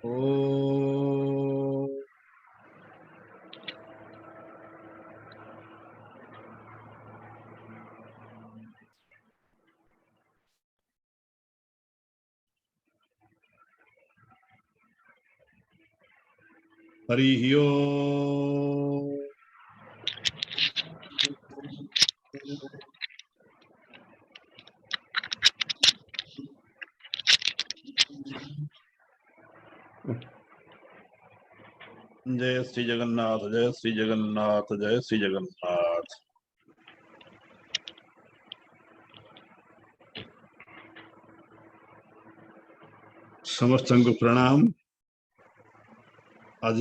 ओ हरि ओम। जय श्री जगन्नाथ, जय श्री जगन्नाथ, जय श्री जगन्नाथ। समस्तଙ୍କୁ प्रणाम। आज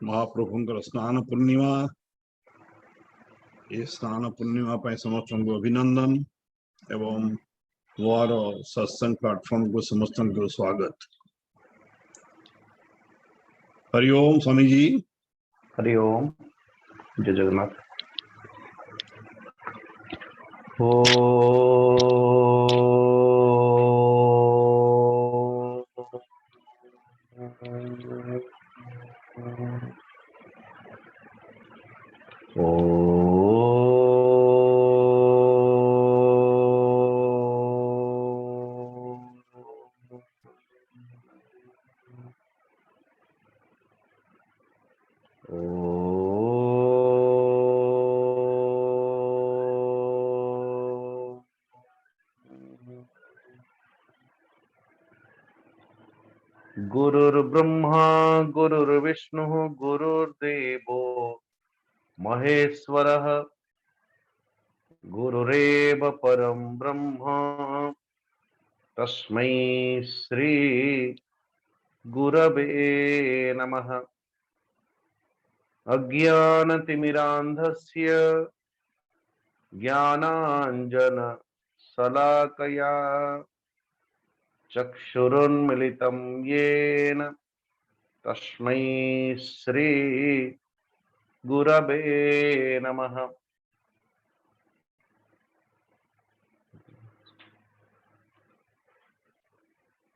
महाप्रभुंकर स्नान पूर्णिमा। ये स्नान पूर्णिमा पर समस्तଙ୍କୁ अभिनंदन एवं वार सत्संग प्लेटफॉर्म को समस्तଙ୍କୁ स्वागत। हरि ओम स्वामी जी। हरि ओम। जय जगन्नाथ। ओ गुरुर्ब्रह्मा गुरुर्विष्णुः गुरुर्देवो महेश्वरः गुरुरेव परं ब्रह्म तस्मै श्री गुरवे नमः। अज्ञानतिमिरान्धस्य ज्ञानाञ्जन शलाकया चक्षुरुन्मिलितं येन तस्मै श्री गुरवे नमः।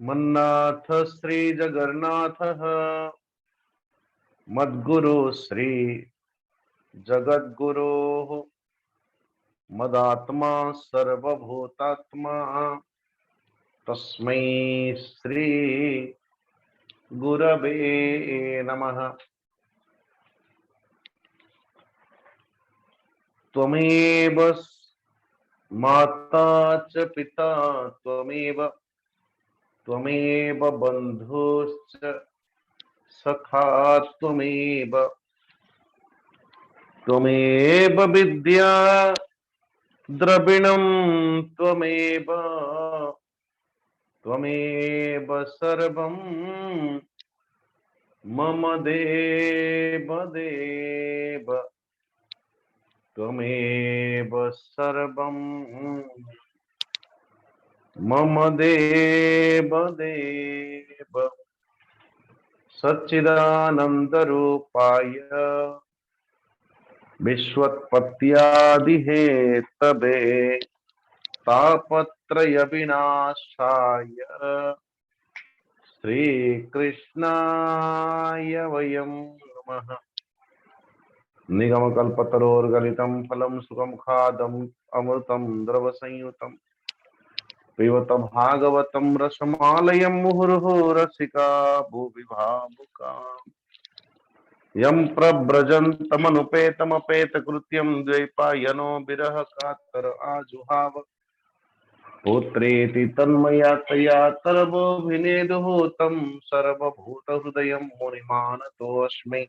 मन्नाथ श्री जगन्नाथः मद्गुरु श्री जगद्गुरोः मदात्मा सर्वभूतात्मा तस्मै श्री गुरवे नमः। त्वमेव माता च पिता त्वमेव बन्धुश्च सखा त्वमेव विद्या द्रविणं त्वमेव सर्वं मम देव त्वमेव सर्वं मम देव सच्चिदानन्दरूपाय विश्वोत्पत्त्यादिहेतवे तापत्रय विनाशाय श्रीकृष्णाय वयं नमः। निगमकल्पतरोर्गलितं फलं सुखमुखादं अमृतं द्रवसंयुतं पिबत भागवतं रसमालयं मुहुर्मुहुः रसिका भुवि भावुकाः। यं प्रव्रजन्तमनुपेतमपेतकृत्यं द्वैपायनो विरह कातर आजुहाव पुत्रेति तन्मया तरवोऽभिनेदुः तं सर्वभूतहृदयं मुनिमानतोऽस्मि।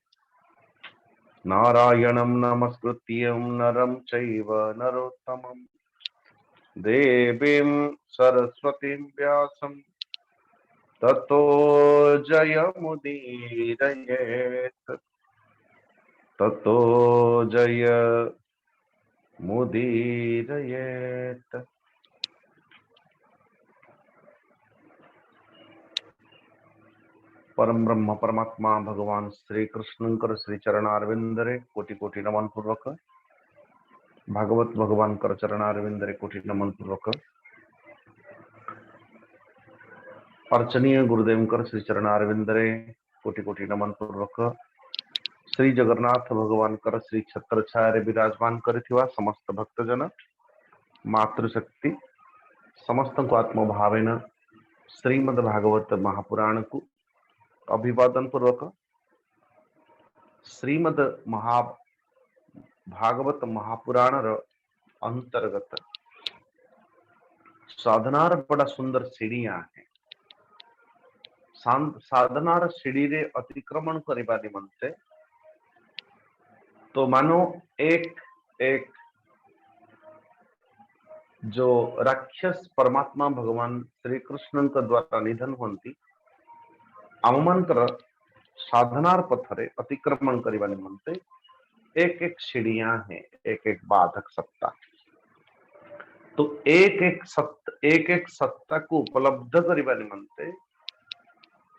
नारायणं नमस्कृत्यं नरं चैव नरोत्तमं देवीं सरस्वतीं व्यासं ततो जयमुदीरयेत् ततो जयमुदीरयेत्। परम ब्रह्म परमात्मा भगवान श्री कृष्णंकर श्री चरणारविंदरे कोटि कोटि नमन पूर्वक। भागवत भगवान कर चरणारविंदरे कोटि नमन पूर्वक। अर्चनीय गुरुदेवंकर श्री चरणारविंदरे कोटि कोटि नमन पूर्वक श्री जगन्नाथ भगवान कर श्री छत्र छाया विराजमान करिथिवा समस्त भक्तजन मातृशक्ति समस्त को आत्मभावेन श्रीमद् भागवत महापुराण को अभिवादन पूर्वक श्रीमद् भागवत महापुराण अंतर्गत साधनार बड़ा सुंदर सीढ़ियां हैं। साधनार सीढ़ी रे अतिक्रमण करने निमंते तो मानो एक एक जो राक्षस परमात्मा भगवान श्री कृष्ण द्वारा निधन होती आमंत्र साधनार पथरे अतिक्रमण करने निमंते एक एक सीढ़ियां हैं, एक एक बाधक सत्ता। तो एक एक सत्ता को उपलब्ध करने निमंते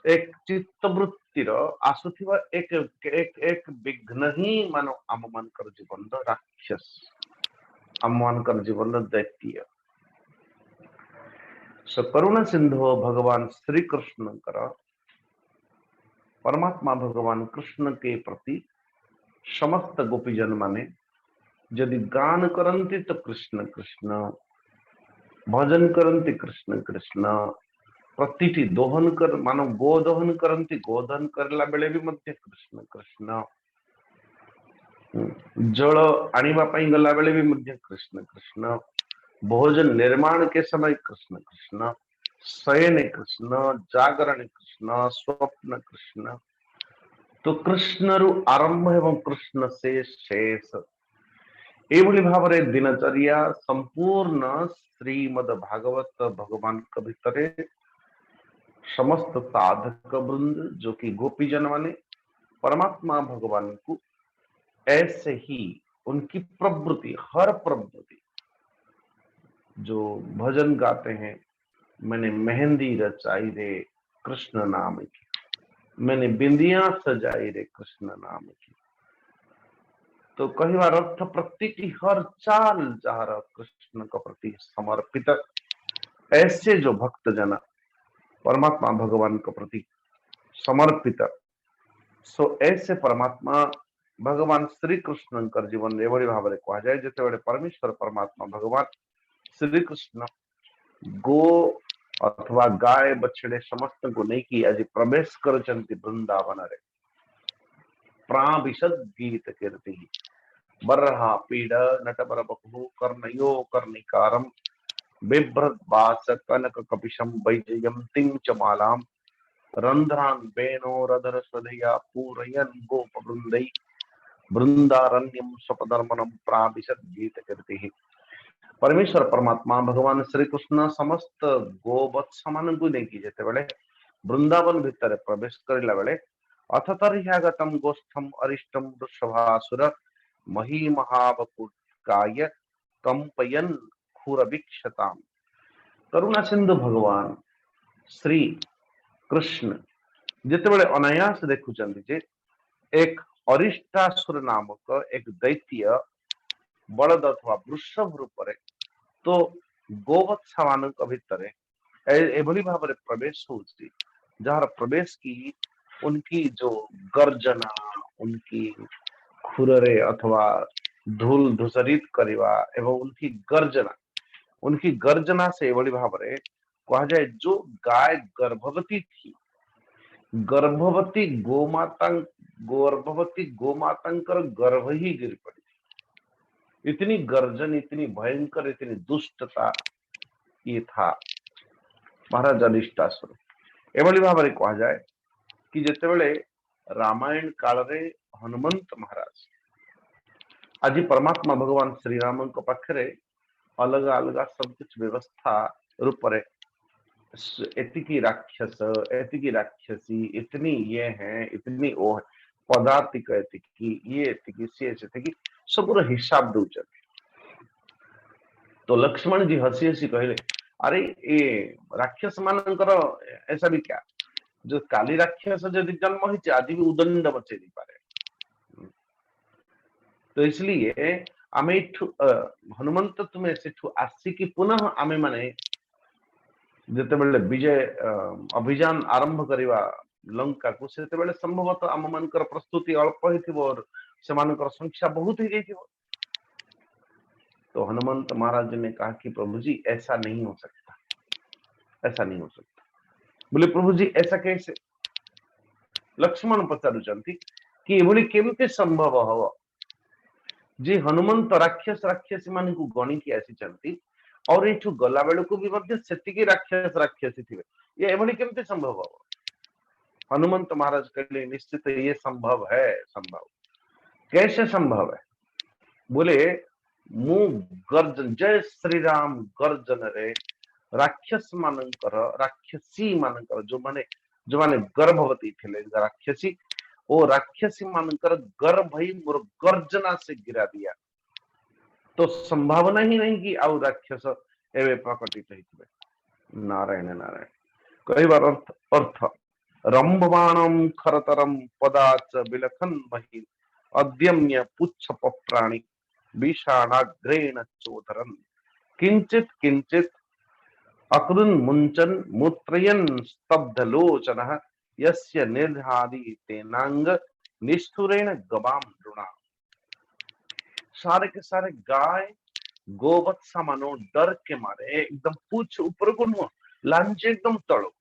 एक चित्तवृत्तिर आसुथिबा एक एक एक विघ्न ही मानो आम मानकर जीवन राक्षस आम मानकर जीवन दैत्य करुणा सिंधु भगवान श्री कृष्ण परमात्मा भगवान कृष्ण के प्रति समस्त गोपीजन माने यदि गान करन्ति तो कृष्ण कृष्ण, भजन करन्ति कृष्ण कृष्ण, प्रतिटी दोहन कर मानो गो दोहन करन्ति गोदहन करला बेले भी मध्य कृष्ण कृष्ण, जल आनिबा पई गला बेले भी मध्य कृष्ण कृष्ण, भोजन निर्माण के समय कृष्ण कृष्ण, शयन कृष्ण, जागरण कृष्ण, स्वप्न कृष्ण। तो कृष्ण रु आरंभ एवं कृष्ण से शेष एभली भाव रे दिनचर्या संपूर्ण श्रीमद् भागवत भगवान के भितरे समस्त साधक वृंद जो कि गोपीजन माने परमात्मा भगवान को ऐसे ही उनकी प्रवृत्ति हर प्रवृत्ति जो भजन गाते हैं, मैंने मेहंदी रचाई रे कृष्ण नाम की, मैंने बिंदियां सजाई रे कृष्ण नाम की। तो कई बार अर्थ प्रत्येक हर चाल जार कृष्ण के प्रति समर्पित ऐसे जो भक्त जन परमात्मा भगवान के प्रति समर्पित सो ऐसे परमात्मा भगवान श्री कृष्ण जीवन एभली भाव में कह जाए जिते बड़े परमेश्वर परमात्मा भगवान श्री कृष्ण गो अथवा गाय बछड़े समस्त को नहीं कि आज प्रवेश कर वृंदावन रे प्राविशद गीत कीर्ति बर्हा पीड नटबर बहु कर्णयो कर्णिकारम बिभ्रत वास कनक कपिशम वैजयंतीं च मालाम रंध्रान बेनो रधर स्वधया पूरयन गोप वृंदै वृंदारण्यम स्वपदर्मनम प्राविशद गीत कीर्ति। परमेश्वर परमात्मा भगवान श्री कृष्ण समस्त गोवत्स मान को नहीं जेते बेले वृंदावन भितर प्रवेश करला बेले अथ तर्ह्यागतम गोस्थम अरिष्टम वृषभासुर मही महावकुटकाय कंपयन खुरवीक्षताम। करुणा सिंधु भगवान श्री कृष्ण जितेबले अनायास देखुचंती जे एक अरिष्टासुर नामक एक दैत्य बलद अथवा वृषभ रूप तो गोवत्स मान भितर एभली भाव में प्रवेश होती जार प्रवेश की उनकी जो गर्जना उनकी खुररे अथवा धूल धूसरित करवा एवं उनकी गर्जना से एभली भाव में कहा जाए जो गाय गर्भवती थी गर्भवती गोमातांकर गर्भ ही गिर पड़ी। इतनी गर्जन इतनी भयंकर इतनी दुष्टता ये था महाराज अरिष्टासुर। एभली भाव में कहा जाए कि जितेबले रामायण काल रे हनुमंत महाराज आज परमात्मा भगवान श्री राम के पाखरे अलग अलग सब कुछ व्यवस्था रूप रे एतिकी राक्षस एतिकी राक्षसी इतनी ये है इतनी वो है पदार्थिक एतिकी ये एतिकी सी एतिकी सब हिसाब दौच। तो लक्ष्मण जी हसी हसी कहले अरे ये राक्षस मानकर ऐसा भी क्या जो काली राक्षस यदि जन्म होती आज भी उदंड बचे नहीं पारे। तो इसलिए आमे हनुमंत तुम्हें सेठू आसिकी पुनः आमे माने जिते बेले विजय अभियान आरंभ करवा लंका को सेते बेले संभवतः आम मानकर प्रस्तुति अल्प ही और सेमानकर संख्या बहुत ही गई। तो हनुमंत महाराज ने कहा कि प्रभु जी ऐसा नहीं हो सकता, ऐसा नहीं हो सकता। बोले प्रभु जी ऐसा कैसे? लक्ष्मण पचारुचंती कि एभली केमते संभव हो जे हनुमंत राक्षस राक्षसी मान को गणिकी आसी और एठू गला बेल को भी मध्य सेतिकी राक्षस राक्षसी थे, ये एभली केमते संभव हो? हनुमंत महाराज कहले निश्चित ये संभव है। संभव कैसे संभव है? बोले मु गर्जन जय श्री राम गर्जन रे राक्षस मानकर राक्षसी मानकर जो माने गर्भवती थे राक्षसी ओ राक्षसी मानकर गर्भ ही मोर गर्जना से गिरा दिया। तो संभावना ही नहीं कि आउ राक्षस एवं प्रकटित होइथिबे। नारायण नारायण कहबार अर्थ अर्थ रंभमाणम खरतरम पदाच विलखन मही अद्यम्य पुच्छ प्राणी विषाणाग्रेण चोदरन किंचित किंचित अकृन मुंचन मूत्रयन स्तब्ध लोचन यस्य निर्धारी तेनांग निष्ठुरेण गवाम ऋणा। सारे के सारे गाय गोवत्सा मानो डर के मारे एकदम पूछ ऊपर को लांचे एकदम तड़ो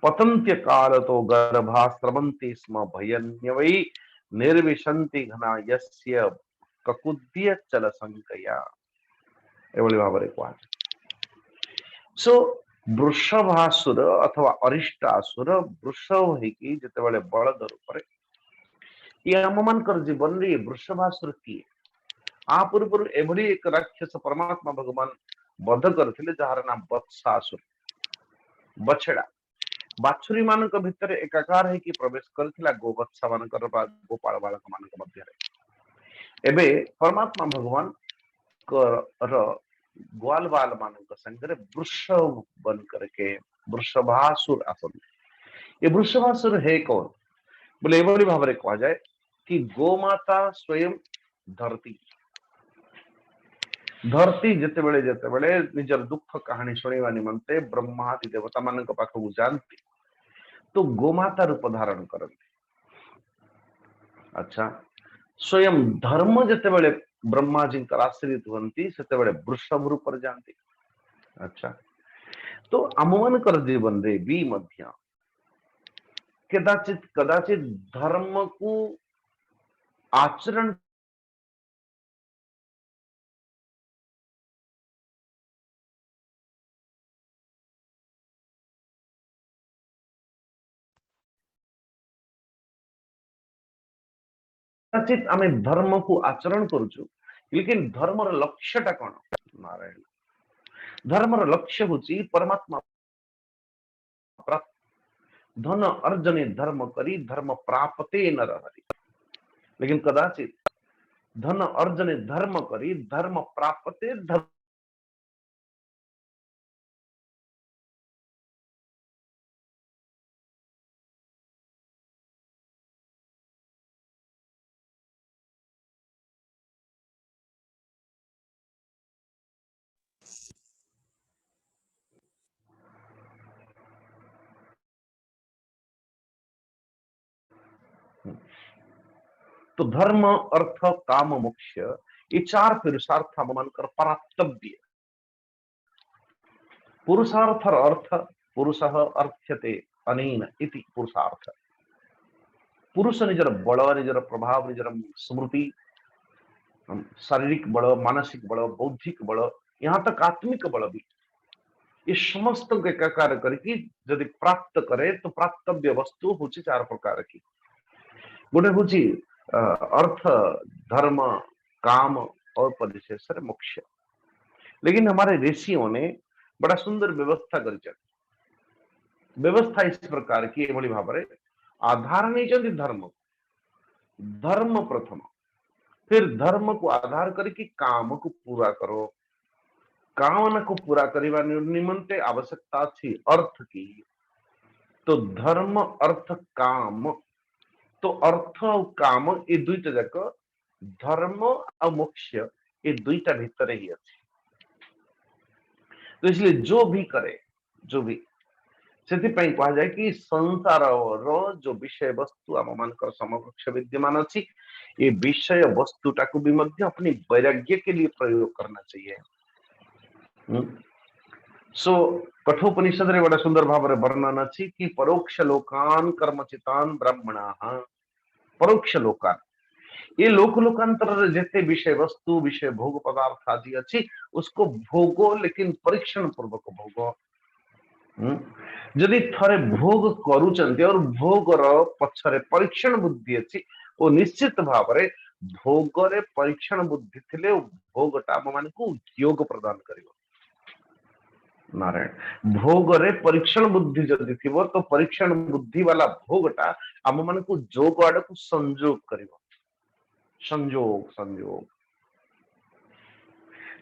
पतंत्य काल तो गर्भा स्रवंती स्म भयन्य वै निर्विशंति घना यस्य ककुद्य चल संकया एवली भाव कह। सो वृषभासुर अथवा अरिष्टासुर वृषभ होगी जिते बलद रूप ये आम मान जीवन में वृषभासुर किए आ पूर्व एभली एक राक्षस परमात्मा भगवान बध करथिले जार नाम वत्सासुर बछड़ा बाछुरी मान भितर एकाकार है कि प्रवेश करथिला गोवत्सा मानकर गोपाल बालक मान मध्य एबे परमात्मा भगवान ग्वाल बाल मान संगे वृषभ बन करके वृषभासुर आसन। ये वृषभासुर है कौन? बोले एभली भाव में कह जाए कि गोमाता स्वयं धरती धरती जिते बेले निजर दुख कहानी शुणा निमंते ब्रह्मादि देवता मान पाखक जाती तो गोमाता रूप धारण करते। अच्छा स्वयं धर्म जिते बेले ब्रह्मा जी आश्रित हमें से वृषभ रूप जाती। अच्छा तो आम मान जीवन रे भी मध्य कदाचित कदाचित धर्म को आचरण कदाचित आम धर्म को आचरण करुचु लेकिन धर्मर लक्ष्यटा कौन? नारायण धर्मर लक्ष्य हूँ परमात्मा धन अर्जने धर्म करी धर्म प्राप्ते नर हरि। लेकिन कदाचित धन अर्जने धर्म करी धर्म प्राप्ते धर्म तो धर्म अर्थ काम मोक्ष ये चार पुरुषार्थ हम मानकर परात्तव्य। पुरुषार्थर अर्थ पुरुष अर्थ्यते अनेन इति पुरुषार्थ। पुरुष निजर बल निजर प्रभाव निजर स्मृति शारीरिक बल मानसिक बल बौद्धिक बल यहाँ तक आत्मिक बल भी ये समस्त को एकाकार करके यदि प्राप्त करे तो प्राप्तव्य वस्तु हूँ चार प्रकार की। गोटे हूँ अर्थ धर्म काम और परिशेष मोक्ष। लेकिन हमारे ऋषियों ने बड़ा सुंदर व्यवस्था कर व्यवस्था इस प्रकार की एभली भाव में आधार नहीं धर्म धर्म प्रथम फिर धर्म को आधार करके काम को पूरा करो। कामना को पूरा करने निमंते आवश्यकता थी अर्थ की तो धर्म अर्थ काम तो अर्थ और काम ये दुईटा जाक धर्म और मोक्ष ये दुईटा भितर ही अच्छे। तो इसलिए जो भी करे, जो भी ସେଥିପାଇଁ କୁହାଯାଏ କି ସଂସାରର जो विषय वस्तु ଆମ ମାନଙ୍କର समकक्ष विद्यमान अच्छी, ये विषय वस्तुटाକୁ भी ମଧ୍ୟ अपनी वैराग्य के लिए प्रयोग करना चाहिए। सो कठोपनिषद रे बड़ा सुंदर भाव रे वर्णन अच्छी कि परोक्ष लोकान कर्मचितान ब्राह्मणाः, परोक्ष लोकान ये लोकांतर रे जेते विषय वस्तु विषय भोग पदार्थ आदि अच्छी उसको भोगो, लेकिन परीक्षण पूर्वक भोगो। जदि थरे भोग करूचंती और भोगर पछरे परीक्षण बुद्धि अच्छी ओ निश्चित भाव रे भोग रे परीक्षण बुद्धि थिले भोगटा हम मान को योग प्रदान करिवो। नारायण भोग रे परीक्षण बुद्धि जदि थिवो तो परीक्षण बुद्धि वाला भोगटा हम मान को जोग आड़ को संयोग करिवो। संयोग संयोग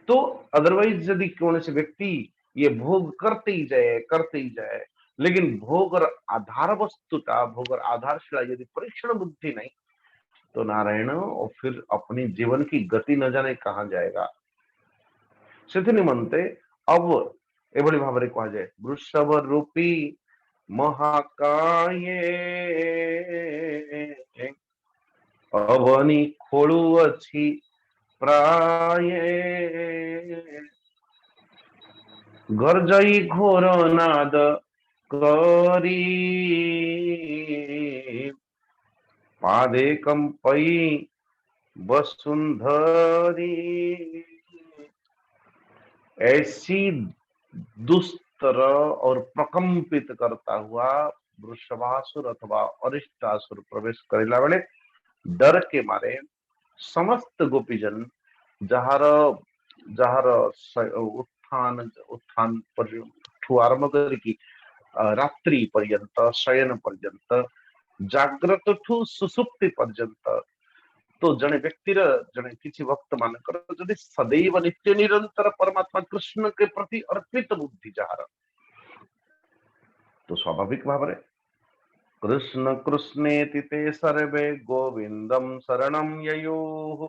तो अदरवाइज यदि कौन से व्यक्ति ये भोग करते ही जाए, लेकिन भोगर आधार वस्तुटा भोगर आधारशिला यदि परीक्षण बुद्धि नहीं तो नारायण और फिर अपनी जीवन की गति न जाने कहां जाएगा। से निमंते अब एभली भाव रे कहा जाए वृषभ रूपी महाकाये अवनी खोलू अच्छी प्राय गर्जई घोर नाद करी पादे कंपई वसुंधरी। ऐसी दुस्तर और प्रकंपित करता हुआ वृषभासुर अथवा अरिष्टासुर प्रवेश करेला बेले डर के मारे समस्त गोपीजन जहार जहार उत्थान उत्थान आरंभ करिकी रात्रि पर्यंत शयन पर्यंत जाग्रत ठू सुसुप्ति पर्यंत तो जने व्यक्तिर जने किसी भक्त मानकर जदि सदैव नित्य निरंतर परमात्मा कृष्ण के प्रति अर्पित बुद्धि जहार तो स्वाभाविक भाव रे कृष्ण कृष्णेति ते सर्वे गोविंदम शरणं ययुः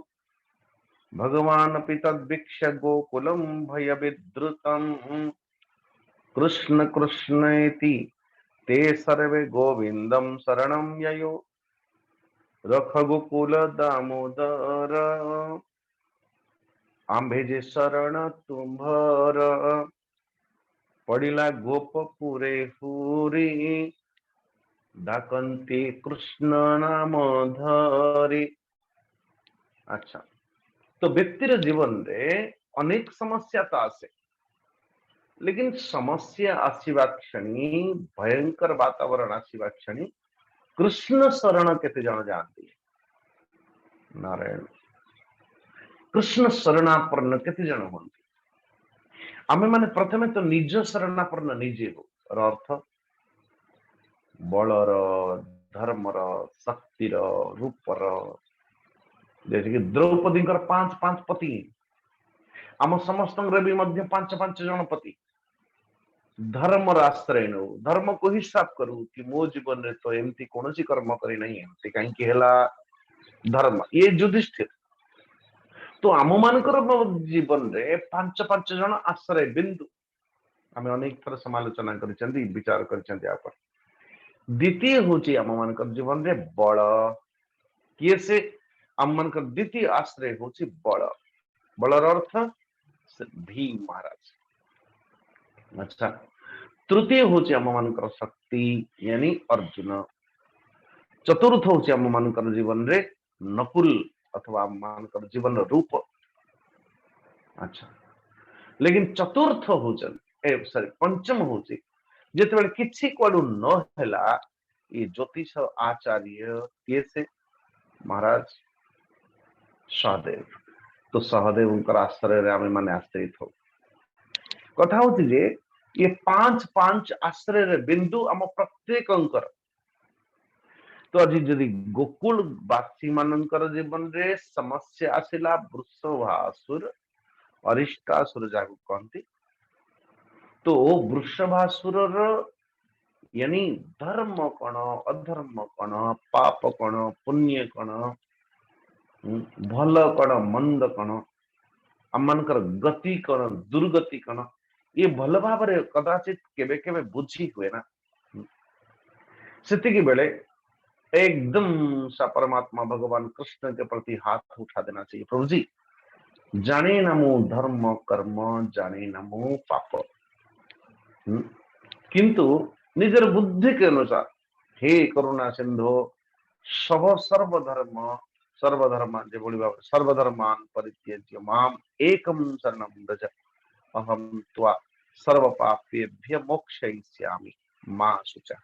भगवान अपि तद्वीक्ष्य गोकुलम भय विद्रुतम कृष्ण कृष्णेति ते सर्वे गोविंदम शरणं ययुः रख गोकुल दामोदर आंबे जे शरण तुम्भर पड़िला गोपपुरे हुरी डाकंती कृष्ण नाम धरी। अच्छा तो व्यक्तिर जीवन रे अनेक समस्या तो आसे, लेकिन समस्या आसवा क्षणी भयंकर वातावरण आसवा क्षणी कृष्ण शरण केते जन जानती नारायण कृष्ण शरणापन्न केते जन होती। आमे माने प्रथमे तो निज शरणापन्न निजे हो अर्थ बलर धर्मर शक्तिर रूपर जैसे कि द्रौपदी पांच पांच पति आम समस्त पांच पांच जन पति धर्म आश्रय नौ धर्म को हिसाब करू कि मो जीवन रे तो एमती कौन कर्म करी नहीं एमती कहीं धर्म ये युधिष्ठिर तो आम मानकर जीवन रे पांच पांच जन आश्रय बिंदु आम अनेक थर समालोचना कर विचार कर। द्वितीय हूँ आम मान जीवन रे बल किए से आम मान द्वितीय आश्रय हूँ बल बलर अर्थ भीम महाराज। अच्छा तृतीय हूँ आम मान शक्ति यानी अर्जुन। चतुर्थ हूँ आम मान जीवन रे नकुल अथवा आम मान जीवन रूप। अच्छा लेकिन चतुर्थ हूँ सॉरी पंचम हूँ जिते किसी कुआडू न हैला ये ज्योतिष आचार्य किए से महाराज सहदेव। तो सहदेव उनकर आश्रय रे आमे माने आश्रित हो कथा होती जे ये पांच पांच आश्रय रे बिंदु आम प्रत्येक अंकर तो आज जदि गोकुल वासी मानकर जीवन रे समस्या आसिला वृषभासुर अरिष्टासुर जाको कहती तो वृषभासुर यानी धर्म कण अधर्म कण पाप कण पुण्य कण भल कण मंद कण आम मानकर गति कण दुर्गति कण ये भल भाव कदाचित केबे केबे बुझी हुए ना, सेतिकी बेले एकदम सा परमात्मा भगवान कृष्ण के प्रति हाथ उठा देना चाहिए, प्रभु जी जाने न मु धर्म कर्म जाने न मु पाप, किंतु निजर बुद्धि के अनुसार हे करुणा सिंधु सब सर्वधर्म जेभଳି भाବରେ सर्वधर्मान परित्यज्य माम एकम शरणम व्रज अहम त्वा सर्व पापेभ्य मोक्षयिष्यामि मा शुचः।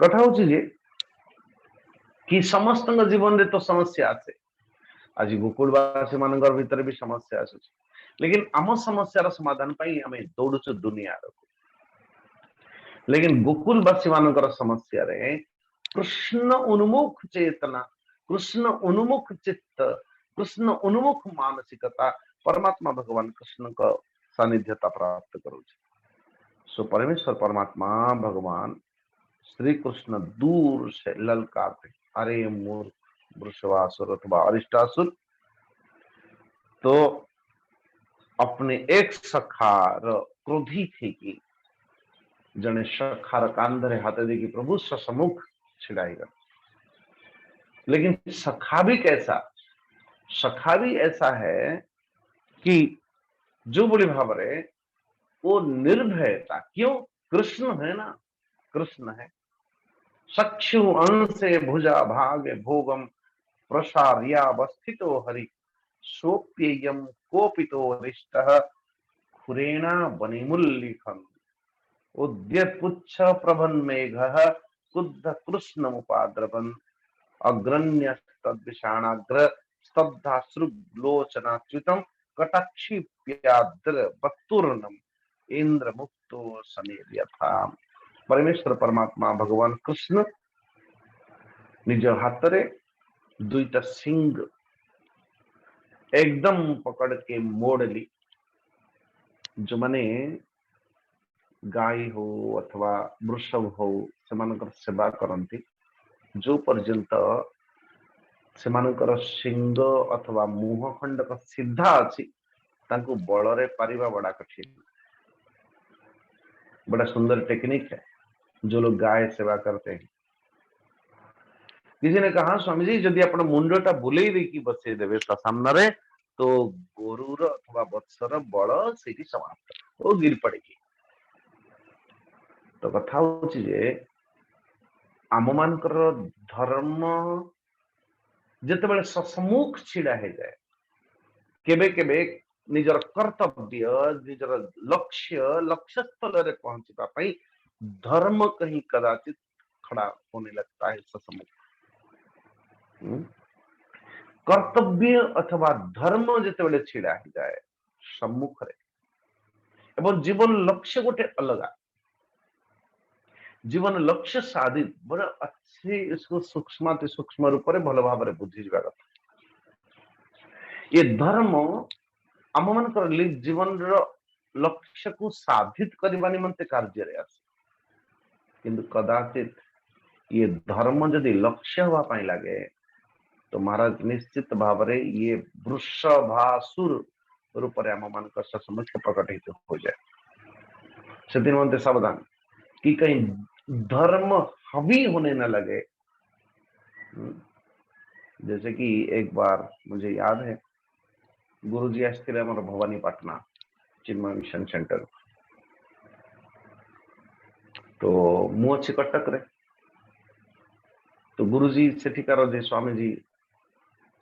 कथा होची जे कि समस्त जीवन रे तो समस्या आसे, आज गोकुलवासी मानकर भीतर भी समस्या आसुची, लेकिन आम समस्यार समाधान पाई आमे दौड़ुछु दुनिया रो, लेकिन गोकुलवासी मानकर समस्या रे कृष्ण उन्मुख चेतना, कृष्ण उन्मुख चित्त, कृष्ण उन्मुख मानसिकता परमात्मा भगवान कृष्ण का सानिध्यता प्राप्त करूचे। सो परमेश्वर परमात्मा भगवान श्री कृष्ण दूर से ललकारते, अरे मूर्ख वृषभासुर अथवा अरिष्टासुर, तो अपने एक सखार क्रोधी थी कि जने सखार कांधरे हाथ दे कि प्रभु ससमुख छिड़ाएगा, लेकिन सखा भी कैसा, सखा भी ऐसा है कि जो बड़ी भाव रे वो निर्भयता, क्यों, कृष्ण है ना, कृष्ण है। चक्षु अंशे भुजा भागे भोगम प्रसार्यावस्थितो हरि सोप्येयम कोपितो रिष्टः खुरेणा बनिमुल्लिखम उद्यत पुच्छ प्रभन मेघः कुद्ध कृष्णमुपाद्रवन् अग्रण्य तद्विषाणाग्र स्तब्धाश्रुलोचनाच्युतम कटाक्षिप्याद्र बत्तूर्णम इंद्र मुक्तो समेर्यथा। परमेश्वर परमात्मा भगवान कृष्ण निज हाथ रे दुईटा सिंह एकदम पकड़ के मोड़ ली, जो माने गाय हो अथवा वृषभ हो सेमानकर सेवा करती, जो पर्यंत सेमानकर सिंह अथवा मुह खंडक सीधा अच्छी तांको बलरे पारिबा बड़ा कठिन, बड़ा सुंदर टेक्निक है जो लोग गाय सेवा करते हैं। किसी ने कहा स्वामी जी जदि आप मुंडटा बुले देकी बसई देवे ता सामने तो गोरुर अथवा वत्सर बल से समाप्त, वो गिर पड़ेगी। तो कथा होची जे आम मानकर धर्म जेतेबेले ससमुख छिड़ा हो जाए, केबे केबे निजर कर्तव्य निजर लक्ष्य स्थल रे पहुंचवा पाई धर्म कहीं कदाचित खड़ा होने लगता है ससमुख। कर्तव्य अथवा धर्म जेतेबेले छिड़ा हो जाए सम्मुख रे, एवं जीवन लक्ष्य गोटे अलग, जीवन लक्ष्य साधित बड़ा अच्छे इसको सूक्ष्म रूप में भल भाव में बुझी जा कथा। ये धर्म आम मान जीवन लक्ष्य को साधित करने निमंते कार्य रे आसे, किंतु कदाचित ये धर्म जदि लक्ष्य हवा लगे तो महाराज निश्चित भाव रे ये वृषभासुर रूप में आम मान समक्ष प्रकटित हो जाए। से निमंते सावधान कि कहीं धर्म हावी होने न लगे। जैसे कि एक बार मुझे याद है गुरुजी आसते हमारा भवानीपाटना चिन्मय मिशन सेंटर, तो मु अच्छी कटक रे, तो गुरुजी सेठिकार जे स्वामी जी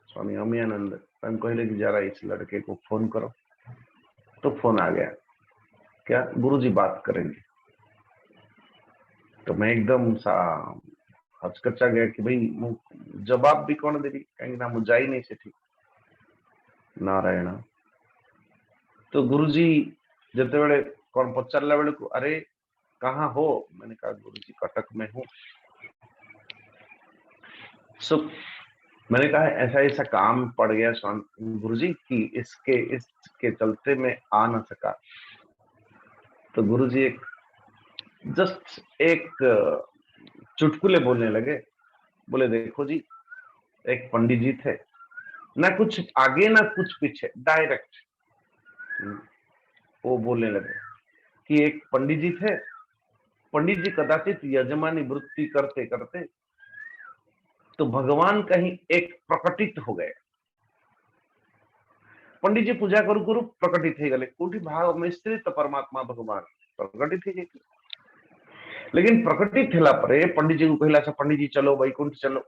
स्वामी अमियानंद कहले कि जरा इस लड़के को फोन करो, तो फोन आ गया, क्या गुरुजी बात करेंगे। तो मैं एकदम सा हचकचा गया कि भाई मु जवाब भी कौन देवी कहीं ना मु जाई नहीं सेठी नारायण। तो गुरुजी जते बेले कौन पचारला बेले को अरे कहाँ हो, मैंने कहा गुरुजी कटक में हूँ। सो मैंने कहा ऐसा ऐसा काम पड़ गया गुरुजी कि इसके चलते मैं आ न सका। तो गुरुजी एक जस्ट एक चुटकुले बोलने लगे, बोले देखो जी एक पंडित जी थे, ना कुछ आगे ना कुछ पीछे, डायरेक्ट वो बोलने लगे कि एक पंडित जी थे, पंडित जी कदाचित यजमानी वृत्ति करते करते तो भगवान कहीं एक प्रकटित हो गए। पंडित जी पूजा करू करू प्रकटित हो गले, कोठी भाव मिश्रित परमात्मा भगवान प्रकटित हो गए। लेकिन प्रकटित होला परे पंडित जी को कहला से पंडित जी चलो वैकुंठ चलो।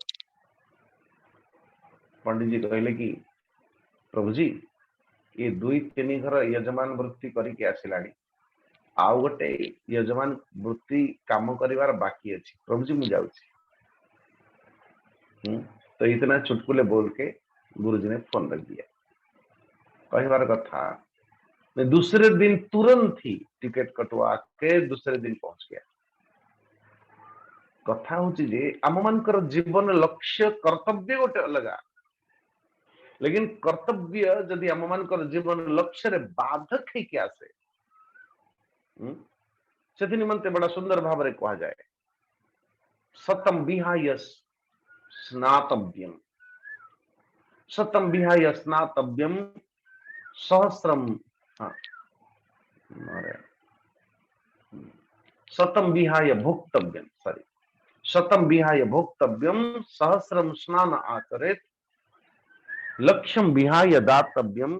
पंडित जी कहले कि प्रभु जी ये दुई तीन घर यजमान वृत्ति करके आसिलानी, आउ गोटे यजमान वृत्ति काम करिवार बाकी अछि, प्रभु जी मु जाउछि। तो इतना चुटकुले बोल के गुरुजी ने फोन रख दिया। कहवार कथा मैं दूसरे दिन तुरंत ही टिकट कटवा के दूसरे दिन पहुंच गया। कथा होची जे आम मानकर जीवन लक्ष्य कर्तव्य गोटे अलगा, लेकिन कर्तव्य जदि आम मानकर जीवन लक्ष्य रे बाधक है क्या से से निमंते बड़ा सुंदर भाव रे कहा जाए सतम विहाय स्नातव्यम, सतम विहाय स्नातव्यम सहस्रम, हाँ शतम विहाय भोक्तव्यम, सॉरी शतम विहाय भोक्तव्यम सहस्रम स्नान आचरेत लक्ष्यम विहाय दातव्यम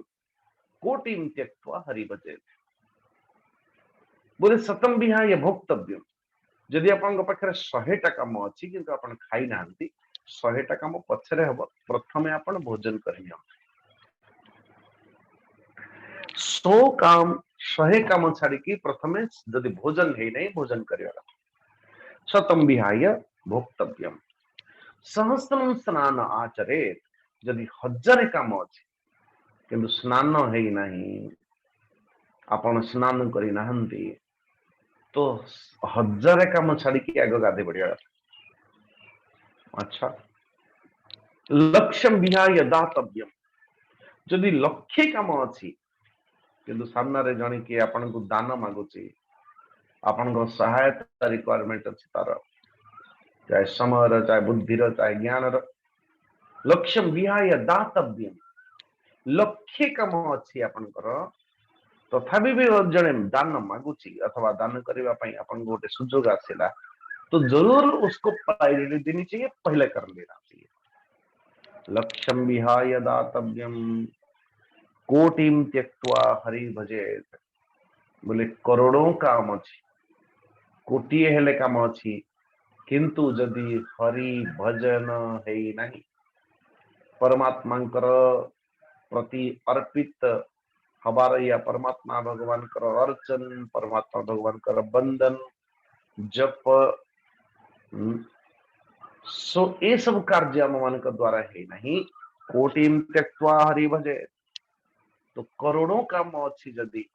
कोटिम त्यक्त्वा हरिभजेत। बोले शतम विहाय भोक्तव्यम, जदि आपन पाखे 100टा काम अछि किंतु आपन खाई नांती 100टा काम पछरे हबो, प्रथमे आपन भोजन करियो। 100 काम 100 काम छाड़ी की प्रथमे जदि भोजन है नहीं भोजन करियो। शतम विहाय भोक्तव्यम सहस्रम स्नान आचरेत, जदि 1000 काम अछि किंतु स्नान है नहीं, आपन स्नान करि नाहंती तो 1000 काम छाड़ी की आगे गाधे बढ़िया। अच्छा लक्ष्यम विहाय दातव्यम, जदि लक्ष्य काम अछि किंतु सामने जने कि आपन को दान मागुची, आपन को सहायता रिक्वायरमेंट अछि तार, चाहे समय चाहे बुद्धि चाहे ज्ञान, लक्ष्यम विहाय दातव्यम लक्ष्य काम अछि आपनकर तथापि भी जने दान मागुची अथवा दान करबा पई आपन गोटे सुजोग आसिला तो जरूर उसको प्रायोरिटी देनी चाहिए, पहले कर लेना चाहिए। लक्ष्यम विहाय दातव्यम कोटिम त्यक्त्वा हरि भजेत, बोले करोड़ों काम अछि कोटिए हेले काम अछि किंतु जदि हरि भजन है नहीं, परमात्मा प्रति अर्पित हमारा या परमात्मा भगवान कर अर्चन, परमात्मा भगवान कर बंदन जप, सो ये सब कार्य आम मान द्वारा है नहीं, कोटिम त्यक्त्वा हरि भजे, तो करोड़ों काम अच्छी जदि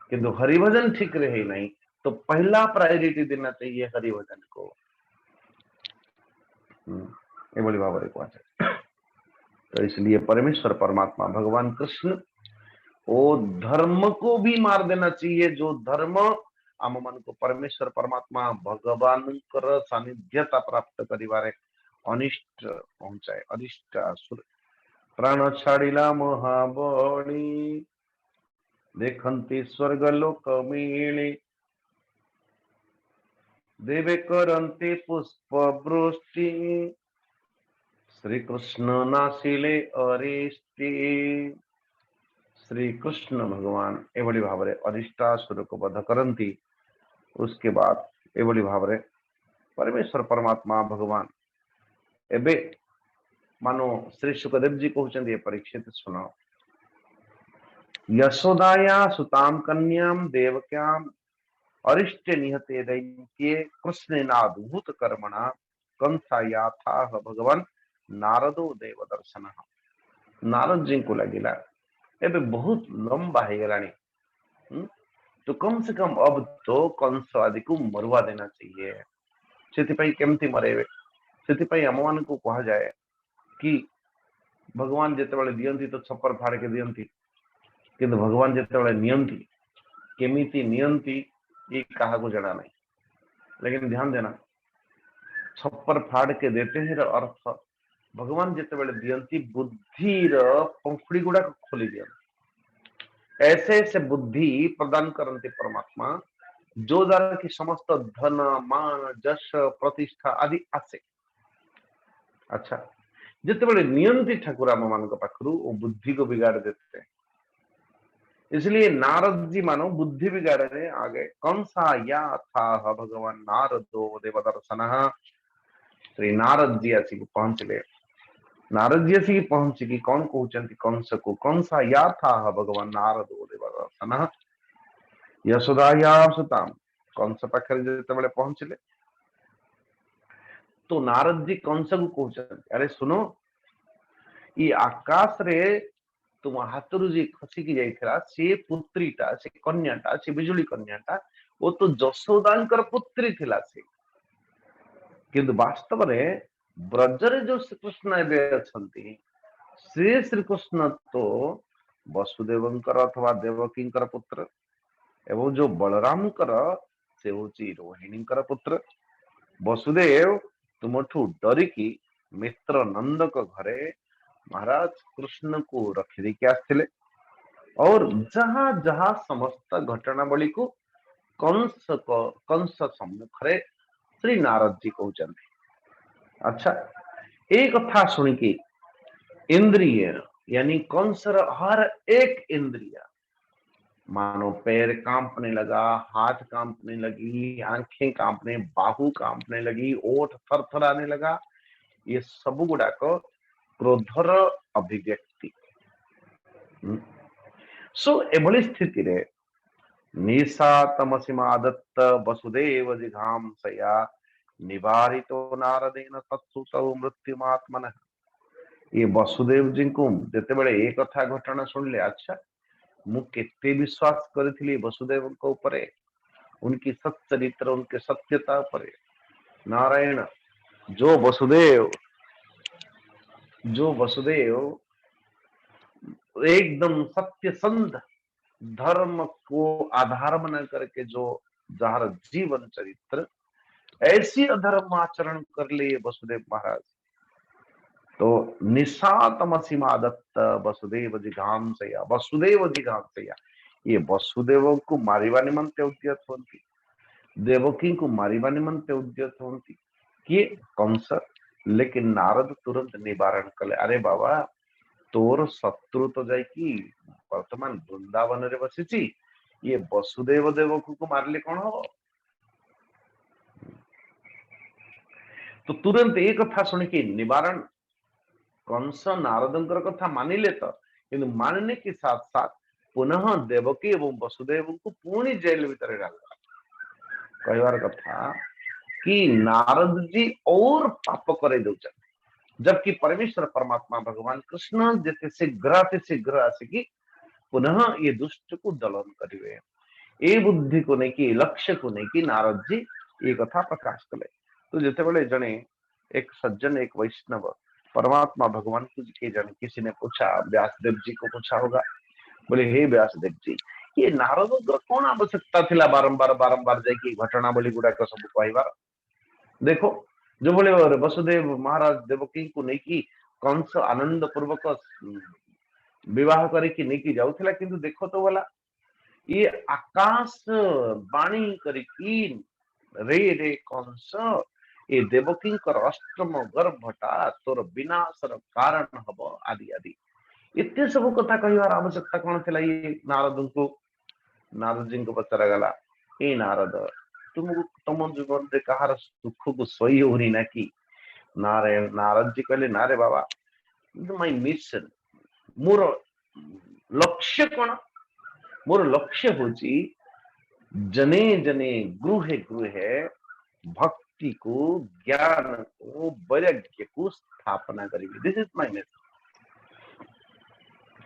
किंतु हरिभजन ठीक रहे नहीं तो पहला प्रायोरिटी देना चाहिए हरिभजन को। ये बड़ी भाव रे कहा। तो इसलिए परमेश्वर परमात्मा भगवान कृष्ण वो धर्म को भी मार देना चाहिए, जो धर्म आम मन को परमेश्वर परमात्मा भगवान कर सानिध्यता प्राप्त करिवारे अनिष्ट पहुंचाए, अनिष्ट असुर प्राण छाड़िला महाबली देखंती स्वर्ग लोक मिली देवे करंती पुष्प वृष्टि श्री कृष्ण नासिले अरिष्टि। श्री कृष्ण भगवान एभली भाव रे अरिष्टासुर को वध करंती, उसके बाद एभली भाव रे परमेश्वर परमात्मा भगवान एबे मानो श्री सुखदेव जी कहते परीक्षित सुनो यशोदाया सुताम कन्याम देवक्याम अरिष्ट निहते दैत्ये कृष्णेनाद्भुत कर्मणा कंसायाथा भगवान नारदो देव दर्शन। नारद जी को लगिला एबे बहुत लंबा है गलानी, तो कम से कम अब तो कंस आदि को मरुआ देना चाहिए। से केमती मरेबे से आम मान को कहा जाए कि भगवान जिते दियंती तो छप्पर फाड़ के दियंती, किंतु भगवान जिते नियंती केमिति नियंती ये कहा को जना नहीं। लेकिन ध्यान देना छप्पर फाड़ के देते हैं अर्थ भगवान जिते दियंती बुद्धि पंखुड़ी गुड़ा खोली दियंती, ऐसे ऐसे बुद्धि प्रदान करते परमात्मा जो द्वारा कि समस्त धन मान जश प्रतिष्ठा आदि आसे। अच्छा, जितेबले नियंती ठाकुर आम मान पाखु वो बुद्धि को बिगाड़ देते हैं। इसलिए नारद जी मानो बुद्धि बिगाड़ने आ गए। कंसा या था भगवान नारदो देवदर्शन। श्री नारद जी आसिक पहुंचले। नारद जी आसिक पहुंचिकी कौन कहते कंस को, कंसा या था भगवान नारदो देवदर्शन यशोदाया सुताम। कंस पाखे जिते पहुंचले तो नारद जी कंस को कहते, अरे सुनो, ये आकाश रे तुम हाथरू जी खसिकी जाइथिला से पुत्रीटा से कन्याटा से बिजुली कन्याटा वो तो जशोदांकर पुत्री थिला से। किंतु वास्तव में ब्रजरे जो श्रीकृष्ण एबे अछंती से श्रीकृष्ण तो वसुदेवंकर अथवा देवकींकर पुत्र एवं जो बलरामकर से होची रोहिणींकर पुत्र। वसुदेव तुमठू डरिकी मित्र नंद को घरे महाराज कृष्ण को रखी देके आसथिले और जहां जहां समस्त घटनावली को कंस सम्मुखरे श्री नारद जी कहते। अच्छा, एक कथा सुनिकी इंद्रिय यानी कंसर हर एक इंद्रिय मानो पैर कांपने लगा, हाथ कांपने लगी, आंखें कांपने, बाहु कांपने लगी, ओठ थरथराने लगा। ये सब गुड़ाक क्रोधर अभिव्यक्ति। सो एभली स्थिति रे निशा तमसीमादत्त वसुदेव जिघांसया निवारितो नारदेन तत्सुतौ मृत्युमात्मनः। ये वसुदेव जी को जेते बेले एक कथा घटना सुनले, अच्छा मु केते विश्वास करिथिली वसुदेव को ऊपरे, उनकी सच्चरित्र उनके सत्यता ऊपरे। नारायण जो वसुदेव एकदम सत्य संध धर्म को आधार बना करके जो जहार जीवन चरित्र ऐसी अधर्म आचरण कर लिए वसुदेव महाराज, तो निशातमसीमादत्त वसुदेव जिघांसया ये वसुदेव को मारिबा निमंते उद्यत होती, देवकी को मारिबा निमंते उद्यत होती किए कंस। लेकिन नारद तुरंत निवारण कले, अरे बाबा तोर शत्रु तो जाइकी वर्तमान वृंदावन रे बसी, ये वसुदेव देवकी को मारले कौन हो। तो तुरंत एक कथा सुनिकी निवारण कंस नारदंकर कथा मानिले तो, किंतु मानने के साथ साथ पुनः देवकी एवं वसुदेव को पुणी जेल भीतर डाला। कहवार कथा कि नारद जी और पाप करे दौर, जबकि परमेश्वर परमात्मा भगवान कृष्ण जैसे शीघ्र आसिकी पुनः ये दुष्ट को दलन करेंगे। ये बुद्धि को नहीं कि लक्ष्य को नहीं कि नारद जी ये कथा प्रकाश कले। तो जिते बड़े जने एक सज्जन एक वैष्णव परमात्मा भगवान को के जन किसी ने पूछा, व्यासदेव जी को पूछा होगा, बोले हे व्यासदेव जी ये नारद कौन आवश्यकता थिला बारंबार बारंबार जाकि घटनावली गुड़ाक सब कहबार। देखो जो बोले वसुदेव महाराज देवकी को नहीं कि कंस आनंद पूर्वक विवाह करके नहीं जाऊला, किंतु देखो तो बोला ये आकाश बाणी करके रे रे कंस ये देवकी अष्टम गर्भटा तोर विनाशर कारण हब आदि आदि इतने सब कथा कहवार आवश्यकता कौन थी। ये नारद जी को पचरा गला, ए नारद तुमको तुम जीवन में कहार सुख को सही होनी ना कि। नारायण नारद जी कहले ना रे बाबा माय मिशन मोर लक्ष्य कौन, मोर लक्ष्य होची जने जने गृहे गृहे भक्ति को ज्ञान को वैराग्य को स्थापना करी। This is my mission.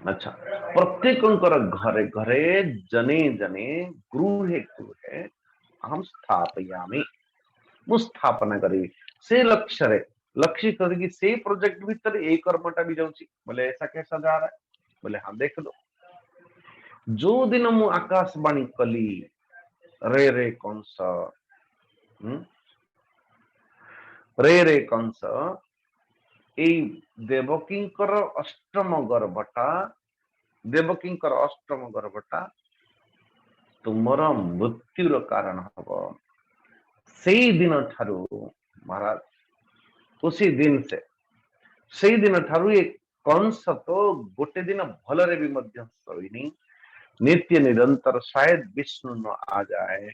अच्छा, प्रत्येक घरे घरे जने जने गृहे गृहे हम स्थापयामी मु स्थापना करी से लक्ष्य रे लक्ष्य करके से प्रोजेक्ट भीतर ए कर्मटा भी जाऊँची। बोले ऐसा कैसा जा रहा है, बोले हाँ देख लो जो दिन मु आकाशवाणी कली रे रे कंस रे रे कंस देवकी अष्टम गर्भटा देवकींकर अष्टम गर्भटा तुमर मृत्युर कारण हम से दिन ठारू महाराज उसी दिन से दिन ठारू ये कंस तो गोटे दिन भलरे भी मध्य सोईनी नित्य निरंतर शायद विष्णु न आ जाए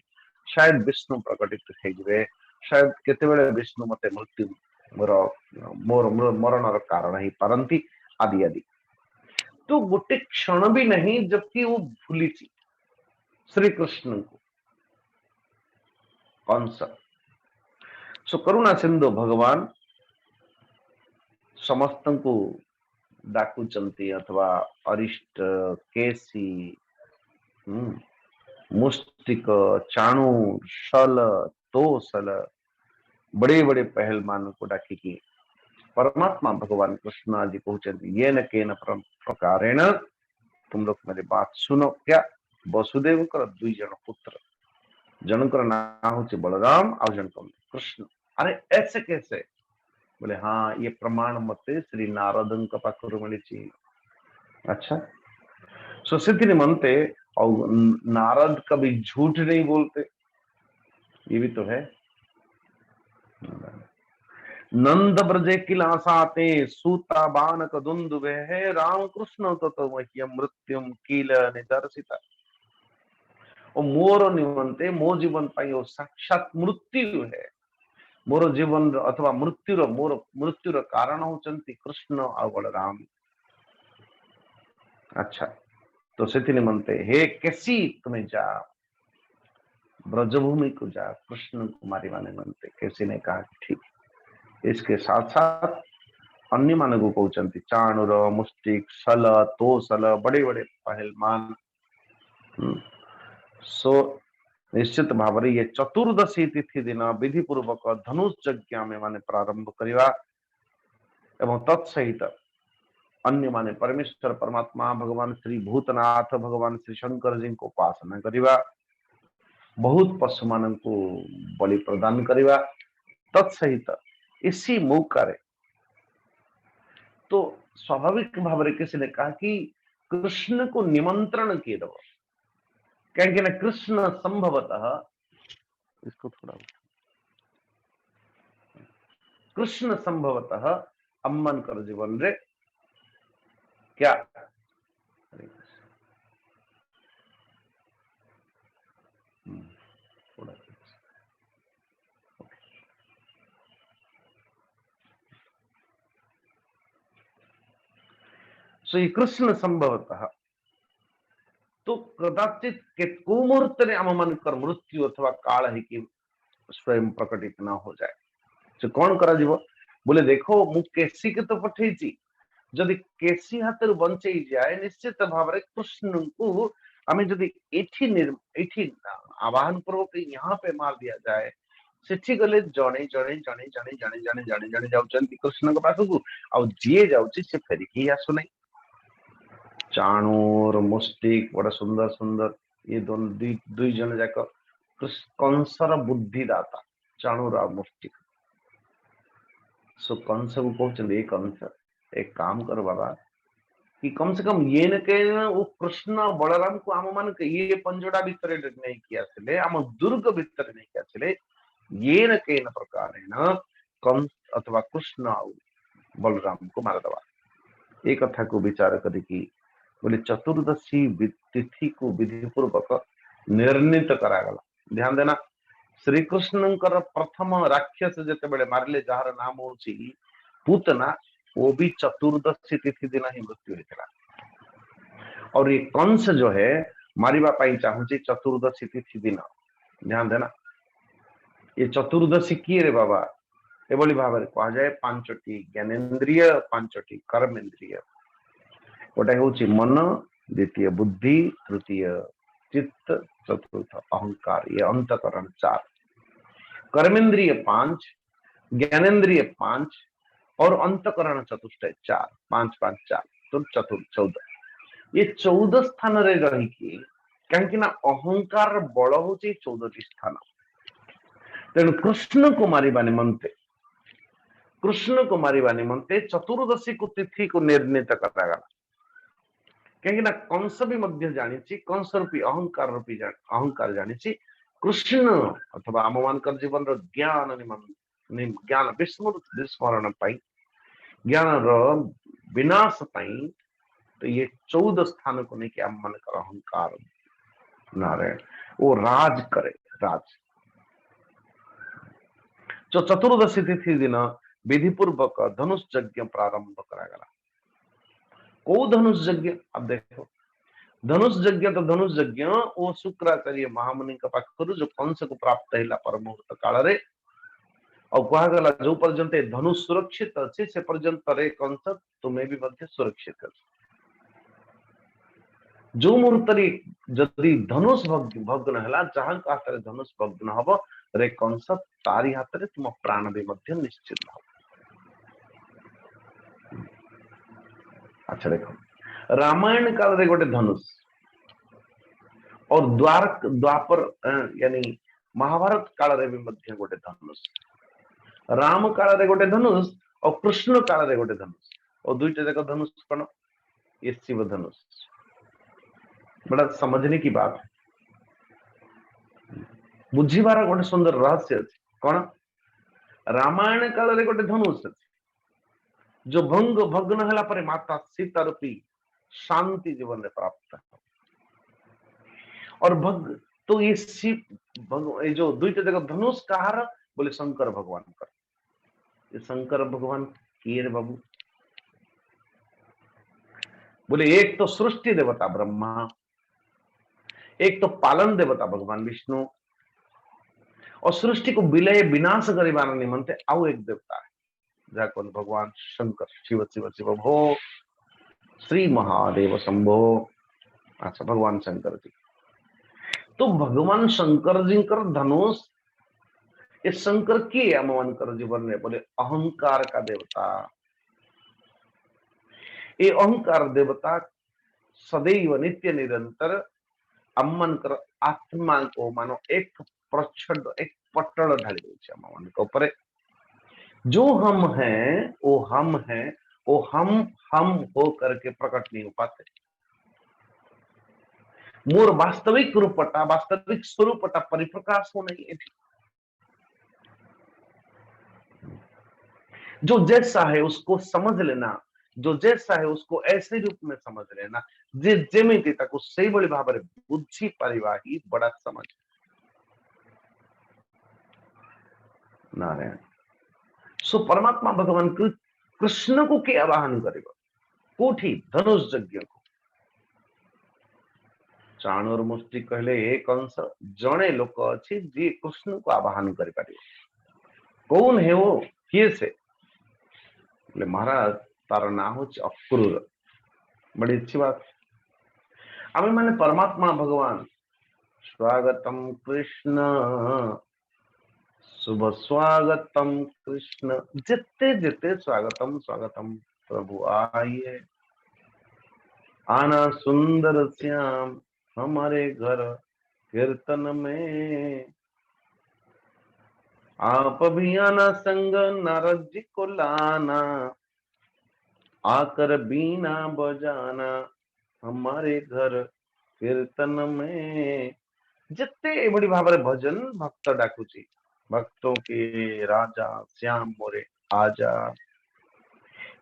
शायद विष्णु प्रकटित हो शायद केतेबेले विष्णु मते मृत्यु मोर मोर मरण कारण ही पारंती आदि आदि तो गोटे क्षण भी नहीं जबकि वो भूली श्री कृष्ण को कंस सो करुणा सिंधु भगवान समस्त को डाकुचंती अथवा अरिष्ट केसी मुष्टिक चाणूर सल तोसल बड़े बड़े पहलवान को डाकी परमात्मा भगवान कृष्ण आदि कहते ये न के न प्रकारेण तुम लोग मेरी बात सुनो क्या वसुदेव कर दुई जन पुत्र जनकर नाम हूँ बलराम और जनक कृष्ण अरे ऐसे कैसे बोले हाँ ये प्रमाण मते श्री नारद पाखर मिली अच्छा सो से मनते और नारद कभी झूठ नहीं बोलते ये भी तो है नंद ब्रजे किलासाते सूता बानक दुंदुभे है राम कृष्ण ततो मह्यम मृत्युम कील निदर्शिता और मोर निमंते मो जीवन पाई वो साक्षात मृत्यु है मोर जीवन अथवा मृत्युर मोर मृत्युर कारण होचंती कृष्ण और बलराम अच्छा तो से निमंते हे कैसी तुम्हें जा ब्रजभूमि को जा कृष्ण कुमारी माने मनते कैसी ने कहा ठीक इसके साथ साथ अन्य मान को कहते चाणुर मुष्टिक सल तोसल बड़े बड़े पहलवान सो निश्चित भाव ये चतुर्दशी तिथि दिन विधि पूर्वक धनुष यज्ञ में माने प्रारंभ करवा एवं तत्सहित अन्य माने परमेश्वर परमात्मा भगवान श्री भूतनाथ भगवान श्री शंकर जी को उपासना करवा बहुत पशु मान को बलि प्रदान करवा तत्सहित इसी मौका तो स्वाभाविक भाव किसी ने कहा कि कृष्ण को निमंत्रण किए दो कहीं ना कृष्ण संभवतः इसको थोड़ा कृष्ण संभवतः अम्मन कर जीवन रे क्या थोड़ा सो कृष्ण संभवतः तो कदाचित को मुहूर्त ने आम मान मृत्यु अथवा काल है कि स्वयं प्रकटित न हो जाए तो कौन करा जीवो बोले देखो मु केसी के तो पठेची जदि केसी हाथ बंचे जाए निश्चित भाव में कृष्ण को आम जदि एठी आवाहन पूर्वक यहाँ पे मार दिया जाए सेठी गले जणे जणे जणे जणे जणे जणे जणे जणे जाउचंती कृष्ण के पाखकू आ जीए जाउची से फेरिकी आसु नहीं चाणूर मुष्टिक बड़ा सुंदर सुंदर ये दोनों दुई जन जाक कंसर बुद्धिदाता चाणूर और मुष्टिक सो कंस को कहते कंस एक काम कर बाबा कि कम से कम ये न कह वो कृष्ण बलराम को आम मान ये पंजोड़ा भितर नहीं किया आम दुर्ग भितर नहीं किया ये न कह प्रकार कंस अथवा कृष्ण बलराम को मारदवा ये कथा को विचार करी बोले चतुर्दशी तिथि को विधि पूर्वक निर्णित करागला ध्यान देना श्री कृष्ण प्रथम राक्षस जिते मारे जार नाम हूँ पूतना वो भी चतुर्दशी तिथि दिन ही मृत्यु होता और ये कंस जो है मारिबा चाहूँ चतुर्दशी तिथि दिन ध्यान देना ये चतुर्दशी किए रे बाबा एभली भाव में कह जाए पांचटी ज्ञानेन्द्रिय पांचटी कर्मेन्द्रिय गोटे हूँ मन द्वितीय बुद्धि तृतीय चित्त चतुर्थ अहंकार ये अंतकरण 4 कर्मेंद्रिय 5 ज्ञानेन्द्रिय 5 और अंतकरण चतुष्ट 4 5 5 4 तो चतुर्थ 14 ये 14 स्थान रे रही कि कहीं अहंकार बल हूँ 14 स्थान तेणु कृष्ण को मारिबा निमंते चतुर्दशी को तिथि को निर्णित करागला कहीं कंस भी मध्य जानी कंस रूपी अहंकार जानी कृष्ण अथवा आम मान जीवन ज्ञान ज्ञान विस्मरण ज्ञान विनाश तो ये 14 स्थान को लेकिन आम मान अहंकार नारायण वो राज करे राज। जो चतुर्दशी तिथि दिन विधिपूर्वक धनुष यज्ञ प्रारंभ करागला। को धनुष यज्ञ अब देखो धनुष यज्ञ तो धनुष यज्ञ वो शुक्राचार्य महामुनि पाखर जो कंस को प्राप्त है परमुहूर्त काल रे और कहगला जो पर्यंत धनुष सुरक्षित अच्छी से पर्यंत रे कंस तुम्हें भी मध्य सुरक्षित अच्छे। जो मुहूर्त जदि धनुष भग्न है जहां हाथ में धनुष भग्न हम रे कंस तारी हाथ में तुम प्राण भी मध्य निश्चित हो। अच्छा देखो रामायण काल रे गोटे धनुष और द्वापर यानी महाभारत काल रे भी मध्य गोटे धनुष राम काल रे गोटे धनुष और कृष्ण काल रे गोटे धनुष और दुईटा जाक धनुष कौन ये शिव धनुष। बड़ा समझने की बात बुझीबार गोटे सुंदर रहस्य अच्छे कौन रामायण काल रे गोटे धनुष अच्छे जो भग्न है पर माता सीता रूपी शांति जीवन में प्राप्त है और तो ये शिव ये जो दुईटा जगह धनुष कहार बोले शंकर भगवान कर। ये शंकर भगवान किए रे बाबू बोले एक तो सृष्टि देवता ब्रह्मा एक तो पालन देवता भगवान विष्णु और सृष्टि को विलय विनाश कर निमंते आउ एक देवता है जाको भगवान शंकर शिव शिव शिव भो श्री महादेव शंभो। अच्छा भगवान शंकर जी तो भगवान शंकर जी कर धनुष ये शंकर के अमन कर जीवन में बोले अहंकार का देवता। ये अहंकार देवता सदैव नित्य निरंतर अम्मन कर आत्मा को मानो एक प्रच्छद एक पट्टल ढाली दे अम्मन के ऊपर जो हम हैं वो हम हैं वो हम हो करके प्रकट नहीं हो पाते। मोर वास्तविक रूपटा वास्तविक स्वरूपटा परिप्रकाश हो नहीं है। जो जैसा है उसको समझ लेना जो जैसा है उसको ऐसे रूप में समझ लेना जे जेमिति तक से बड़ी भाव बुझी पारिबा ही बड़ा समझ नारायण। सो परमात्मा भगवान कृष्ण को के आवाहन करेगा कोठी धनुष यज्ञ को चाणूर मुष्टि कहले एक अंश जड़े लोक अच्छी जी कृष्ण को आवाहन कर कौन है वो किए से बोले महाराज तार ना हो अक्रूर। बड़ी अच्छी बात आम माने परमात्मा भगवान स्वागतम कृष्ण शुभ स्वागतम कृष्ण जिते जिते स्वागतम स्वागतम प्रभु आइए आना सुंदर श्याम हमारे घर कीर्तन में आप भी आना संग नारद जी को लाना आकर बीना बजाना हमारे घर कीर्तन में। जिते बड़ी भाव भजन भक्त डाकुची भक्तों के राजा श्याम मोरे आजा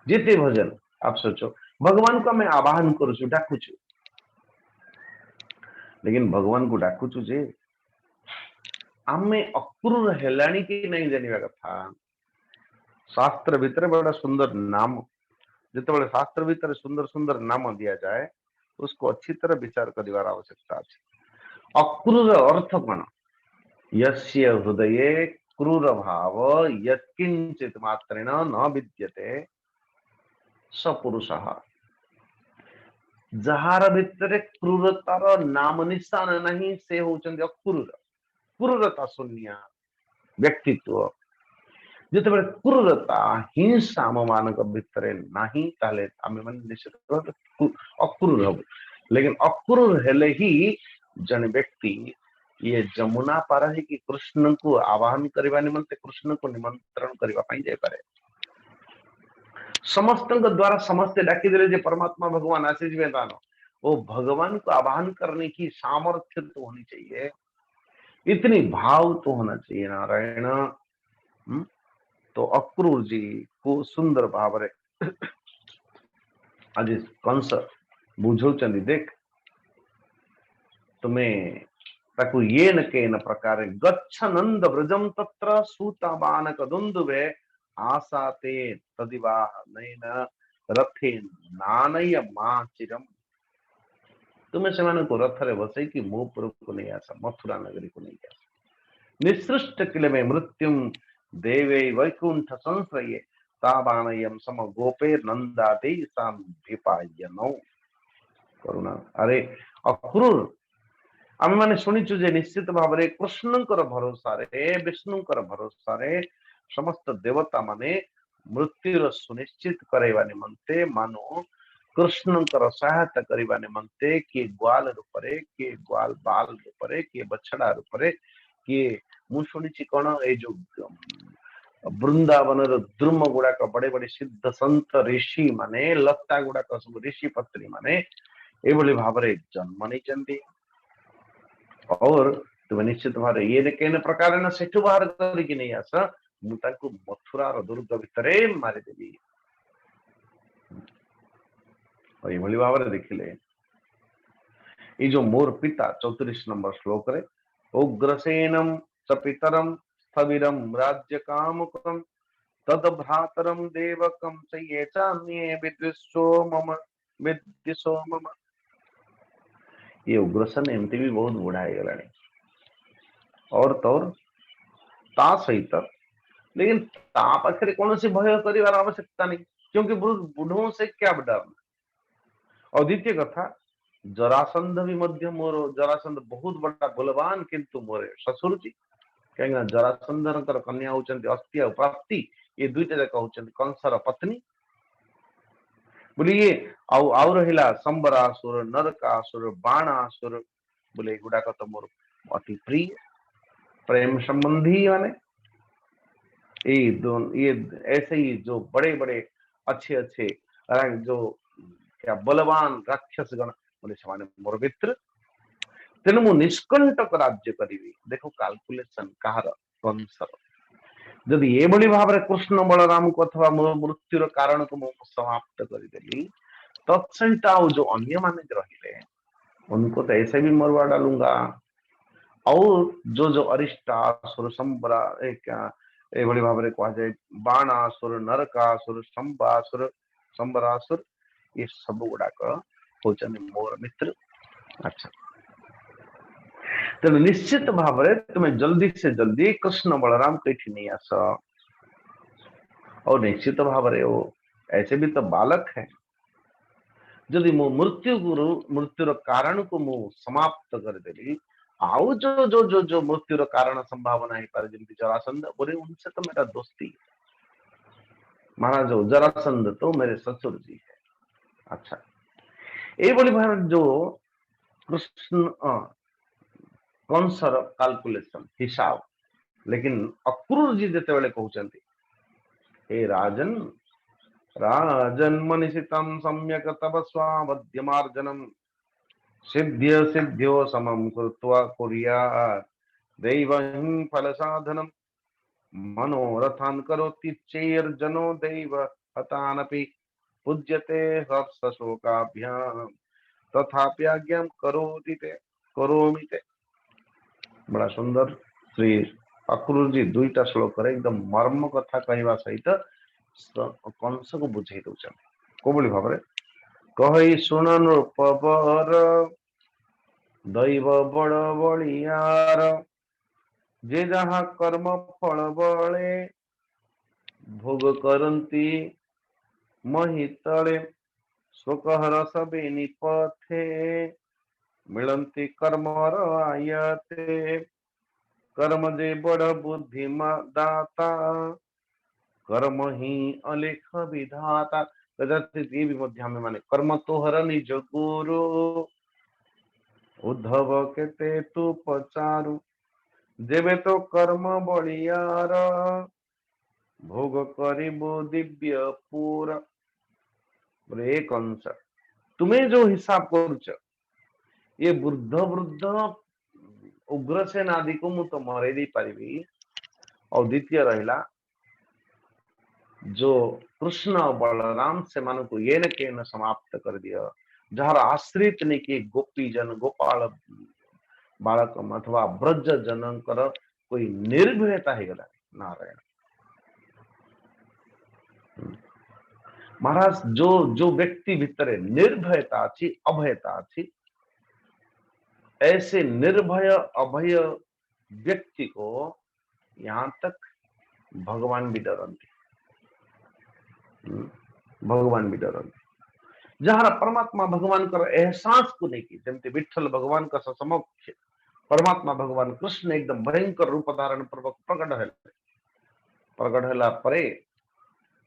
जिते भजन आप सोचो भगवान को मैं आवाहन करू डाकुचु लेकिन भगवान को डाकुचु जे आमे अक्रूर हेलाणी की नहीं जानिबा कथा। शास्त्र भीतर बड़ा सुंदर नाम जिते शास्त्र भीतर सुंदर सुंदर नाम दिया जाए उसको अच्छी तरह विचार करिवार आवश्यकता है। अक्रूर अर्थ कौन यस्य हृदये क्रूर भाव यत्किंचित मात्रेण न विद्यते स पुरुषः जार भितर क्रूरतार नाम निशान नहीं से होचंदी अक्रूर क्रूरता शून्य व्यक्तित्व जिते बड़े क्रूरता हिंसा आम मान भितर नहीं ताले आम मान निश्चित अक्रूर हम लेकिन अक्रूर हेले ही जन व्यक्ति ये जमुना पार है कि कृष्ण को आवाहन करने निमंते कृष्ण को निमंत्रण करने जाए पारे समस्त द्वारा समस्ते डाकी दे परमात्मा भगवान आशीष दान वो भगवान को आवाहन करने की सामर्थ्य तो होनी चाहिए, इतनी भाव तो होना चाहिए नारायण। तो अक्रूर जी को सुंदर भाव रे आज कंस बुझौचंदी, देख तुम्हें ताकू ये न के न प्रकार गच्छ नंद व्रजम तत्र सूता बानक दुंदुभे आसाते तदिवाह नयन रथे नानय माचिरम। तुम्हें से को रथरे बसई कि मोपुर को नहीं आसा, मथुरा नगरी को नहीं आसा, निसृष्ट किल में मृत्युम देवे वैकुंठ संश्रये ताबानयम सम गोपे नंदाते साम विपायनो करुणा। अरे अक्रूर आम मैंने शुणिचु जे निश्चित भाव रे कृष्णंकर भरोसा रे विष्णुंकर भरोसा रे समस्त देवता माने मृत्युर सुनिश्चित करैबा निमंते मानो कृष्णंकर सहायता करबा निमंते किए ग्वाल रूपरे, किए ग्वाल बाल रूपरे, किए बछड़ा रूपरे, किए मु शुणिची कौन ए जो वृंदावन द्रुम गुड़ाक बड़े बड़े सिद्ध संत ऋषि माने लता गुड़ाक सब ऋषि पत्री माने एभली भाव रे जन्म नहीं। और तुम निश्चित भाव ये केन प्रकार न सेठु बाहर करके नहीं आस, मुझे मथुरा दुर्ग भितर मारिदेवी। ये भाव देखिले ये जो मोर पिता 34 नंबर श्लोक रे उग्रसेनम च पितरम स्थविरम राज्य कामुकम तद भ्रातरम देवकम च ये चान्ये विद्विषो मम विद्विषो मम। ये उग्रसेन एमती भी बहुत बुढ़ा है गलानी और तौर ता सहित, लेकिन ता पाखे कौन सी भय कर आवश्यकता नहीं, क्योंकि बुढ़ों से क्या डरना। और द्वितीय कथा जरासंध भी मध्य मोर जरासंध बहुत बड़ा बलवान किंतु मोरे ससुर जी कहीं जरासंध कन्या होचंती अस्ति और प्राप्ति, ये दुईटा जाक होचंती कंसर पत्नी बोली। ये आउ रहिला संबरासुर नरकासुर बाणासुर बोले गुड़ाक तो मोर अति प्रिय प्रेम संबंधी माने ये ऐसे ही जो बड़े बड़े अच्छे अच्छे जो क्या बलवान राक्षस गण बोले से मोर मित्र तेणु मु निष्कंटक राज्य करी। देखो कैलकुलेशन कहार कंसर जदि ये भाव में कृष्ण बलराम को अथवा मृत्युर कारण को मु समाप्त करदेली तत्सहित जो अन्य माने रहिले उनको तो ऐसे भी मरवा डालूंगा। और जो अरिष्टासुर संबरा ये भाव में कह जाए बाणासुर नरकासुर संबासुर संबरासुर ये सब गुड़ाक होचन मोर मित्र। अच्छा तेणु निश्चित भाव में तुम्हें जल्दी से जल्दी कृष्ण बलराम कहीं नहीं आस। और निश्चित भाव में वो ऐसे भी तो बालक है, जदि मो मृत्युर कारण को मु समाप्त करदेली आउ जो जो जो जो मृत्युर कारण संभावना है पारे जमी जरासंध बोले उनसे तो मेरा दोस्ती। महाराज जरासंध तो मेरे ससुर जी है। अच्छा ये भाव जो कृष्ण कंसर कैलकुलेशन हिसाब, लेकिन अक्रूर जी जिते कहते हे राजन राजन मनीषितम सम्यक तव स्वावध्यमार्जनम सिद्ध्य सिद्ध्यो समम कृत्वा कुर्यात् दैवं फल साधनम मनोरथान करोति चेर्जनो दैव हतानपि पूज्यते हर्ष शोकाभ्याम तथाप्याज्ञां करोति ते करोमि ते। बड़ा सुंदर श्री अक्रूर जी दुईटा श्लोक एकदम मर्म कथा कहवा सहित कंस को बुझे दौरान को भाव में कही शुण नृपवर दैव बड़ बड़ियार जे जहा कर्म फल बले भोग करती महितले शोकहर सबे निपथे मिलंती कर्मर आयते कर्म जे बड़ बुद्धिमा दाता कर्म ही अलेख विधाता। कदाचित ये भी मध्य हमें माने कर्म तो हर निज गुरु उद्धव के तू पचारू जेबे तो कर्म बड़ियार भोग करिबो दिव्य पूर। एक अंश तुम्हें जो हिसाब करुच ये वृद्ध वृद्ध उग्रसेन आदि को मु तो मरे दे पारिबी। और द्वितीय रहिला जो कृष्ण और बलराम से मान को ये न के न समाप्त कर दिया। जार आश्रित नहीं कि गोपी जन गोपाल बालक अथवा ब्रज जनकर कोई निर्भयता हो गला नारायण। महाराज जो जो व्यक्ति भितर निर्भयता अच्छी अभयता अच्छी ऐसे निर्भय अभय व्यक्ति को यहाँ तक भगवान भी डरती। भगवान भी डरती जहाँ परमात्मा भगवान कर एहसास को नहीं की जमती विठल भगवान का समक्ष परमात्मा भगवान कृष्ण एकदम भयंकर रूप धारण पूर्वक प्रकट है परे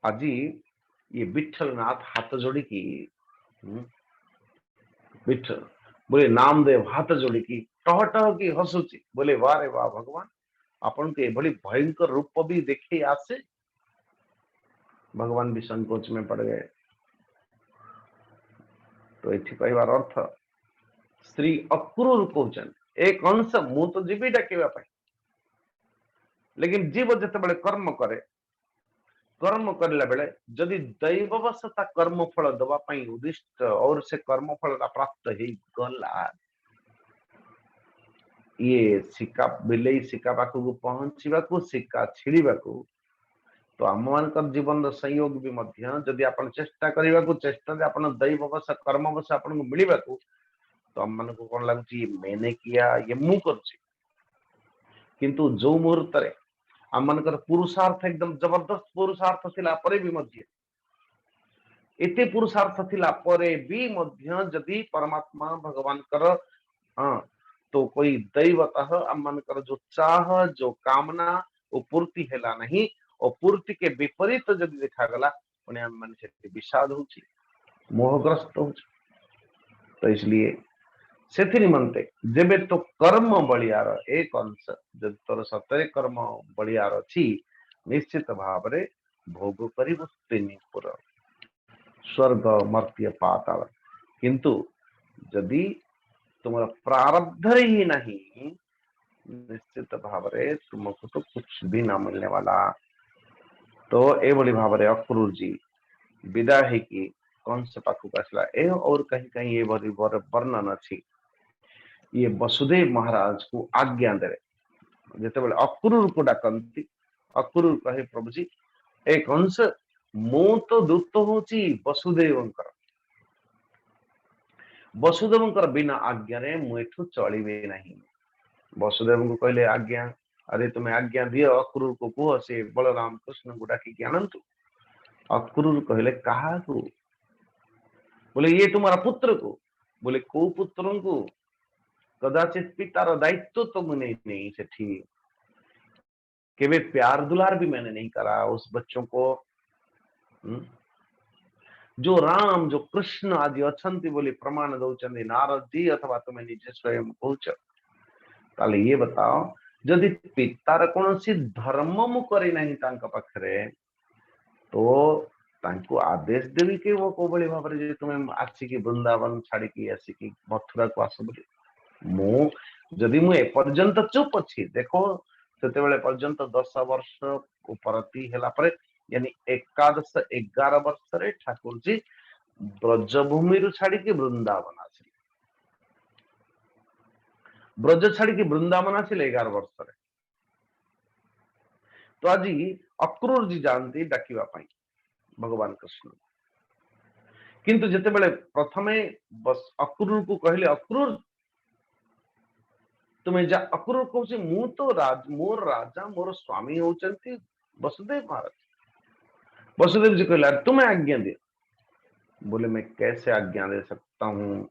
आज ये विठल नाथ हाथ जोड़ी की विठल बोले नामदेव हाथ जोड़ी की टह टह की हसुची बोले वाह रे वाह भगवान आपन के बड़ी भयंकर रूप भी देखे आसे। भगवान भी संकोच में पड़ गए। तो ये कहबार अर्थ श्री अक्रूर कहते एक अंश मु तो जीवी डाक लेकिन जीव जिते कर्म करे कर्म करला बेले जदि दैववशता कर्म फल दवाई उद्दिष्ट और से कर्म फल प्राप्त हो गला ये सिक्का बिले सिक्का पाखक पहुंचा सिक्का छिड़ा तो आम मान जीवन संयोग भी जदि आप चेष्टा करने को चेष्टा आप दैववश कर्मवश आपको मिलवा तो आम मान कौन लगुच मैंने किया ये मु कर किंतु जो मुहूर्त आम मान पुरुषार्थ एकदम जबरदस्त पुरुषार्थ थिला परे भी एते पुरुषार्थ थिला परे भी जदि परमात्मा भगवान कर तो कोई दैवतः आम मान जो चाह जो कामना वो पूर्ति हैला नहीं और पूर्ति के विपरीत जदि देखागला पुणे आम मान विषाद हो मोहग्रस्त हो। तो इसलिए से निमंते जेबे तो कर्म बलियार एक अंश जब तोर सतरे कर्म बलियार अच्छी निश्चित भाव रे भोग करिबो पुर स्वर्ग मर्त्य पाताल किंतु जदि तुम प्रारब्ध ही नहीं निश्चित भाव रे तुमको तो कुछ भी ना मिलने वाला। तो ए बड़ी भाव रे अक्रूर जी विदाई की कंस पाखक आसला ए और कहीं कहीं ये बड़ी वर्णन अच्छी ये वसुदेव महाराज को आज्ञा दे जिते बड़े अक्रूर को डाकती अक्रूर कहे प्रभु जी एक अंश मु तो दूत हूँ वसुदेव बिना आज्ञा रे मुठू चलिबे नहीं। वसुदेव को कहले आज्ञा अरे तुम्हें आज्ञा दियो अक्रूर को कह से बलराम कृष्ण को डाकी आनंतु। अक्रूर कहले कहा को बोले ये तुम्हारा पुत्र को बोले को पुत्र को कदाचित पितार दायित्व तो मैंने नहीं सेठी केवे प्यार दुलार भी मैंने नहीं करा उस बच्चों को जो राम जो कृष्ण आदि अच्छी बोली प्रमाण दौरान नारद जी अथवा तुम्हें निजे स्वयं कौच ताले ये बताओ जदि पितार कौन सी धर्म मु करी नहीं पाखरे तो तांको आदेश देवी के वो को बड़ी भाव रे तुम्हें आसिकी वृंदावन छाड़ी आसिकी मथुरा को आस बोली मु जदि मु एपर्यंत चुप अच्छी देखो सेते बेले पर्यंत 10 वर्ष उपरती हैला परे यानी 11 वर्ष रे ठाकुर जी ब्रजभूमि रु छाड़ी के वृंदावन आसिले ब्रज छाड़ी के वृंदावन आसिले 11 वर्ष रे। तो आज अक्रूर जी जानती डाकिबा पाई भगवान कृष्ण किंतु जेते बेले प्रथमे बस अक्रूर को कहले अक्रूर तुम्हें जा अक्रूर कहूँ मु तो मोर राजा मोर स्वामी होचंती वसुदेव महाराज। वसुदेव जी कहला तुम्हें आज्ञा दे बोले मैं कैसे आज्ञा दे सकता हूँ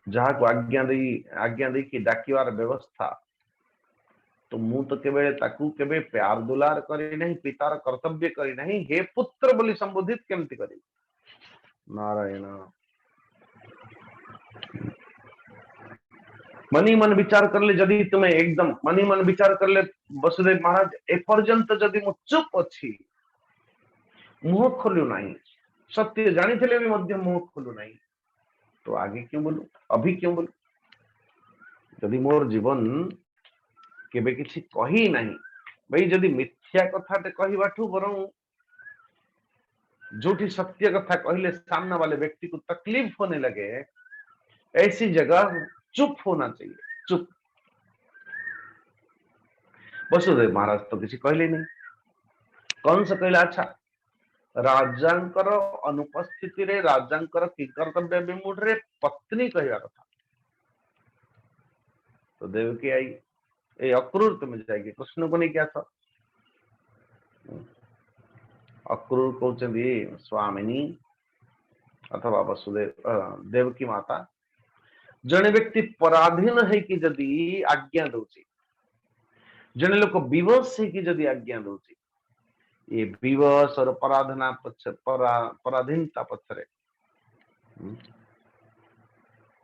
जहाँ को आज्ञा दी कि डाकिवार व्यवस्था तो मु तो केवल ताकू केवे प्यार दुलार करी नहीं पितार कर्तव्य करी नहीं हे पुत्र बोली संबोधित केमती करी नारायण। मनी मन विचार कर ले जदि तुम्हें एकदम मनी मन विचार कर ले वसुदेव महाराज एपर्यंत जदि मु चुप अच्छी मुह खोलु नहीं सत्य जानी थे भी मुह खोलु नहीं तो आगे क्यों बोलू, अभी क्यों बोलू? जदि मोर जीवन केबे किछि कही नहीं भाई, जदि मिथ्या कथाटे कहबाठू बरं जोठी सत्य कथा कहले सामने वाले व्यक्ति को तकलीफ होने लगे, ऐसी जगह चुप होना चाहिए, चुप। वसुदेव महाराज तो किसी कहले नहीं। कौन सा कहला? अच्छा, राजांकर अनुपस्थिति रे राजांकर की कर्तव्य विमूढ़ रे पत्नी कहवा कथा। तो देवकी आई, ए अक्रूर तुम जाएगी कृष्ण को नहीं क्या था? अक्रूर कहते स्वामिनी अथवा वसुदेव देवकी माता, जने व्यक्ति पराधीन है कि जदि आज्ञा दौची, जने लोक विवश है कि जदि आज्ञा दौची, ये विवश और पराधना पराधीनता पक्षरे,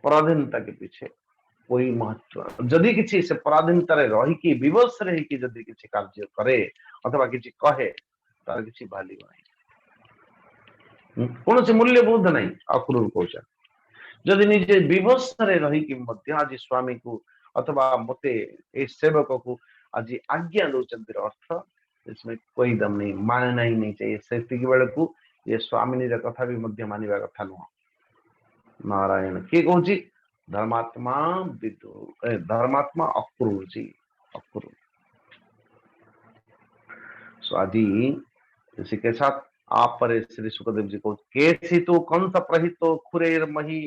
पराधीनता के पीछे कोई महत्व जदि किसी से पराधीनता रही कि विवश रही कि जदि किसी कार्य करे अथवा किसी कहे तार किसी भाली नहीं, कौन से मूल्यबोध नहीं। अक्रूर कौच जदि निजे विवश रही कि आज स्वामी को अथवा मते ए सेवक को आज आज्ञा दौरान अर्थ इसमें कोई दम नहीं, मानना ही नहीं चाहिए। से बेले को ये स्वामिनी कथा भी मध्य मानिबा कथा नुह। नारायण किए कहूँ धर्मात्मा धर्मात्मा अक्रूर जी, अक्रूर। सो आदि इसी के साथ आप पर श्री सुखदेव जी को केसी तो कंस प्रहितो खुरेर मही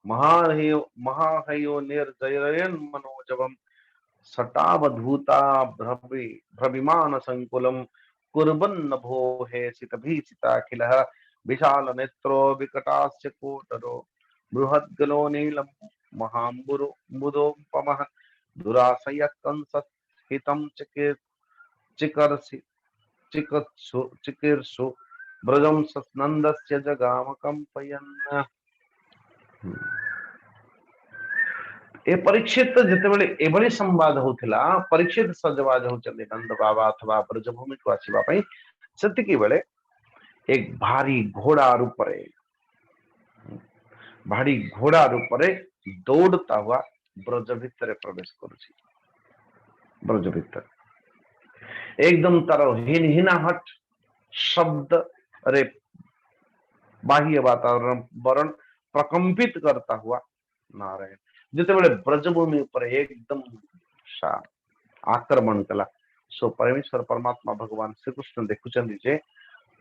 महाहयो निर्जयन मनोजवम सटावधूता भ्रविमान संकुलम कुर्बन्न भो हे सितभीसिताखिल विशाल नेत्रो विकटास्य कोटरो बृहद्गलो नीलम महाम्बुरो मुदोपमः दुराशय कंस हितं चिकर्षि चिकीर्षु ब्रजम सनंदस्य जगाम कंपयन्। ए परीक्षित जितेबले एभली संवाद होथिला, परीक्षित सजवाज होचंदी नंद बाबा अथवा ब्रजभूमि को आसीबा पई, सेतिकी बेले एक भारी घोड़ा रूपरे, भारी घोड़ा रूपरे दौड़ता हुआ ब्रज भितर प्रवेश करुछि। ब्रज भितर एकदम तार हिनहिनाहट शब्द अरे बाह्य वातावरण वरण प्रकंपित करता हुआ नारायण जितेबले ब्रजभूमि पर एकदम आक्रमण कला। सो परमेश्वर परमात्मा भगवान श्री कृष्ण देखुचंदी जे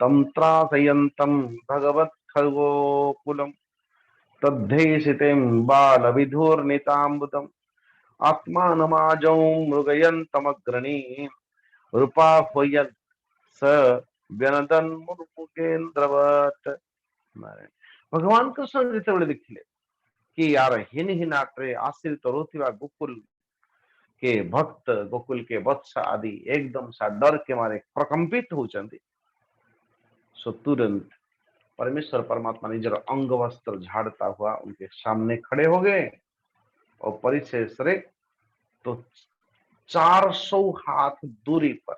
तंत्रासयंतम भगवत खगोकुलम तद्धेसितें बाल विधुर्नितांबुदम आत्मानमाजौ मृगयन्तमग्रणी रूपा होयत स व्यनदन मुर्मुगेन्द्रवत। भगवान कृष्ण जितेबले देखिले कि यार हिन हिनाटे आश्रित रोथिबा गोकुल के भक्त, गोकुल के वत्स आदि एकदम सा डर के मारे प्रकंपित होचंदी। सो तुरंत परमेश्वर परमात्मा निजर अंग वस्त्र झाड़ता हुआ उनके सामने खड़े हो गए और परिशेष रे तो 400 हाथ दूरी पर,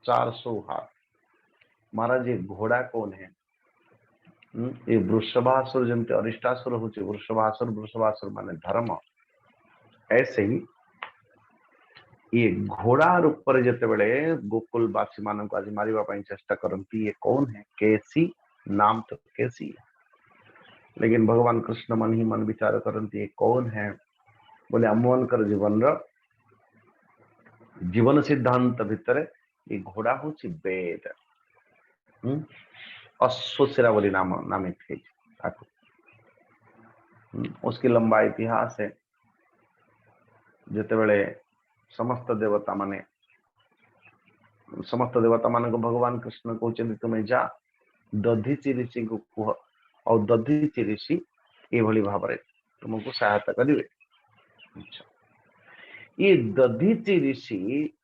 400 हाथ। महाराज ये घोड़ा कौन है? ये वृषभासुर जमते अरिष्टासुर होचे, वृषभासुर, वृषभासुर माने धर्म। ऐसे ही ये घोड़ा रूप पर जते बड़े गोकुलवासी मान को आज मारिबा पई चेष्टा करंती। ये कौन है? केसी, नाम तो केसी है, लेकिन भगवान कृष्ण मन ही मन विचार करंती ये कौन है? बोले अमोहन कर जीवन सिद्धांत भितर ये घोड़ा हूँ वेद। अश्वशिरा बोली नाम नामित है। उसकी लंबा इतिहास है। जिते बड़े समस्त देवता माने को भगवान कृष्ण कहते तुम्हें जा दधीचि ऋषि को कह और दधीचि ऋषि ये भाव तुमको सहायता करेंगे। अच्छा, ये दधीचि ऋषि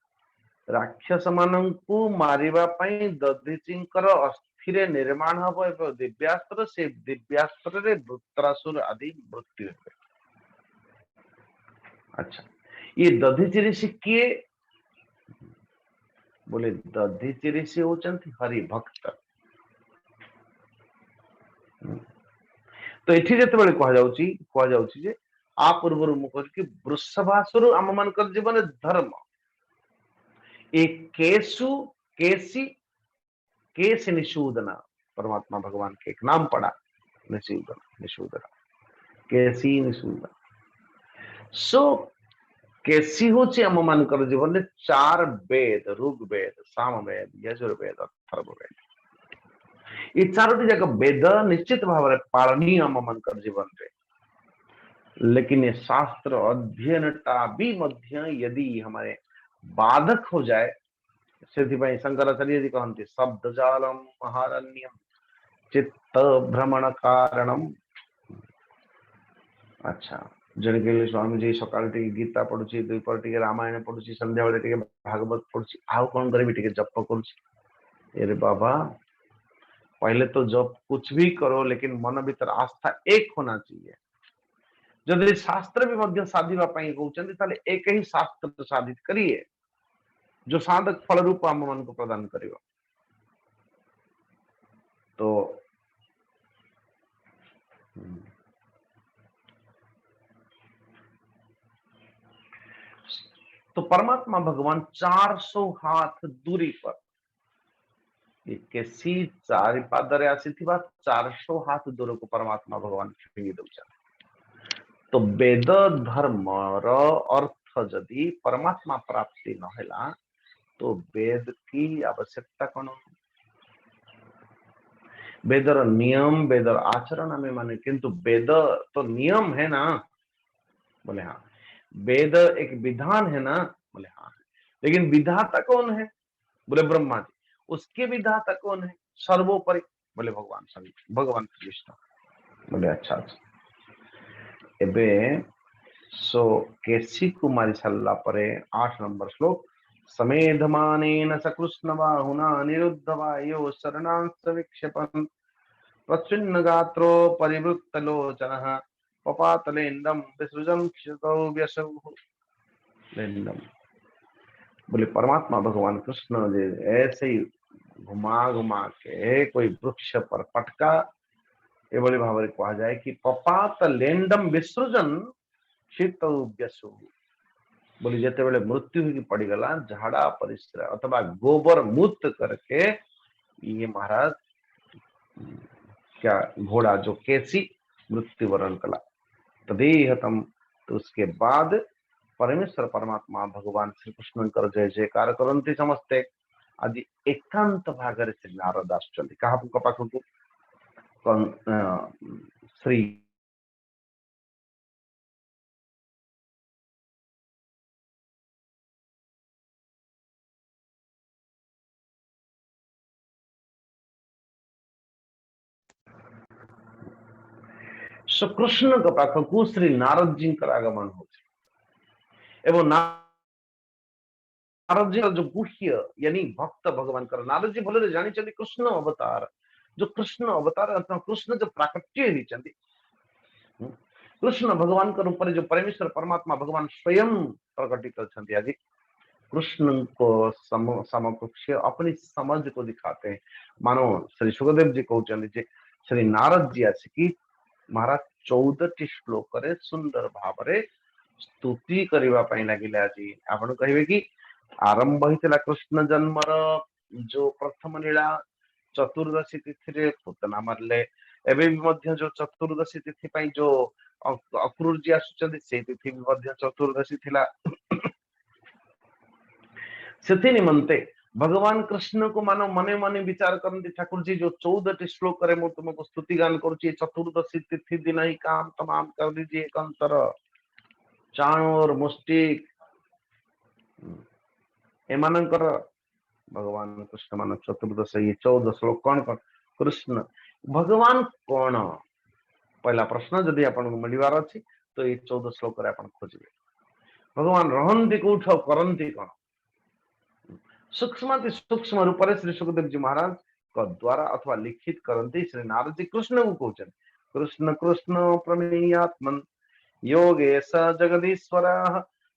राक्षस मान को मारिबा पई दधीचिंकर अस्थिरे निर्माण हबो एवं दिव्यास्त्र, से दिव्यास्त्र रे वृत्रासुर आदि मृत्यु हेबे। अच्छा, ये दधीचि ऋषि किए? बोले दधीचि ऋषि होचंती हरि भक्त। तो एठी जते बेले कह जाउची जे आ पूर्व मु कह कि वृषभासुर आम मानकर जीवन धर्म ए केसी केस निषूदना परमात्मा भगवान के एक नाम पड़ा निषूदना केसी निषूदना सो केसी होची आम मानकर जीवन में 4 वेद ऋग्वेद सामवेद यजुर्वेद अथर्ववेद ये चारोटी जाक वेद निश्चित भाव में पालनीय आम मानकर जीवन रे लेकिन ये शास्त्र अध्ययन टा भी मध्य यदि हमारे बाधक हो जाए से शंकराचार्य जी कहते शब्द जालम महारण्यम चित्त भ्रमण कारणम अच्छा जन स्वामी जी सकाल गीता पढ़ुची दुईपर टे रामायण पढ़ुची संध्या बेले टे भागवत पढ़ुची आउ कौन करी टे जप करुरे बाबा पहले तो जप कुछ भी करो लेकिन मन भीतर आस्था एक होना चाहिए जदि शास्त्र भी मध्य साधिबा पई कहउचंदी ताले एक ही शास्त्र साधित करिए जो साधक फल रूप आम मन को प्रदान करियो तो परमात्मा भगवान 400 हाथ दूरी पर केसी चारि पादरे आसीथिबा 400 हाथ दूर को परमात्मा भगवान फिंगी दउछन तो वेद धर्म रो अर्थ जदि परमात्मा प्राप्ति न होला तो वेद की आवश्यकता कौन वेदर नियम वेदर आचरण हमें माने किंतु वेद तो नियम है ना बोले हाँ वेद एक विधान है ना बोले हाँ लेकिन विधाता कौन है बोले ब्रह्मा जी उसके विधाता कौन है सर्वोपरि बोले भगवान कृष्ण बोले अच्छा एबे सो केसी कुमारी सारा पर 8 नंबर श्लोक समेधमानेन सकृष्ण बाहुना निरुद्ध वायो शरणांश विक्षेपन् प्रच्छिन्न गात्रो परिवृत्त लोचनः पपातलेन्दम विसृजन क्षितौ व्यसौ लेन्दम बोले परमात्मा भगवान कृष्ण जी ऐसे ही घुमा के कोई वृक्ष पर पटका ये बोले भाव में कहा जाए कि पपात लेंडम विसृजन क्षितौ व्यसौ बोली जिते बेले मृत्यु ही पड़गला झाड़ा परिस्रा अथवा गोबर मूत्र करके ये महाराज क्या घोड़ा जो केसी मृत्यु वरण कला तदेहतम तो उसके बाद परमेश्वर परमात्मा भगवान श्री कृष्ण कर जय जयकार करती समस्ते आज एकांत भाग श्री नारद आसुचंती कहा पाखक श्री कृष्ण के पाखक श्री नारद जी का आगमन हो एवं नारद जी जो गुह्य यानी भक्त भगवान कर नारद जी भले जानी कृष्ण अवतार जो कृष्ण अवतार अथवा कृष्ण जो प्राकट्य ही कृष्ण भगवान के रूप जो परमेश्वर परमात्मा भगवान स्वयं प्रकटित करते आज कृष्ण को समकक्ष अपनी समझ को दिखाते हैं मानो श्री सुखदेव जी कहते श्री नारद जी आसिकी महाराज 14 श्लोक सुंदर भाव स्तुति करने लगिले आज आप कहे कि आरंभ होता कृष्ण जन्मर जो प्रथम लीला चतुर्दशी तिथि पूतना मारले एवं भी जो चतुर्दशी तिथि जो अक्रूर जी आसुचंदी से तिथि भी चतुर्दशी थिला से निमंते भगवान कृष्ण को मानो मने मने विचार करती ठाकुर जी जो 14 श्लोक करे मु तुमको स्तुति गान करुच्ची चतुर्दशी तिथि दिन ही काम तमाम कर दीजिए कंतर चाणोर मुष्टिक एमानकर भगवान कृष्ण मान चतुर्दश ये 14 श्लोक कौन कौन कृष्ण भगवान कौन पहला प्रश्न जदि आप मिलवार अच्छी तो ये 14 श्लोक खोजे भगवान रहंती कौठ करती कौन सूक्ष्म सूक्ष्म रूप से श्री सुखदेव जी महाराज द्वारा अथवा लिखित करती श्री नारद जी कृष्ण को कहते कृष्ण कृष्ण प्रमेयात्मन योगेश जगदीश्वर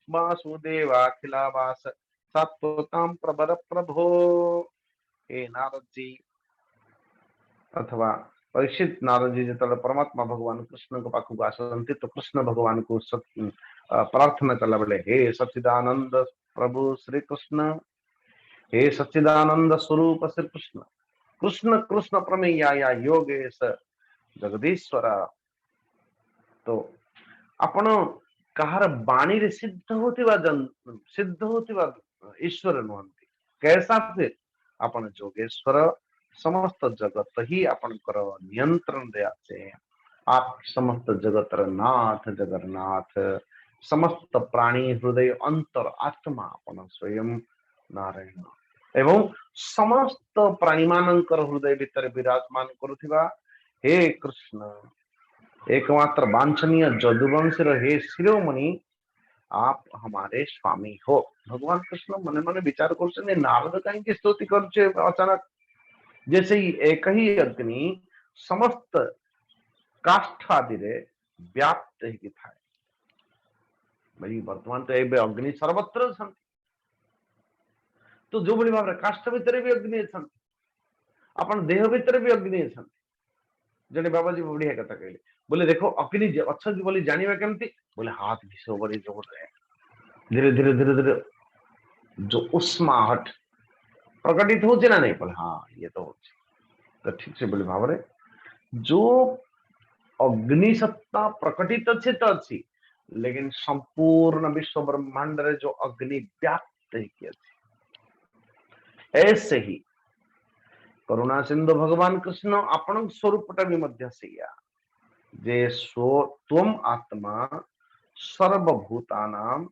वासुदेवाखिलावास सात्वताम प्रबर प्रभो हे नारद जी अथवा परीक्षित नारद जी जो परमात्मा भगवान कृष्ण के पाखक आसती तो कृष्ण भगवान को प्रार्थना कला बेले हे सच्चिदानंद प्रभु श्री कृष्ण, हे सच्चिदानंद स्वरूप श्री कृष्ण, कृष्ण कृष्ण प्रमेया योगेश जगदीश्वर। तो आपण कहार बाणी रे सिद्ध होतिबा ईश्वर नुहंती कैसा फिर आपण जोगेश्वर, समस्त जगत ही आपणकर नियंत्रण दे आसे। आप समस्त जगतर नाथ जगन्नाथ, समस्त प्राणी हृदय अंतर आत्मा आपण स्वयं नारायण एवं समस्त प्राणी मानकर हृदय भीतर विराजमान करुथिबा हे कृष्ण, एकमात्र वांछनीय जदुवंशी हे शिरोमणि, आप हमारे स्वामी हो। भगवान कृष्ण मने मने विचार कर नारद कहीं स्तुति कर अचानक, जैसे ही एक ही अग्नि समस्त काष्ठ आदि रे व्याप्त ही था। भाई वर्तमान तो ये अग्नि सर्वत्र छन, तो जो बड़ी भाव काष्ठ भितर भी अग्नि छन, अपन देह भितर भी अग्नि छन। जने बाबाजी बढ़िया कथा कहले, बोले देखो अग्नि अच्छा बोली जानिबा केमती, बोले हाथ घिसो बड़ी जोर रे, धीरे धीरे धीरे धीरे जो उष्माहट प्रकटित होचे ना नहीं, बोले हाँ ये तो होचे। तो ठीक से बोले भाव रे जो अग्नि सत्ता प्रकटित अच्छे तो अच्छी, लेकिन संपूर्ण विश्व ब्रह्मांड रे जो अग्नि व्याप्त है किया। ऐसे ही करुणा सिंधु भगवान कृष्ण आपण स्वरूपटा भी मध्य सैया जे त्वम आत्मा सर्वभूतानाम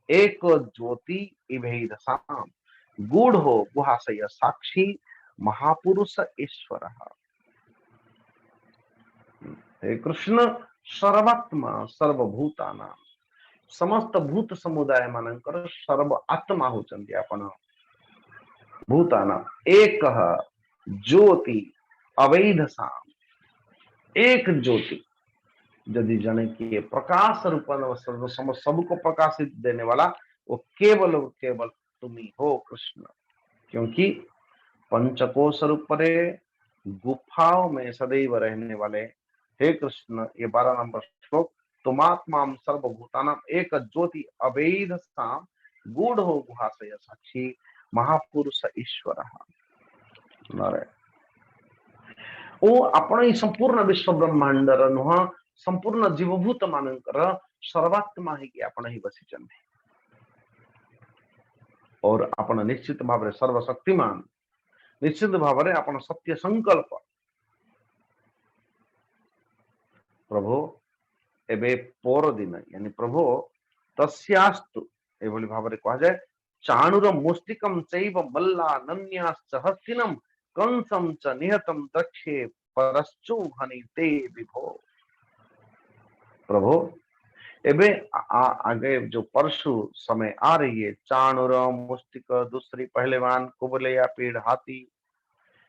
एक ज्योति इभेदसाम गूढ़ हो गुहाशय साक्षी महापुरुष ईश्वर। हे कृष्ण सर्वात्मा सर्वभूतानाम, समस्त भूत समुदाय मानकर सर्व आत्मा होचंती आपण भूतानाम एक ज्योति अवैधसाम, एक ज्योति यदि जने की प्रकाश रूप सबको प्रकाशित देने वाला वो केवल केवल तुम ही हो कृष्ण। क्योंकि पंचकोश रूप गुफाओं में सदैव रहने वाले हे कृष्ण, ये 12 नंबर श्लोक, तुमात्मा सर्वभूतानाम एक ज्योति अवैध साम गूढ़ हो गुहाशय साक्षी महापुरुष ईश्वर। ओ आपण संपूर्ण विश्व ब्रह्मांडर नुह संपूर्ण जीवभूत मानकर सर्वात्मा है कि आपण ही बसी, और आपण निश्चित भाव सर्वशक्तिमान, निश्चित भाव आपण सत्य संकल्प। प्रभु एबे पर दिन यानी प्रभु तस्यास्तु एभली भाव कह जाए चाणुर मुष्टिकम चैव मल्ला नन्याश्च हस्तिनम कंसम च निहतम दक्षे परश्चु हनि ते विभो। प्रभु एबे आगे जो परशु समय आ रही है, चाणुर मुष्टिक दूसरी पहलवान कुबलेया पीड़ हाथी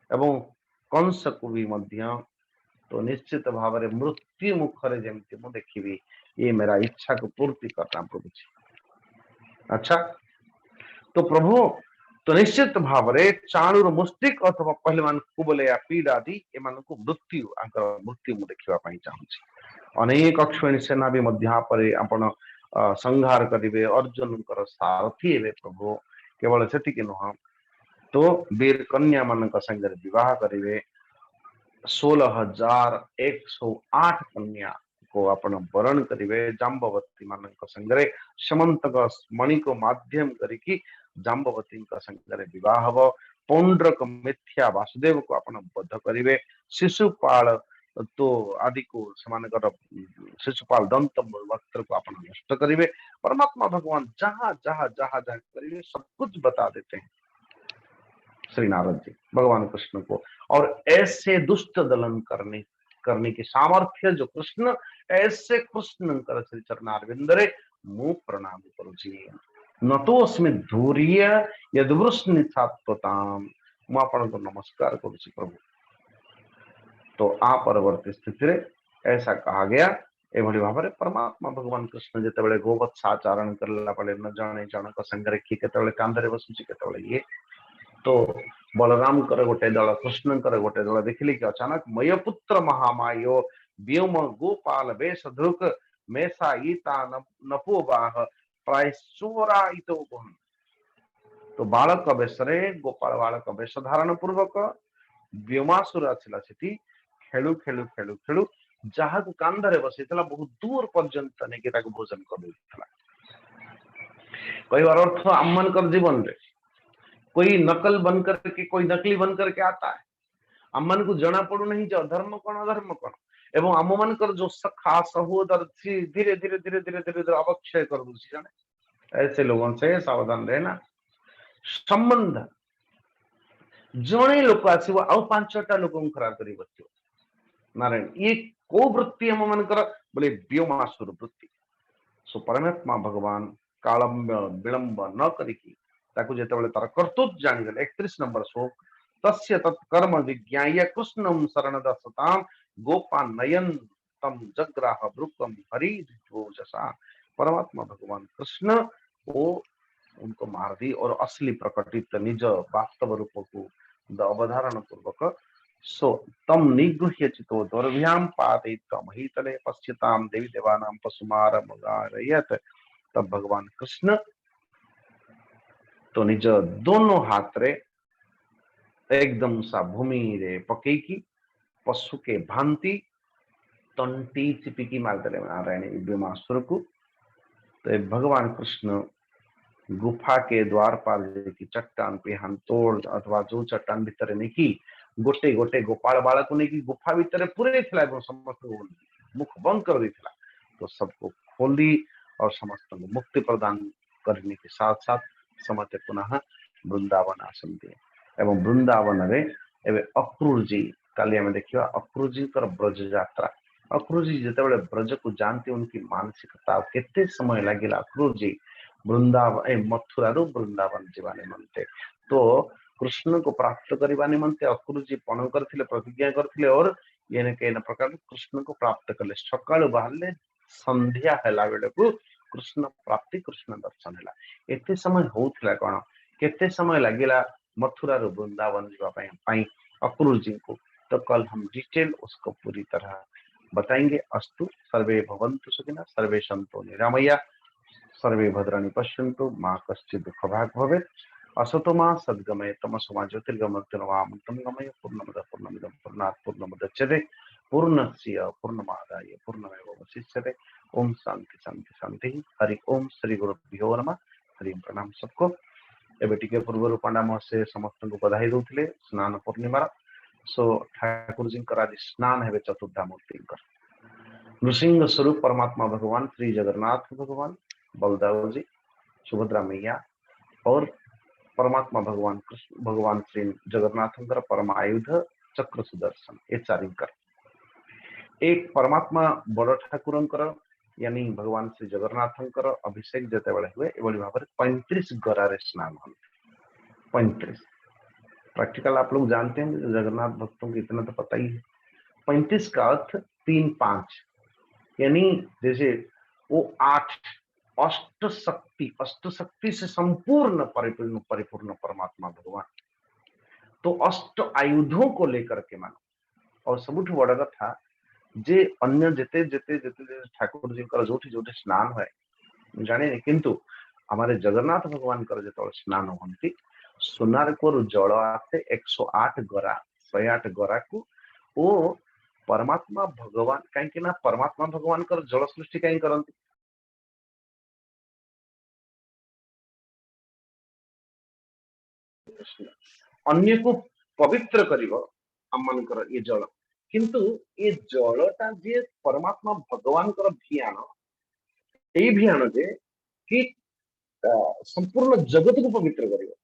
एवं कंस को भी मध्य, तो निश्चित भाव मृत्यु मुखरे जमती मु देखी, ये मेरा इच्छा को पूर्ति करना प्रभु जी। अच्छा तो प्रभु तो निश्चित भाव चाणुर मुष्टिक अथवा पहलवान कुबलेया पीड़ आदि एमान को मृत्यु मृत्यु मु देखा चाहूँ। अनेक अक्षोणी सेना भी मध्य आपण संहार करेंगे, अर्जुन सारथी हे प्रभु। केवल से नुह तो वीर कन्या मान संगे विवाह करेंगे, 16,108 कन्या को आपण वरण करेंगे। जाम्बवती मान संगे समंतक मणि को माध्यम करी जाम्बवती संगे विवाह हम। पौंड्रक मिथ्या वासुदेव को आपण बद्ध करेंगे। शिशुपाल तो आदि को समानकर शिशुपाल दंत वस्त्र को आपण नष्ट करेंगे। परमात्मा भगवान जहां जहां जहां जहां करेंगे सब कुछ बता देते हैं श्री नारद जी भगवान कृष्ण को। और ऐसे दुष्ट दलन करने की सामर्थ्य जो कृष्ण, ऐसे कृष्ण कर श्री चरणारविंदरे मु प्रणाम करू जी। न तो उसमें धूर्य यदवृष्णितात्वताम, मु आपण को नमस्कार करू प्रभु। तो आ परवर्ती स्थिति रे ऐसा कहा गया एभली भाव में परमात्मा भगवान कृष्ण जिते गोवत्साचरण करला पड़े न जाने जनक संगे कि केतबेले कांधरे बसुची केतबेले ये, तो बलराम कर गोटे दल कृष्ण कर गोटे दल देखिले कि अचानक मयपुत्र महामायो व्योम गोपाल वेश धृक मेषा ईता नपोबाह प्राय चोराइतो बहन। तो बालक बेशरे गोपाल बालक बेश धारण पूर्वक व्योमासुर आसिला सेठी खेलु खेलु खेलु खेलु जहा कांधरे बसैतला बहुत दूर पर्यंत नेकी ताको भोजन कर कहबार अर्थ आम मान जीवन रे कोई नकल बन करके कोई नकली बन करके आता है। आम मान को जना पड़ू नहीं जो अधर्म कौन अधर्म कौन एवं आम मान जो सखा सहोदर धीरे धीरे धीरे धीरे धीरे धीरे अवक्षय कर दूसरी जाने ऐसे लोगों से सावधान रहना। संबंध जड़े लोक आसो आउ पांचटा लोक खराब कर नारायण ये को वृत्ति आम मानकर बोले व्योमासुर वृत्ति। सो परमात्मा भगवान कालंब विलंब न करिकी ताकू जेतेबेले तार कर्तव्य जानिगले 31 नंबर श्लोक तस्य तत्कर्म विज्ञाय कृष्णम शरण दसताम गोपान नयन तम जग्राह ब्रुकम हरिजसा। परमात्मा भगवान कृष्ण वो उनको मार दी और असली प्रकटित निज वास्तव रूप को अवधारण पूर्वक सो तम निगृह्य चितो दौर्भ्याम पातयित्वा महीतले पश्यताम देवी देवानां पशुमार मगारयत। तब भगवान कृष्ण तो निज दोनों हाथ रे एकदम सा भूमि रे पकेकी पशु के भांति तंटी चिपिकी मारदेले नारायण व्योमासुर को। तो भगवान कृष्ण गुफा के द्वार पार की चट्टान पे हम तोड़ अथवा जो चट्टान भीतर नहीं की गोटे गोटे गोपाल बालक ने की गुफा भीतर पूरे समस्त मुख बंद कर दी तो सबको खोल दी और समस्त को मुक्ति प्रदान करने के साथ साथ समस्त पुनः वृंदावन आसंती एवं वृंदावन रे एवं अक्रूर जी काली हमें देखिए अक्रूर जी ब्रज यात्रा अक्रूर जी जिते ब्रज को जानते उनकी मानसिकता केते समय लगे अक्रूर जी वृंदावन मथुरा रू वृंदावन जीवा निमंते तो कृष्ण को प्राप्त करने निमंते अक्रूर जी पण करथिले प्रतिज्ञा करथिले और ये कई प्रकार कृष्ण को प्राप्त कले सकाळ बाहरले संध्या हैला बेले को कृष्ण प्राप्ति कृष्ण दर्शन हैला एते समय होउथला कोन केते समय लागिला मथुरा रू वृंदावन जीवा पई अक्रूर जी को। तो कल हम डिटेल उसको पूरी तरह बताएंगे। अस्तु सर्वे भवन्तु सुखिनः सर्वे सन्तु निरामया सर्वे भद्राणि पश्यन्तु मां कश्चित् दुःखभाग् भवेत्। असतो मा सद्गमय तमसो मा ज्योतिर्गमय गमय पूर्णमदः पूर्णमिदं पूर्णात् पूर्णमुदच्यते पूर्णस्य पूर्णमादाय पूर्णमेवावशिष्यते। ओम शांति शांति शांति। हरि ओम श्री गुरुभ्यो नमः। हरि प्रणाम सबको। एबे टिके पूर्व पांडा महोदय समस्त को बधाई दउथिले स्नान पूर्णिमा सो ठाकुर जी आज स्नान हेबे चतुर्धा मूर्ति नृसिंह स्वरूप परमात्मा भगवान श्री जगन्नाथ भगवान बलदेव जी सुभद्रा मैया और परमात्मा भगवान कृष्ण भगवान श्री जगन्नाथ परम आयुध चक्र सुदर्शन ये चारिंकर एक परमात्मा बड़ ठाकुर यानी भगवान श्री जगन्नाथ अभिषेक जिते हुए एभली भाव 35 गरारे स्नान हम 35 प्रैक्टिकल आप लोग जानते हैं जगन्नाथ भक्तों को इतना तो पता ही है। 35 का अर्थ 3-5 यानी जैसे वो 8 अष्ट शक्ति से संपूर्ण परिपूर्ण परमात्मा भगवान तो अष्ट आयुधों को लेकर के मानो और सबुठ बड़ कथा जे अन्य जेते जेते जेते ठाकुर जी जोठी जोठी स्नान हुए जाने किंतु हमारे जगन्नाथ भगवान जो स्नान होती सुनार को जल आसे 108 गरा 108 गरा को वो परमात्मा भगवान कहीं परमात्मा भगवान जल सृष्टि कहीं करती अन्य को पवित्र करिवो हमनकर ये जल किंतु ये जलटा जे परमात्मा भगवान कर भियान ए भियान जे कि संपूर्ण जगत को पवित्र करिवो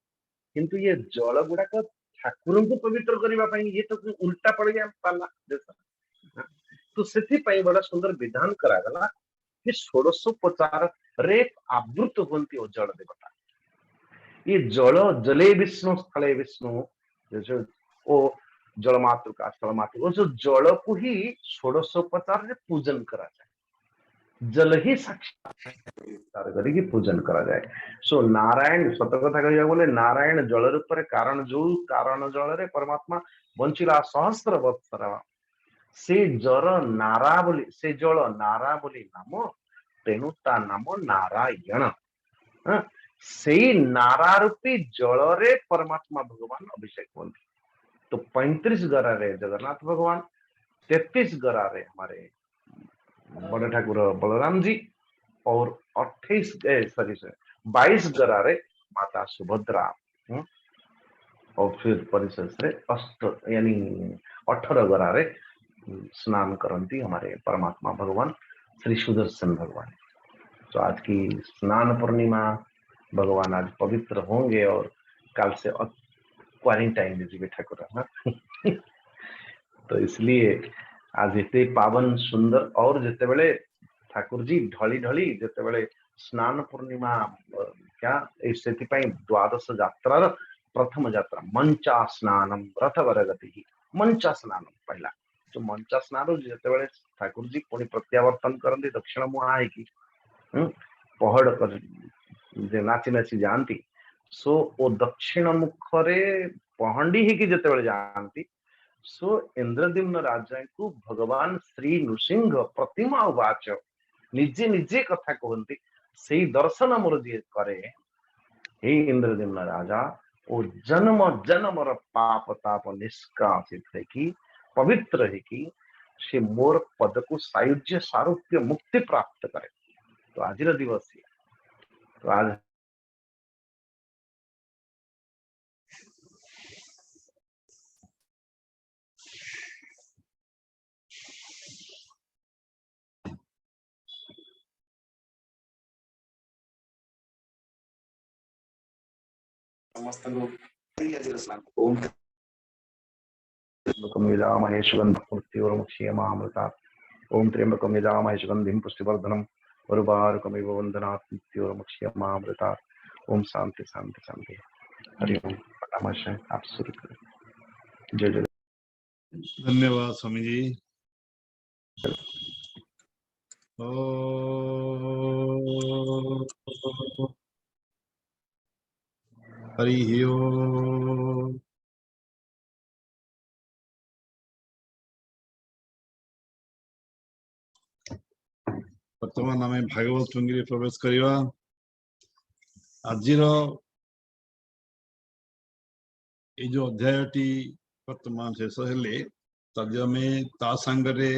किंतु ये जल गुड़ाक ठाकुर को पवित्र करने ये तो उल्टा पड़ गया पाला तो से बड़ा सुंदर विधान करागला कि 1650 रे आवृत होती जल देवता ये जल जले विष्णु स्थले विष्णु जो ओ जल मातृका स्थल मातृका जो जल को ही 1650 रे पूजन करा जाए जल ही साक्षात्कार करके पूजन करा जाए। सो नारायण सत कथा कहिया बोले नारायण जल रूप कारण जो कारण जल रे परमात्मा बंचिला सहस्र वत्सर से जर नारा बोली से जल नारा बोली नाम तेणु ता नाम नारायण। हाँ, से नारा रूपी जल रे परमात्मा भगवान अभिषेक होती। तो 35 गरा रे जगन्नाथ भगवान, 33 गरा रे हमारे बड़े ठाकुर बलराम जी और 22 गरा रे माता सुभद्रा। और फिर परिशेष रे अष्ट यानी 18 गरा रे स्नान करती हमारे परमात्मा भगवान श्री सुदर्शन भगवान। तो आज की स्नान पूर्णिमा भगवान आज पवित्र होंगे और कल से क्वारंटाइन जी ठाकुर। तो इसलिए आज इतने पावन सुंदर और जिते बड़े ठाकुर जी ढली ढली जिते बड़े स्नान पूर्णिमा क्या से द्वादश यात्रा प्रथम यात्रा मंचा स्नानम रथ वरगति मंचा स्नान पहला जो मंचा स्नान जिते बड़े ठाकुर जी पुणी प्रत्यावर्तन करते दक्षिण मुहा है पहड़ कर नाची नाची जाती। सो ओ दक्षिण मुखरे पहंडी ही जिते बड़े जाती। सो इंद्रद्युम्न राजा को भगवान श्री नृसिंह प्रतिमा उवाच निजे निजे कथा कहते से दर्शन मोर जी करे हे इंद्रद्युम्न राजा ओ जन्म जन्म पाप ताप निष्कासित है कि पवित्र है कि से मोर पद को सायुज्य सारूप्य मुक्ति प्राप्त करे। तो आज दिवस तो आज त्र्यंबकं सुगन्धिं ओम त्र्यंबकं यजामहे सुगन्धिं पुष्टिवर्धनम् उर्वारुकमिव वन्दनात् मृत्योर्मुक्षीयमामृतात्। ओम शांति शांति शांति। हरि ओम। नमस्कार। आप शुरू करें। जय जय। धन्यवाद स्वामी जी। हरि ओम। वर्तमान आम भागवत टुंगी प्रवेश करवा। आज ये जो अध्यायटी वर्तमान शेष हेले तदमे ता संगरे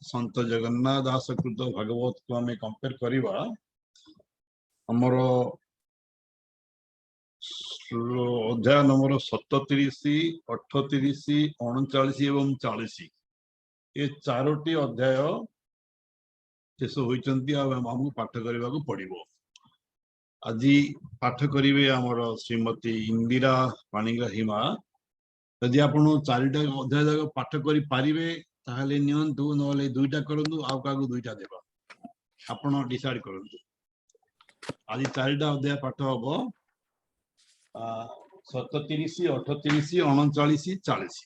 संत जगन्नाथ दास कृत भागवत को आम कंपेयर करवा। हमर अध्याय नंबर 37, 38, 39 एवं 40 ये चारोटी अध्याय शेष होती आमको पाठ करने को पड़ो। आज पाठ करेंगे आमर श्रीमती इंदिरा पाणिग्राही माँ। यदि आप चारिटा अध्याय जाक पाठ करें ताहले नियंतु न दुईटा करूँ आउ क्या दुईटा देवा आपण डिसाइड करूँ। आज चारिटा अध्याय पाठ हम 37, 38, 39, 40।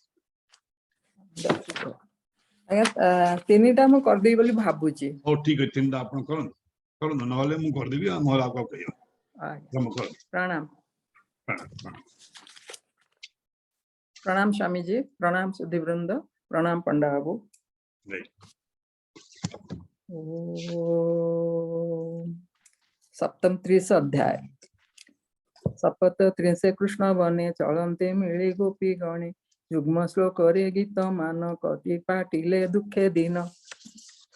तीनटा मु कर देई बोली भाबुची। ओ ठीक है तीनटा आपण करन करन नहले मु कर देबी आ मोर आपको कहियो। हम कर प्रणाम प्रणाम प्रणाम स्वामी जी, प्रणाम सुधीवृंद, प्रणाम पंडा बाबू। सप्तम 30 अध्याय। सपत 30 कृष्ण बने चलते मिले गोपी गणे युग्म श्लोक रे गीत मान कति पाटिले दुखे दिन।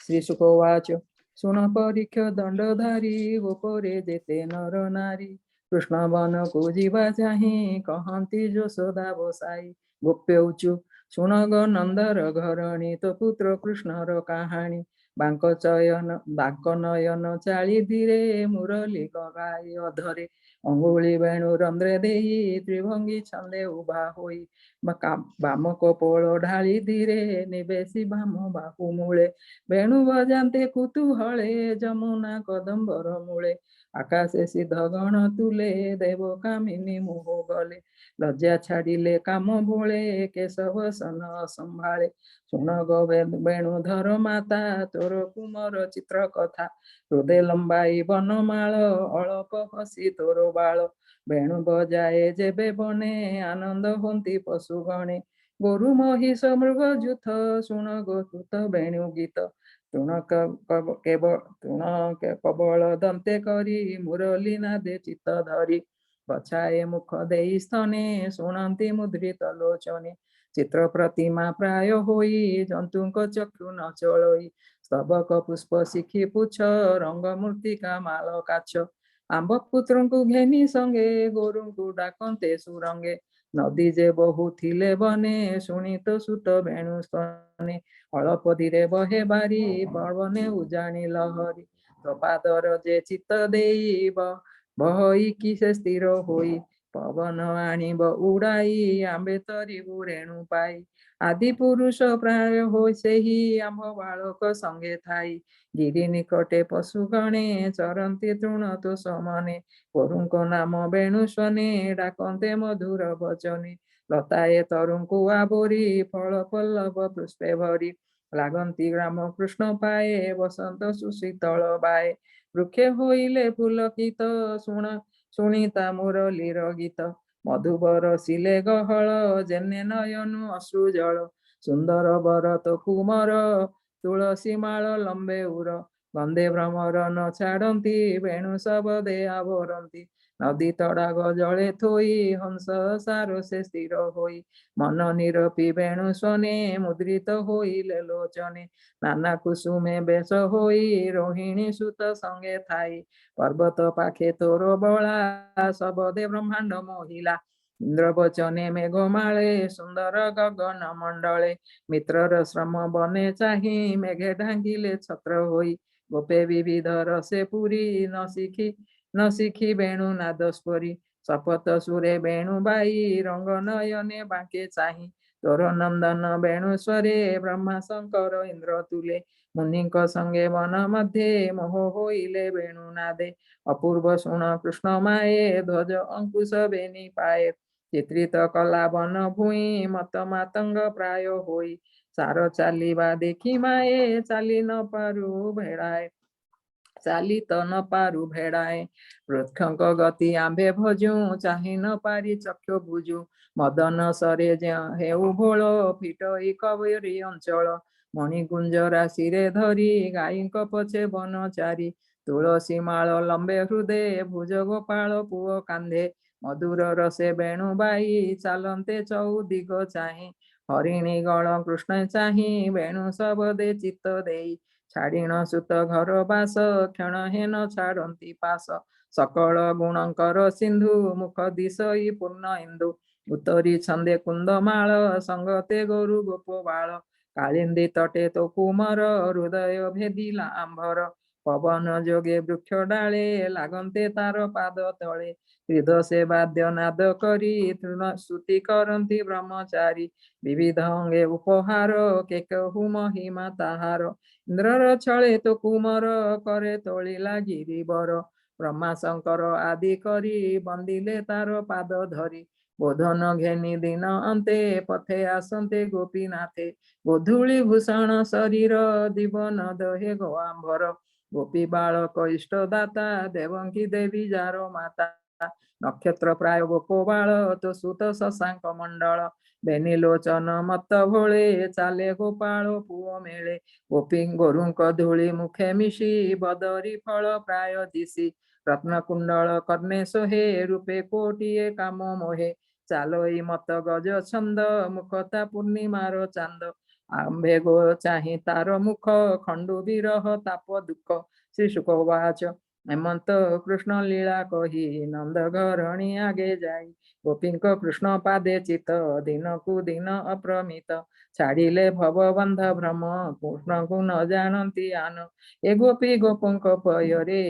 श्री शुकवाच सुन परीक्ष दंडधारी गोपरे जेते नर नारी कृष्ण बन को जीवा चाही कहती यशोदा बसाई। गोप्य उचु सुन ग नंदर घरणी तो पुत्र कृष्णर कहानी बांक चयन बांक नयन चाली धीरे मुरली गाय अधरे अंगुली वेणु रंध्रे देई त्रिभंगी छंदे उभा होई बाम कपोल ढाली धीरे निवेशी बाम बाहु मूले वेणु बजाते कुतूहले जमुना कदम्बर मूले आकाशे सिद्ध गण तुले देव कामिनी मोह गले लज्जा छाड़िले काम भोले केशव सन संभाले ଶୁଣ ଗୋ ବେଣୁଧର ମାତା ତୋର କୁମର ଚିତ୍ର କଥା, ହୃଦୟ ଲମ୍ବାଇ ବନମାଳ ଅଳପ ହସି ତୋର ବାଳ, ବେଣୁ ବଜାଏ ଯେବେ ବନେ ଆନନ୍ଦ ହୁଅନ୍ତି ପଶୁ ଗଣେ, ଗୋରୁ ମହିଷ ମୃଗ ଯୁଥ ଶୁଣ ଗୋ ତୁତ ବେଣୁ ଗୀତ, ତୃଣ କବଳ ଦନ୍ତେ କରି ମୁରଲି ନାଦେ ଚିତ୍ତ ଧରି, ବଛାଏ ମୁଖ ଦେଇ ସ୍ତନେ ଶୁଣନ୍ତି ମୁଦ୍ରିତ ଲୋଚନେ, ଚିତ୍ର ପ୍ରତିମା ପ୍ରାୟ ହୋଇ ଜନ୍ତୁଙ୍କ ଚକ୍ଷୁ ନ ଚଳଇ, ସ୍ତବକ ପୁଷ୍ପ ଶିଖି ପୁଛ ରଙ୍ଗ ମୂର୍ତ୍ତିକା ମାଳ କାଛ, ଆମ୍ବ ପୁତ୍ରଙ୍କୁ ଘେନି ସଙ୍ଗେ ଗୋରୁଙ୍କୁ ଡାକନ୍ତେ ସୁରଙ୍ଗେ, ନଦୀ ଯେ ବହୁଥିଲେ ବନେ ଶୁଣିତ ସୁତ ବେଣୁ ସ୍ତନେ, ଅଳପ ଧୀରେ ବହେ ବାରି ପବନେ ଉଜାଣି ଲହରୀ, ତୋ ପାଦର ଯେ ଚିତ୍ତ ଦେଇ ବହଇକି ସେ ସ୍ଥିର ହୋଇ, ପବନ ଆଣିବ ଉଡାଇ ଆମ୍ବେ ତରିବୁ ରେଣୁ ପାଇ, ଆଦି ପୁରୁଷ ପ୍ରାୟ ହୋଇ ସେହି ଆମ୍ଭ ବାଳକ ସଙ୍ଗେ ଥାଇ, ଗିରି ନିକଟେ ପଶୁ ଗଣେ ଚରନ୍ତି ତୃଣ ତୋ ସମନେ, ଗୋରୁଙ୍କ ନାମ ବେଣୁ ସ୍ୱନେ ଡାକନ୍ତେ ମଧୁର ବଚନେ, ଲତାଏ ତରୁଙ୍କୁ ଆବୋରି ଫଳ ପଲ୍ଲବ ପୁଷ୍ପେ ଭରି, ଲାଗନ୍ତି ଗ୍ରାମ କୃଷ୍ଣ ପାଏ ବସନ୍ତ ସୁଶୀତଳ ବାଏ, ବୃକ୍ଷେ ହୋଇଲେ ପୁଲକିତ ଶୁଣିତା ମୁରଲୀର ଗୀତ, ମଧୁବର ଶିଲେ ଗହଳ ଯେନେ ନୟନୁ ଅଶ୍ରୁ ଜଳ, ସୁନ୍ଦର ବର ତୋ କୁମର ତୁଳସୀ ମାଳ ଲମ୍ବେ ଉର, ଗନ୍ଧେ ଭ୍ରମର ନ ଛାଡନ୍ତି ବେଣୁ ଶବଦେ ଆବରନ୍ତି, ନଦୀ ତଡାଗ ଜଳେ ଥୋଇ ହଂସ ସାର ସେ ସ୍ଥିର ହୋଇ, ମନ ନିରପି ବେଣୁ ସ୍ୱନେ ମୁଦ୍ରିତ ହୋଇଲେ ଲୋଚନେ, ନାନା କୁସୁମେ ବେଶ ହୋଇ ରୋହିଣୀ ସୁତ ସଙ୍ଗେ ଥାଇ, ପର୍ବତ ପାଖେ ତୋର ବଳା ଶବଦେ ବ୍ରହ୍ମାଣ୍ଡ ମୋହିଲା, ଇନ୍ଦ୍ର ବଚନେ ମେଘମାଳେ ସୁନ୍ଦର ଗଗନ ମଣ୍ଡଳେ, ମିତ୍ରର ଶ୍ରମ ବନେ ଚାହିଁ ମେଘେ ଢାଙ୍ଗିଲେ ଛତ୍ର ହୋଇ, ଗୋପେ ବିବିଧ ରସେ ପୁରୀ ନ ଶିଖି ବେଣୁ ନାଦ ସ୍ପରି, ଶପଥ ସୁରେ ବେଣୁ ବାଇ ରଙ୍ଗ ନୟନେ ବାଙ୍କେ ଚାହିଁ, ତୋର ନନ୍ଦନ ବେଣୁ ସ୍ୱରେ ବ୍ରହ୍ମା ଶଙ୍କର ଇନ୍ଦ୍ର ତୁଲେ, ମୁନିଙ୍କ ସଙ୍ଗେ ବନ ମଧ୍ୟେ ମୋହ ହୋଇଲେ ବେଣୁ ନାଦେ, ଅପୂର୍ବ ଶୁଣ କୃଷ୍ଣ ମାଏ ଧ୍ୱଜ ଅଙ୍କୁଶ ବେନି ପାଏ, ଚିତ୍ରିତ କଲା ବନ ଭୂଇଁ ମତ ମାତଙ୍ଗ ପ୍ରାୟ ହୋଇ, ସାର ଚାଲିବା ଦେଖି ମାଏ ଚାଲି ନ ପାରୁ ଭେଡ଼ାଏ, ଚାଲି ତ ନ ପାରୁ ଭେଡ଼ାଏ, ବୃକ୍ଷଙ୍କ ଗତି ଆମ୍ଭେ ଭଜୁ ଚାହିଁ ନ ପାରି ଚକ୍ଷ ବୁଝୁ, ମଦନ ସରେ ହେଉ ଭୋଳ ଫିଟଇ କବରୀ ଅଞ୍ଚଳ, ମଣିଗୁଞ୍ଜ ରାଶିରେ ଧରି ଗାଈଙ୍କ ପଛେ ବନ ଚାରି, ତୁଳସୀ ମାଳ ଲମ୍ବେ ହୃଦେ ଭୁଜ ଗୋପାଳ ପୁଅ କାନ୍ଧେ, ମଧୁର ରସେ ବେଣୁ ବାଇ ଚାଲନ୍ତେ ଚଉଦିଗ ଚାହିଁ, ହରିଣୀ ଗଳ କୃଷ୍ଣ ଚାହିଁ ବେଣୁ ଶବଦେ ଚିତ୍ତ ଦେଇ, ଛାଡ଼ିଣ ସୁତ ଘର ବାସ କ୍ଷଣ ହେନ ଛାଡ଼ନ୍ତି ପାଶ, ସକଳ ଗୁଣଙ୍କର ସିନ୍ଧୁ ମୁଖ ଦିଶଇ ପୂର୍ଣ୍ଣ ଇନ୍ଦୁ, ଉତ୍ତରୀ ଛନ୍ଦେ କୁନ୍ଦମାଳ ସଙ୍ଗତେ ଗୋରୁ ଗୋପ ବାଳ, କାଳିନ୍ଦୀ ତଟେ ତୋ କୁମର ହୃଦୟ ଭେଦିଲା ଆମ୍ଭର, ପବନ ଯୋଗେ ବୃକ୍ଷ ଡାଳେ ଲାଗନ୍ତେ ତାର ପାଦ ତଳେ, ହୃଦ ସେ ବାଦ୍ୟ ନାଦ କରି ସ୍ତୁତି କରନ୍ତି ବ୍ରହ୍ମଚାରୀ, ବିବିଧ ଅଙ୍ଗେ ଉପହାର କେକହୁ ମହିମା ତାହାର, ଇନ୍ଦ୍ରର ଛଳେ ତୋ କୁମର କରେ ତୋଳିଲା ଗିରିବର, ବ୍ରହ୍ମା ଶଙ୍କର ଆଦି କରି ବନ୍ଦିଲେ ତାର ପାଦ ଧରି, ବୋଧନ ଘେନି ଦିନ ଅନ୍ତେ ପଥେ ଆସନ୍ତେ ଗୋପୀନାଥେ, ଗୋଧୂଳି ଭୂଷଣ ଶରୀର ଦିବନ ଦହେ ଗୋ ଆମ୍ଭର, ଗୋପୀ ବାଳକ ଇଷ୍ଟ ଦାତା ଦେବଙ୍କୀ ଦେବୀ ଯାର ମାତା, ନକ୍ଷତ୍ର ପ୍ରାୟ ଗୋପ ବାଳ ତୋ ସୁତ ଶଶାଙ୍କ ମଣ୍ଡଳ, ବେନି ଲୋଚନ ମତ ଭୋଳେ ଚାଲେ ଗୋପାଳ ପୁଅ ମେଳେ, ଗୋରୁଙ୍କ ଧୂଳି ମୁଖେ ମିଶି ବଦରି ଫଳ ପ୍ରାୟ ଦିଶି, ରତ୍ନ କୁଣ୍ଡଳ କର୍ଣ୍ଣେ ସୋହେ ରୂପେ କୋଟିଏ କାମ ମୋହେ, ଚାଲୋଇ ମତ ଗଜ ଛନ୍ଦ ମୁଖତା ପୂର୍ଣ୍ଣିମାର ଚାନ୍ଦ, ଆମ୍ଭେ ଗୋ ଚାହିଁ ତାର ମୁଖ ଖଣ୍ଡୁ ବିରହ ତାପ ଦୁଃଖ, ଶ୍ରୀ ଶୁକ ବାଚ ହେମନ୍ତ କୃଷ୍ଣ ଲୀଳା କହି ନନ୍ଦ ଘରଣୀ ଆଗେ ଯାଇ, ଗୋପୀଙ୍କ କୃଷ୍ଣ ପାଦେ ଚିତ ଦିନକୁ ଦିନ ଅପ୍ରମିତ, ଛାଡ଼ିଲେ ଭବ ବନ୍ଧ ଭ୍ରମ କୃଷ୍ଣଙ୍କୁ ନ ଜାଣନ୍ତି ଆନ, ଏ ଗୋପୀ ଗୋପଙ୍କ ପୟରେ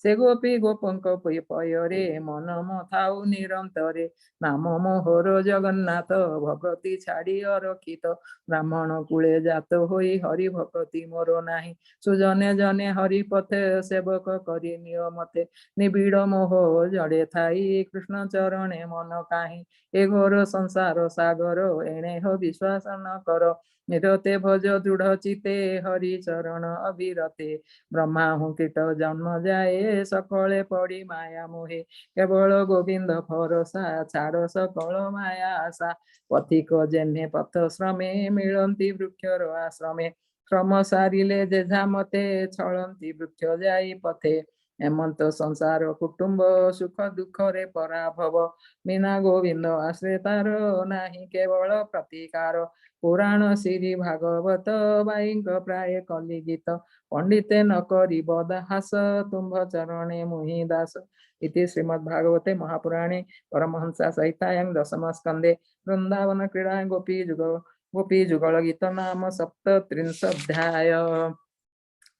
ସେ ଗୋପୀ ଗୋପଙ୍କ ପୟରେ ମନ ଥାଉ ନିରନ୍ତରେ, ନାମ ମୋହର ଜଗନ୍ନାଥ ଭଗତି ଛାଡ଼ି ଅରକ୍ଷିତ, ବ୍ରାହ୍ମଣ କୂଳେ ଜାତ ହୋଇ ହରି ଭକତି ମୋର ନାହିଁ, ସୁଜନେ ଜନେ ହରି ପଥେ ସେବକ କରି ନିଅ ମତେ, ନିବିଡ଼ ମୋହ ଜଡ଼େ ଥାଇ କୃଷ୍ଣ ଚରଣେ ମନ କାହିଁ, ଏ ଘୋର ସଂସାର ସାଗର ଏଣେ ହୋ ବିଶ୍ୱାସ ନ କର, निरते भज दृढ़ चिते हरि चरण अविरते ब्रह्मा हूँ कीट जन्म जाए सकले पड़ी माया मोहे केवल गोविंद भरोसा छाड़ सकल माया आशा पथिक जेने पथ श्रमे मिलती वृक्षर आश्रमे श्रम सारिले जेझा मते छलंती वृक्ष जाई पथे हेमंत संसार कुटुंब सुख दुख रे पराभव बिना गोविंद आश्रितार नाही केवल प्रतिकार पुराण श्री भागवत बाईक प्राय कलि गीत पंडिते न करी बदहास तुम्भ चरणे मुहि दास इति श्रीमद्भागवते महापुराणे परमहंसा सहितायां दशम स्कंदे वृंदावन क्रीड़ा गोपी जुगल गीत नाम सप्तत्रिंशोऽध्याय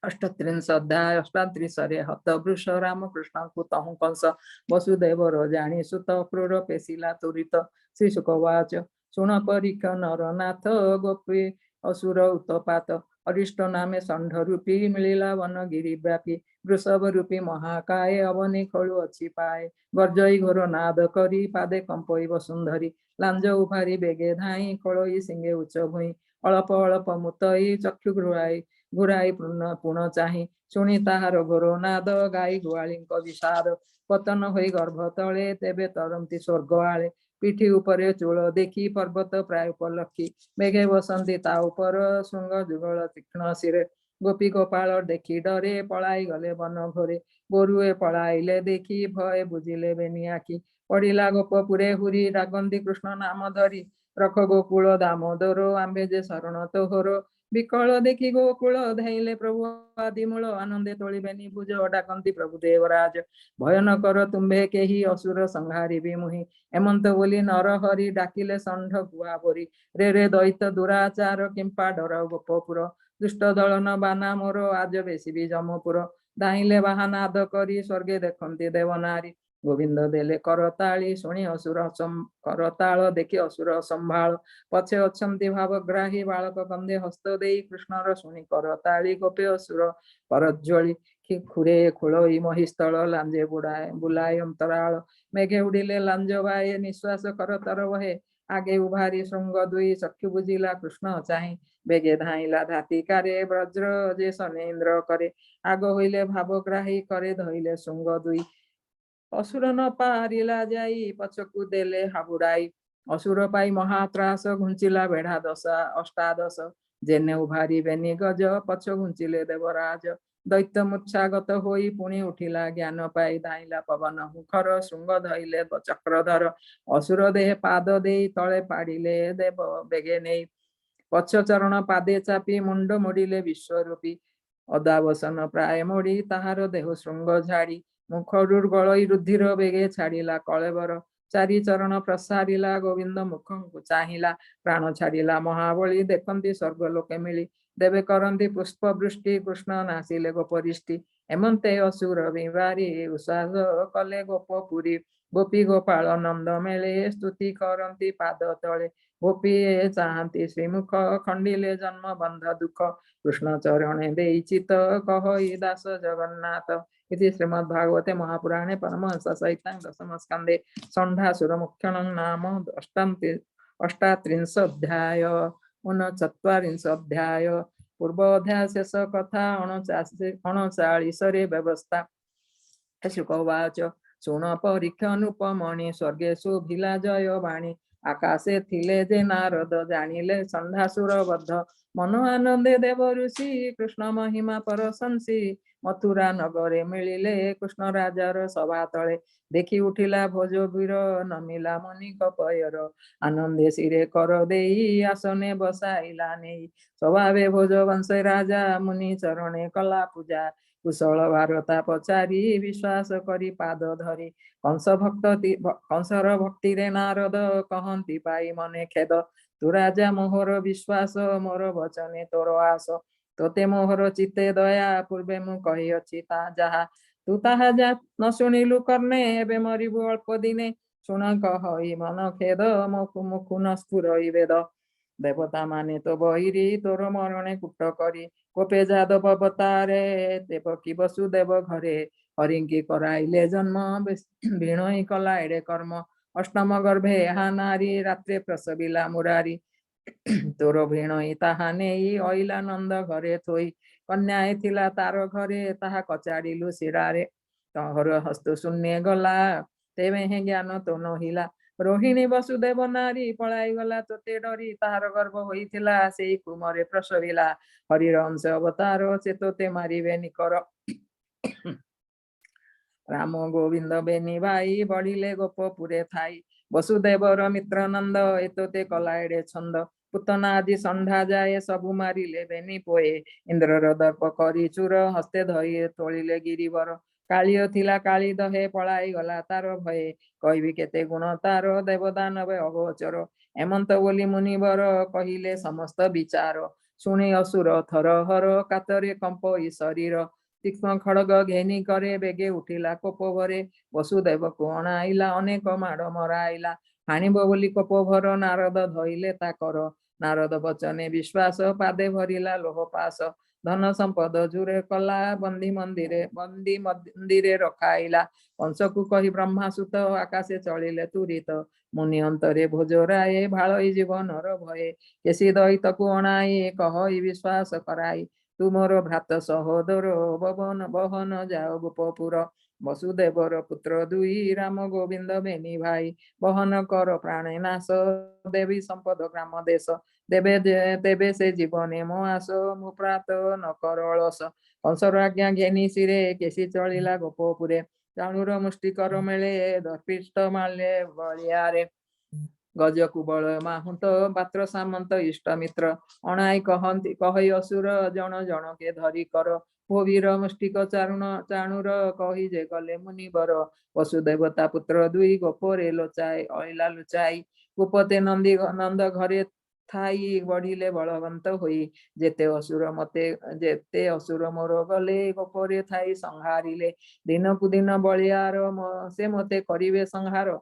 अष्टत्रिंशोऽध्याय अष्टात्रिशरे हत वृष रामकृष्ण कुतहु कंस वसुदेव जानी सुत क्रूर पेशिला तुरित श्रीशुकवाच शुण परीक्ष नरनाथ गोपी असुर उत्पात अरिष्ट नामे षंढ रूपी मिलिला वन गिरी व्यापी वृषभ रूपी महाकाय अवनी खलु अच्छी पाए गर्जई घोर नाद करी पादे कंपई वसुंधरी लांज उभारी बेगे धाई खड़ई सिंगे उच्च भुई अल्प अल्प मुतई चक्षु घुराई पुण चाही शुणी ताहार घोर नाद गाई गुआलींक विषाद पतन होई गर्भ तले तेबे तरंती स्वर्ग आले पिठी उपरे चूल देखी पर्वत प्राय उपलक्षी मेघे बसंती ता उपर शृंग जुगल तीक्ष्ण शिरे गोपी गोपाल देखी डरे पलाई गले वन घोरे गोरुए पलाइले देखी भय बुझिले बेनी आखि पड़िला गोपपुरे हुरी रागंती कृष्ण नाम धरी रख गोकुल दामोदर आंबे जे शरण तोहर विकल देखी गोकुल धाइले प्रभु आदिमूल आनंदे तोलिबेनी भुज डाकंती प्रभु देवराज भय न कर तुम्भे केही असुर संहारी मुहि हेमंत बोली नर हरि डाकिले षंढ गुआ बोरी रे रे दैत दुराचार किंपा डर गोपपुर दुष्ट दलन बाना मोर आज बेसी जमपुर धाइले बाहानाद करी स्वर्गे देखंती देवनारी गोविंद देले करताली शुणी असुर करताल देखी असुर संभाल पछे अछंती भावग्राही बालक कंदे हस्त देई कृष्णर शुणी करताली गोपे असुर परज्वली खुरे खुलई महिस्थल लांजे बुलाए अंतराल मेघे उड़िले लांज बाए निश्वास करतर वहे आगे उभारी श्रृंग दुई चक्षु बुझिला कृष्ण चाही बेगे धाइला धातिकारे वज्र जे सनेन्द्र करे आग होइले भावग्राही करे धइले श्रृंग दुई असुर न पारिला जाई पछकु देले हाबुड़ाई असुर पाई महात्रास घुंचिला बेढ़ा दशा अष्टादश जेने उभारी बेनी गज पछ घुंचिले देवराज दैत्य मूर्छागत होई पुणी उठिला ज्ञान पाई धाइला पवन मुखर श्रृंग धइले चक्रधर असुर देह पाद देई तले पाड़िले देव बेगे नेई पछ चरण पादे चापी मुंड मोड़िले विश्वरूपी अदावसन प्राय मोड़ी ताहार देह श्रृंग झाड़ी मुखरुर गलई रुधिर बेगे छाड़िला कलेबर चारि चरण प्रसारिला गोविंद मुखଙ୍କୁ चाहिला प्राण छाड़िला महाबली देखंती स्वर्ग लोके मिली देवे करंती पुष्प वृष्टि कृष्ण नासिले गोपरिष्टि हेमंते असुर बिवारी उषास कले गोपपुरी गोपी गोपाल नंद मेले स्तुति करंती पाद तले गोपी चाहती श्रीमुख खंडिले जन्म बंध दुख कृष्ण चरणे देई चित कहई दास जगन्नाथ इति श्रीमद्भागवते महापुराणे परमहंस सहितां दशम स्कंदे षंढासुर मुख्यं नाम अष्टात्रिंशोऽध्याय 39 पूर्वोऽध्याय शेष कथा 39 व्यवस्था शुकवाच शुण परीक्ष अनुपमणि स्वर्गे शोभिला जय वाणी आकाशे थिले जे नारद जानिले षंढासुर बद्ध मन आनंदे देव ऋषि कृष्ण महिमा परशंसी मथुरा नगरे मिलिले कृष्ण राजार सभा तले देखी उठिला भोजवीर नमिला मुनि कपयर आनंदे सिरे कर देई आसने बसाइला नेई स्वभावे भोजवंश राजा मुनि चरणे कला पूजा कुशल भारता पचारी विश्वास करी पाद धरी कंसर भक्ति रे नारद कहंती पाई मने खेद तु राजा मोहर विश्वास मोर वचने तोर आस तोते मोहर चित्ते दया पूर्वे मु कही अछि ता जहा तू ताहा जा न शुणिलु कर्णे एबे मरिबु अल्प दिने शुण कहई मन खेद मुखु न स्फुरई वेद देवता माने तो बहिरी तोर मरणे कुट करी कोपे जादव अवतारे देवकी वसुदेव घरे हरिंकी कराइले जन्म भिणई कला एड़े कर्म अष्टम गर्भे हा नारी रात्रे प्रसविला मुरारी तोर भिणई ताहा नेई अइला नंद घरे थोई कन्याए थिला तार घरे ताहा कचाड़िलु शिरारे तहर हस्त शून्य गला तेवे हे ज्ञान तो नहिला रोहिणी वसुदेव नारी पलाई गला तोते डरी ताहार गर्भ होइथिला सेई कुमरे प्रसविला हरिर अंश अवतार से तोते मारिबे निकर राम गोविंद बेनी भाई बढ़िले गोपपुरे थाई वसुदेवर मित्र नंद एतोते कलाएडे छंद पुतना आदि संढा जाए सबु मारिले बेनी पोए इंद्रर दर्प करी चूर हस्ते धरी तोलिले गिरिवर कालियो थिला काली दहे पलाई गला तार भये कहबी केते गुण तार देवदानव अगोचर एमंत बोली मुनिवर कहिले समस्त विचार शुणी असुर थर हर कातरे कंप ई शरीर तीक्ष्ण खड़ग घेनी करे बेगे उठिला कोप भरे वसुदेव को अणाइला अनेक माड़ मराइला हाणिब बोली कोप भर नारद धइले ताकर नारद बचने विश्वास पादे भरिला लोह पास धन संपद जुरे कला बंदी मंदिरे रखाइला कंस को कही ब्रह्मासुत आकाशे चलिले तुरित मुनि अंतरे भोजराए भालई जीवनर भये केसी दैतकु अणाई कहई विश्वास कराई तुमर भ्रात सहोदर बवन बहन जाओ गोपपुर वसुदेवर पुत्र दुई राम गोविंद बेनी भाई बहन कर प्राणे नाश देवी संपद ग्राम देश देवे तेबे से जीवने मो आस मु प्रात न कर अलस कंसर आज्ञा घेनी सिरे केसी चलिला गोपपुरे चाणुर मुष्टि कर मेले दर्पिष्ट माले बलियारे गज कुबल माहुत पात्र सामंत इष्ट मित्र अणाई कहंती कहि असुर जन जन के धरी कर भोवीर मुष्टिक चारुण चाणुर कही जे गले मुनिवर वसुदेवता पुत्र दुई गोपरे लोचाई अइला लुचाई गोपते नंदी नंद घरे थाई बढ़िले बलवंत होई जेते असुर मोर गले गोपरे थाई संहारिले दिन कु दिन बलियार से मते करिवे संहार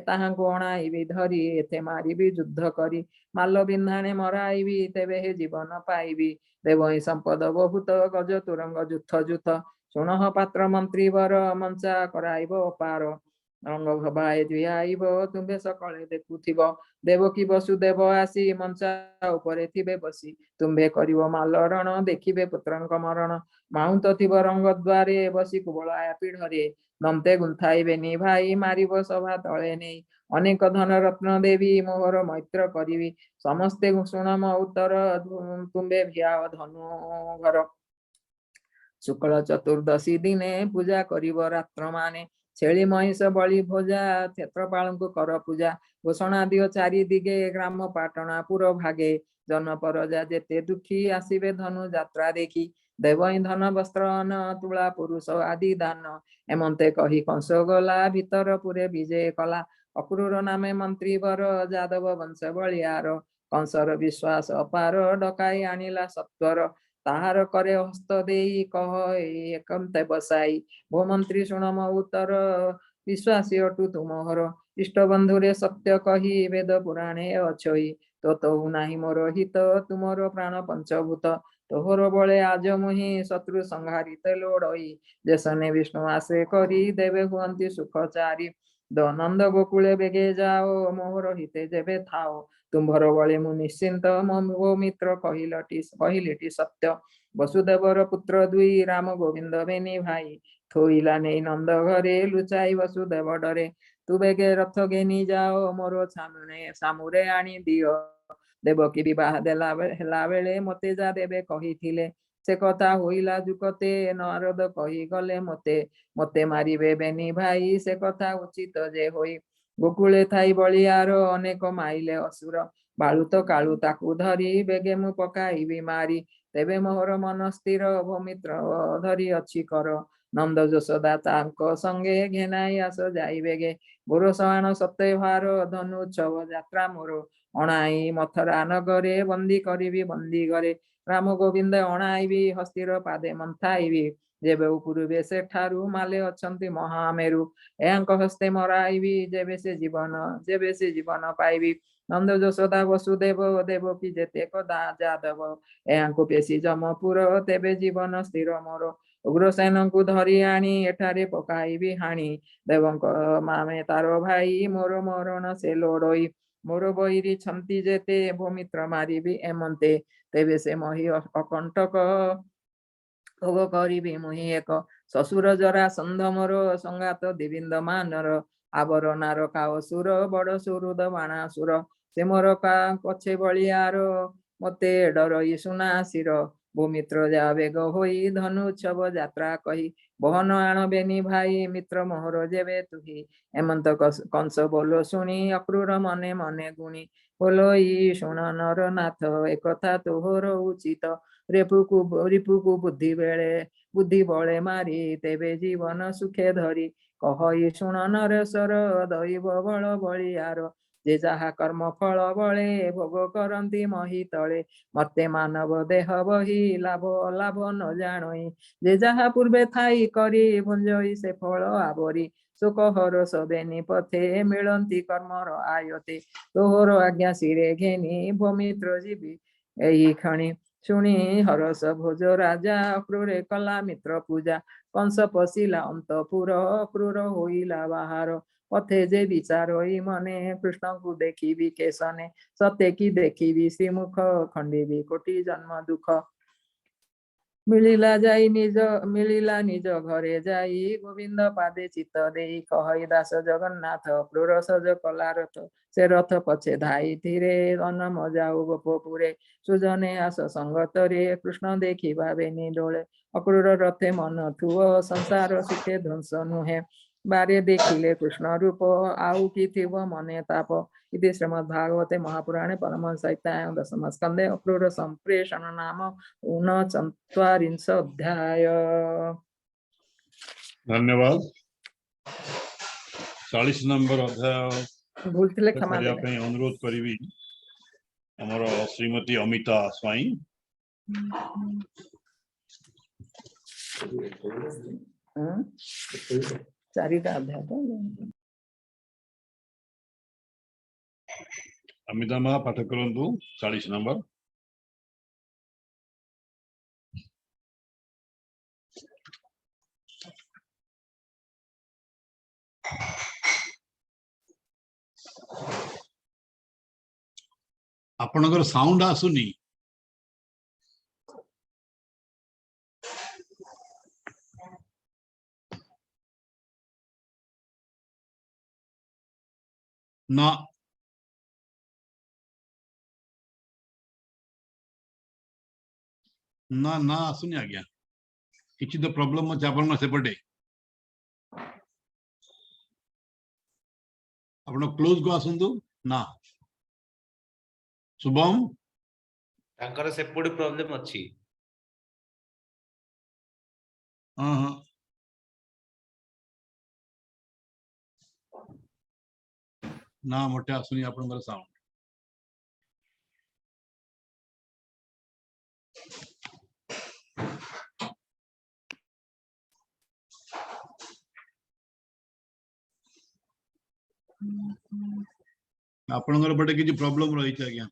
ताहांको अणाइबी धरी एथे मारिबी युद्ध करी माल बिन्धाणे मराइबी तेबे हे जीवन पाइबी देवई संपद बहुत गज तुरंग जुथ जुथ शुणह पात्र मंत्री वर मंचा कराइब पार रंग भबाए जुआइब तुम्भे सकले देखुथिब देवकी वसुदेव आसी मंचा उपरे थिबे बसी तुम्भे करिब मालरण देखिबे पुत्रंक मरण माउंत थिब रंग द्वारे बसी कुबलाया पीढ़रे दंते गुंथाइबेनी भाई मारिब सभा तले नहीं अनेक धन रत्न देवी मोहर मैत्र करिवी समस्ते शुणम उत्तर तुम्भे भियाव धनु घर शुक्ल चतुर्दशी दिने पूजा करिब रात्र माने छेली महिष बलि भोजा क्षेत्रपाल को कर पूजा घोषणा दियो चारि दिगे ग्राम पाटना पुर भागे जन परजा जेते दुखी आसिबे धनु यात्रा देखी देवई धन वस्त्र न तुला पुरुष आदि दान एमंते कही कंस गला भीतर पुरे विजय कला अक्रूर नामे मंत्री वर जादव वंश बलियार कंसर विश्वास अपार डकाई आनिला सत्वर ताहार करे हस्त देई कह एकंते बसाई भो मंत्री शुणम उत्तर विश्वासी अटु तुमहर इष्ट बंधुरे सत्य कही वेद पुराणे अछई तो तहु नाही मोर हित तुमर प्राण पंचभूत तोहर बळे आज मुहि शत्रु संहारित लोड़ई जेसने विष्णु आसे करी देवे हुअंती सुखचारी नंद गोकुले बेगे जाओ मोहर हिते जेबे थाओ तुम्भर बळे मु निश्चिंत मो मित्र कहिलेटी सत्य वसुदेवर पुत्र दुई राम गोविंद बेनी भाई थोइला नहीं नंद घरे लुचाई वसुदेव डरे तू बेगे रथ घेनी जाओ मोर सामुरे आनी दियो देवकी विवाह देला बेले मते जा देवे कहिथिले से कथा होइला जुकते नारद कही गले मते मते मारिबे बेनी भाई से कथा उचित जे होई गोकुले थाई बलियार अनेक माइले असुर बालुत कालु ताकू धरी बेगे मु पकाइबी मारी तेबे मोहर मन स्थिर भूमित्र धरी अछि कर नंद यशोदा तांको संगे घेनाई आस जाई बेगे गुरु समान सत्य भार धनु उत्सव यात्रा मोर अणाई मथुरा नगरे बंदी करिबी बंदी करे राम गोविंद अणाइबी हस्तिर पादे मंथाइबी जेबे उपरुबे सेठारु माले अछंती महामेरु एंक हस्ते मराइबी जेबे से जीवन पाइबी नंद यशोदा वसुदेव देवकी जेते कदा जादव एंको पेशी जमपुर तेबे जीवन स्थिर मोर उग्रसेन को धरी आनी एठारे पकाइबी हाणी देवंक मामे तारो भाई मोर मरण से लोड़ई मोर बहिरी छंती जेते भूमित्र मारिबी एमंते तेबे से मही अकंटक भोग करिबी मुहि एक शशुर जरा संध मोर संगात देविंद मानर आबर नार कावसुर बड़ सुहृद बाणासुर से मोर का पछे बलियार मते डरई सुनासिर भूमित्र जा बेग होई धनु उत्सव यात्रा कही बहन आणबेनी भाई मित्र मोहर जेबे तुही एमंत कंस बोलो शुणी अक्रूर मने मने गुणी बोलो ई शुण नर नाथ एकथा तोहर उचित रिपुकु बुद्धि बळे मारी तेबे जीवन सुखे धरी कहि शुण नरेश्वर दैव बळ बलियार जे जहा कर्म फल बळे भोग करंती मही तळे मते मानव देह बही लाभ अलाभ न जाणई जे जहा पूर्वे थाई करी भुंजई से फल आवरी सुख हर सदेनी पथे मिलंती कर्मर आयते तोहर आज्ञा शिरे घेनी भूमित्र जीवी एही खणी शुणी हरस भोज राजा अक्रूरे कला मित्र पूजा कंस पशिला अंतपुर अक्रूर होइला बाहार पथे जे विचारई मने कृष्ण को देखी केशने सत्य की देखी श्रीमुख खंडी कोटि जन्म दुख मिलिला निज घरे जाई गोविंद पादे चित्त देई कहई दास जगन्नाथ क्रूर सज कला रथ से रथ पछे धाई धीरे अनम जाऊ गोपपुरे सुजने आस संगतरे कृष्ण देखी भावे निडोले अक्रूर रथे मन थुओ संसार सुखे ध्वंस नुहे बारे देखिले कृष्ण रूप आउ की थिव मने ताप इति श्रीमद्भागवते महापुराणे परमहंसहितायां दशमस्कन्धे अक्रूर संप्रेषण नाम ऊनचत्वारिंश अध्याय। धन्यवाद। 40 नंबर अध्याय भूल थिले क्षमा करिया देबे। पे अनुरोध करिवी हमर श्रीमती अमिता स्वाई। चारिटा अध्याय तो अमिता मा पाठ करंतु 40 नंबर। आपनकर साउंड आसुनी ना ना ना आसुनी आज्ञा किछि तो प्रॉब्लम अछि आपन सेपटे आपण क्लोज को आसंतु ना शुभम तांकर सेपटे प्रॉब्लम अछि। हां हां ना मोठे आसुनी आपनकर साउंड आपनकर पटे किछि प्रॉब्लम रही छै आज्ञा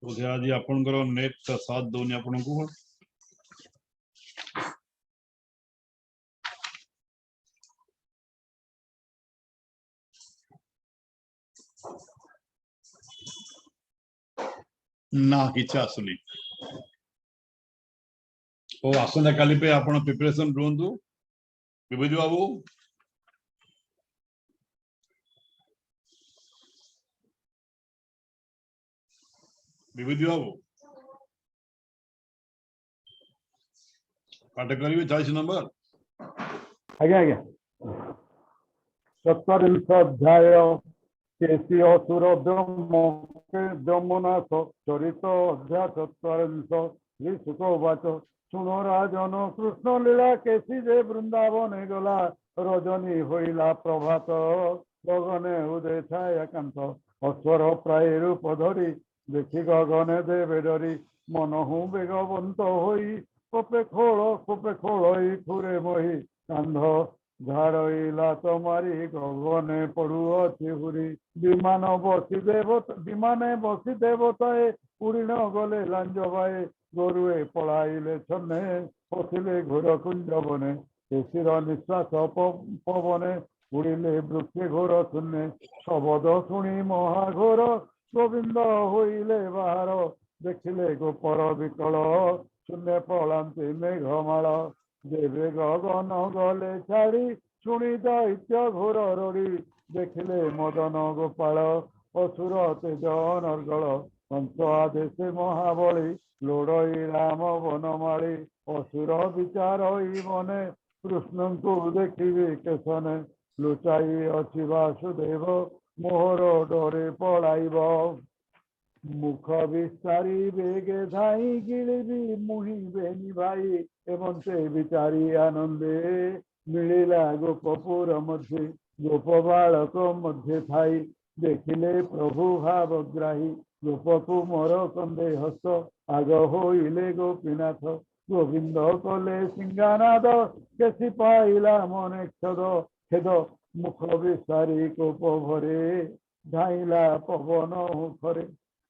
ओके आज आपनकर नेट साथ दोनी आपनको ना किछि आसुनी ओ आसंता काली पे आपण प्रिपरेशन रहंतु विभूति बाबू विभूति बाबू पाठ करिवे 40 नंबर। आज्ञा आज्ञा 40 अध्याय केसी असुर ब्रह्मना चरित अध्याय 40 श्री सुख उवाच शुणो राजन कृष्ण लीला केसी जे वृंदावन गला रजनी होइला प्रभात गगने उदय छाया कांत अश्वर प्राय रूप धरी देखी गगने देवे डरी मनहु बेगवंत होई कोपे खोल खुरे मही कांध झाड़इला तुम्हारी गगने पड़ुअछि हुरी विमाने बसी देवताए उड़ी न गले लांज भाए ଗରୁଏ ପଳାଇଲେ ଛନେ ପଶିଲେ ଘୋର କୁଞ୍ଜ ବନେ କେଶିର ନିଶ୍ୱାସ ପବନେ ଉଡ଼ିଲେ ବୃକ୍ଷେ ଘୋର ଶୂନ୍ୟ ଶବଦ ଶୁଣି ମହାଘୋର ଗୋବିନ୍ଦ ହୋଇଲେ ବାହାର ଦେଖିଲେ ଗୋପର ବିକଳ ଶୂନ୍ୟ ପଳାନ୍ତି ମେଘମାଳ ଦେବେ ଗଗନ ଗଲେ ଛାଡ଼ି ଶୁଣି ଦୈତ୍ୟ ଘୋର ରଡ଼ି ଦେଖିଲେ ମଦନ ଗୋପାଳ ଅସୁର ତେଜ ଅନର୍ଗଳ କଂସ ଆଦେଶ ମହାବଳୀ ଲୋଡ଼ଇ ରାମ ବନମାଳୀ ଅସୁର ବିଚାର ବନେ କୃଷ୍ଣଙ୍କୁ ଦେଖିବେ କେଶନେ ଲୁଚାଇ ଅଛି ବାସୁଦେବ ମୋହର ଡରେ ପଳାଇବ ମୁଖ ବିସ୍ତାରି ବେগে ଧାଇ ଗିଳିବି ମୁହିଁବେନି ଭାଇ ଏବଂ ସେ ବିଚାରି ଆନନ୍ଦେ ମିଳିଲା ଗୋପପୁର ମଧ୍ୟ ଗୋପ ବାଳକ ମଧ୍ୟ ଥାଇ ଦେଖିଲେ ପ୍ରଭୁ ଭାବଗ୍ରାହୀ ଗୋପକୁ ମୋର କନ୍ଦେ ହସ୍ତ ଆଗ ହୋଇଲେ ଗୋପୀନାଥ ଗୋବିନ୍ଦ କଲେ ସିଂହାନାଦ କେସି ପାଇଲା ମନେ ଖେଦ ମୁଖ ବିସାରି କୋପ ଭରେ ଧାଇଲା ପବନ ମୁଖରେ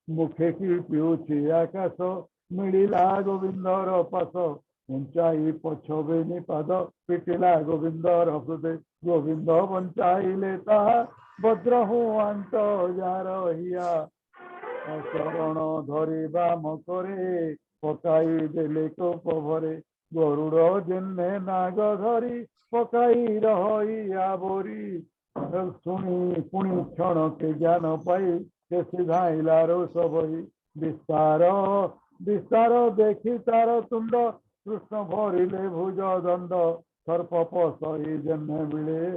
ମୁଖେ କି ପିଉଛି ଆକାଶ ମିଳିଲା ଗୋବିନ୍ଦର ପାଶ ଉଞ୍ଚାଇ ପଛବେନି ପାଦ ପିଟିଲା ଗୋବିନ୍ଦର ହୃଦୟ ଗୋବିନ୍ଦ ବଞ୍ଚାଇଲେ ତାହା ବଜ୍ର ହୁଆନ୍ତ ଯାର ହିଆ ଶରଣ ଧରିବା ମକରେ ପକାଇ ଦେଲେ କୋପ ଭରେ ଗରୁଡ଼ ଯେନେ ନାଗ ଧରି ପକାଇ ରହି ଆବରି ଶୁଣି ପୁଣି କ୍ଷଣକେ ଜ୍ଞାନ ପାଇ କେସି ଧାଇଲା ରୋଷ ବହି ବିସ୍ତାର ଦେଖି ତାର ତୁଣ୍ଡ କୃଷ୍ଣ ଭରିଲେ ଭୁଜ ଦଣ୍ଡ ସର୍ପ ପଶଇ ଯେନେ ମିଳେ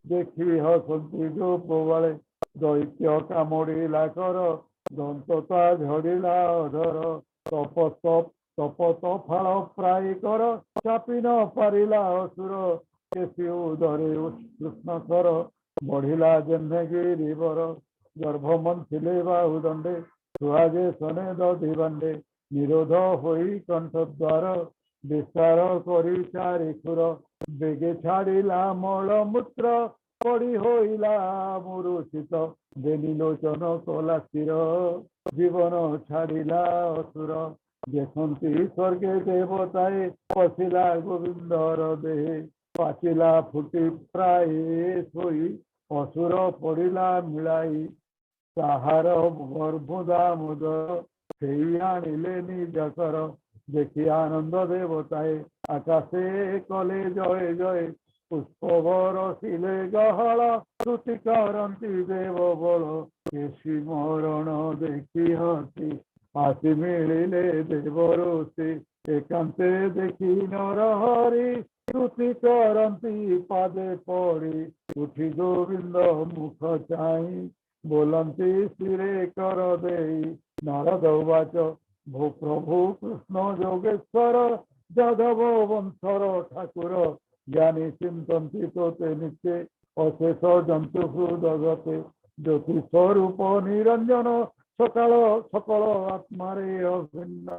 ଦେଖି ହସନ୍ତି ଗୋପବାଳେ ଦୈତ୍ୟ କାମୁଡ଼ିଲା କର ଦନ୍ତତା ଝଡ଼ିଲା ଅଧର ତପତ ଫାଳ ପ୍ରାୟ କର ଚାପି ନ ପାରିଲା ଅସୁର କେସି ଉଦରେ କୃଷ୍ଣକର ବଢିଲା ଯେହ୍ନେ ଗିରିବର ଗର୍ଭ ମନ୍ଥିଲେ ବାହୁ ଦଣ୍ଡେ ସୁହାଜେ ସନେ ଦଧି ବାଣ୍ଡେ ନିରୋଧ ହୋଇ କଣ୍ଠ ଦ୍ୱାର ବିସ୍ତାର କରି ଚାରି ଖୁର ବେଗେ ଛାଡ଼ିଲା ମଳ ମୂତ୍ର ପଡ଼ି ହୋଇଲା ମୁରୁଚିତ ବେନି ଲୋଚନ କଲା ସ୍ଥିର ଜୀବନ ଛାଡ଼ିଲା ଅସୁର ଦେଖନ୍ତି ସ୍ୱର୍ଗେ ଦେବତାଏ ପଶିଲା ଗୋବିନ୍ଦର ଦେହେ ପାଚିଲା ଫୁଟି ପ୍ରାୟ ଶୋଇ ଅସୁର ପଡ଼ିଲା ମିଳାଇ ତାହାର ଗର୍ଭୁଦା ମୁଦର ସେଇ ଆଣିଲେ ନିଜକର ଦେଖି ଆନନ୍ଦ ଦେବତାଏ ଆକାଶେ କଲେ ଜୟ ଜୟ ପୁଷ୍ପ ବରସିଲେ ଗହଳ ସ୍ତୁତି କରନ୍ତି ଦେବ ବଳ କେଶୀ ମରଣ ଦେଖି ହସି ଆସି ମିଳିଲେ ଦେବ ଋଷି ଏକାନ୍ତେ ଦେଖି ନର ହରି ସ୍ତୁତି କରନ୍ତି ପାଦେ ପଡ଼ି ଉଠି ଗୋବିନ୍ଦ ମୁଖ ଚାହିଁ ବୋଲନ୍ତି ଶିରେ କର ଦେଇ ନାରଦ ଉବାଚ ଭୋ ପ୍ରଭୁ କୃଷ୍ଣ ଯୋଗେଶ୍ୱର ଯାଦବ ବଂଶର ଠାକୁର ଜ୍ଞାନୀ ଚିନ୍ତନ୍ତି ତୋତେ ନିତ୍ୟେ ଅଶେଷ ଜନ୍ତୁ ହୃଦଗତେ ଜ୍ୟୋତି ସ୍ୱରୂପ ନିରଞ୍ଜନ ସକଳ ଆତ୍ମାରେ ଅଭିନ୍ନ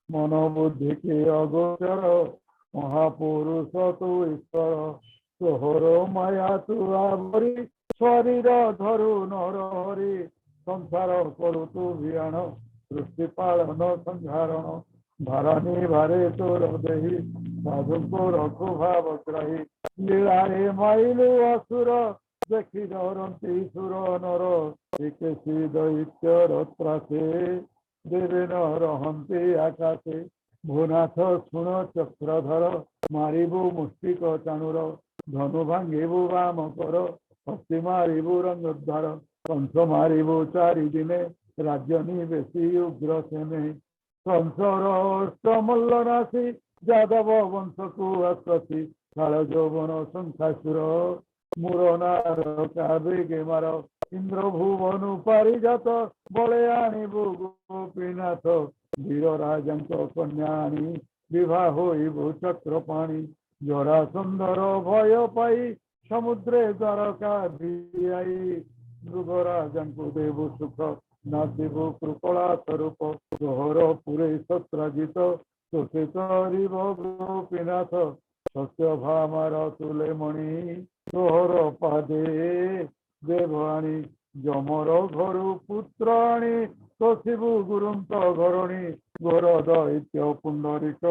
ମନ ବୁଦ୍ଧି କି ଅଗୋଚର ମହାପୁରୁଷ ତୁ ଈଶ୍ୱର ତୋହର ମାୟା ତୁ ଆବରି ଶରୀର ଧରୁ ନର ହରି ସଂସାର କରୁ ତୁ ବିଆଣ ସୃଷ୍ଟି ପାଳନ ସଂହାରଣ ଧରଣୀ ଭାରେ ତୋର ଦେହି ସାଧୁଙ୍କୁ ରଖୁ ଭାବ ଗ୍ରାହୀ ଲୀଳାରେ ମାଇଲୁ ଅସୁର ଦେଖି ଡରନ୍ତି ସୁର ନର କେଶୀ ଦୈତ୍ୟର ତ୍ରାସେ ଦେବେ ନ ରହନ୍ତି ଆକାଶେ ଭୂନାଥ ଶୁଣ ଚକ୍ରଧର ମାରିବୁ ମୁଷ୍ଟିକ ଚାଣୁର ଧନୁ ଭାଙ୍ଗିବୁ ବାମ କର ହସ୍ତି ମାରିବୁ ରଙ୍ଗଦ୍ୱାର କଂସ ମାରିବୁ ଚାରି ଦିନେ ରାଜନୀ ବେଶୀ ଉଗ୍ର ସେନେ କଂସର ଅଷ୍ଟମଲ୍ଲ ରାଶି ଯାଦବ ବଂଶକୁ ଆସତି କାଳ ଯୌବନ ସଂଖ୍ୟାସୁର ମୁରନାର କାବେগে ମାର ଇନ୍ଦ୍ର ଭୁବନୁ ପାରିଜାତ ବଳେ ଆଣିବୁ ଗୋପୀନାଥ ବୀର ରାଜାଙ୍କ କନ୍ୟା ଆଣି ବିବାହ ହୋଇବୁ ଚକ୍ରପାଣି ଜରାସନ୍ଧର ଭୟ ପାଇ ସମୁଦ୍ରେ ଦ୍ୱାରକା ଭିଆଇ ମୃଗରାଜାଙ୍କୁ ଦେବୁ ସୁଖ ନାଚିବୁ କୃପଳା ସ୍ୱରୂପ ତୋହର ପୁରେ ସତ୍ରାଜିତ ତୋତେ କରିବ ଗୋପୀନାଥ ସତ୍ୟ ଭାମାର ତୁଲେ ମଣି ତୋହର ପାଦେ ଦେବ ଆଣି ଯମର ଘରୁ ପୁତ୍ର ଆଣି शिवु गुरुंत घरणी घोर दैत्य पुंडरीक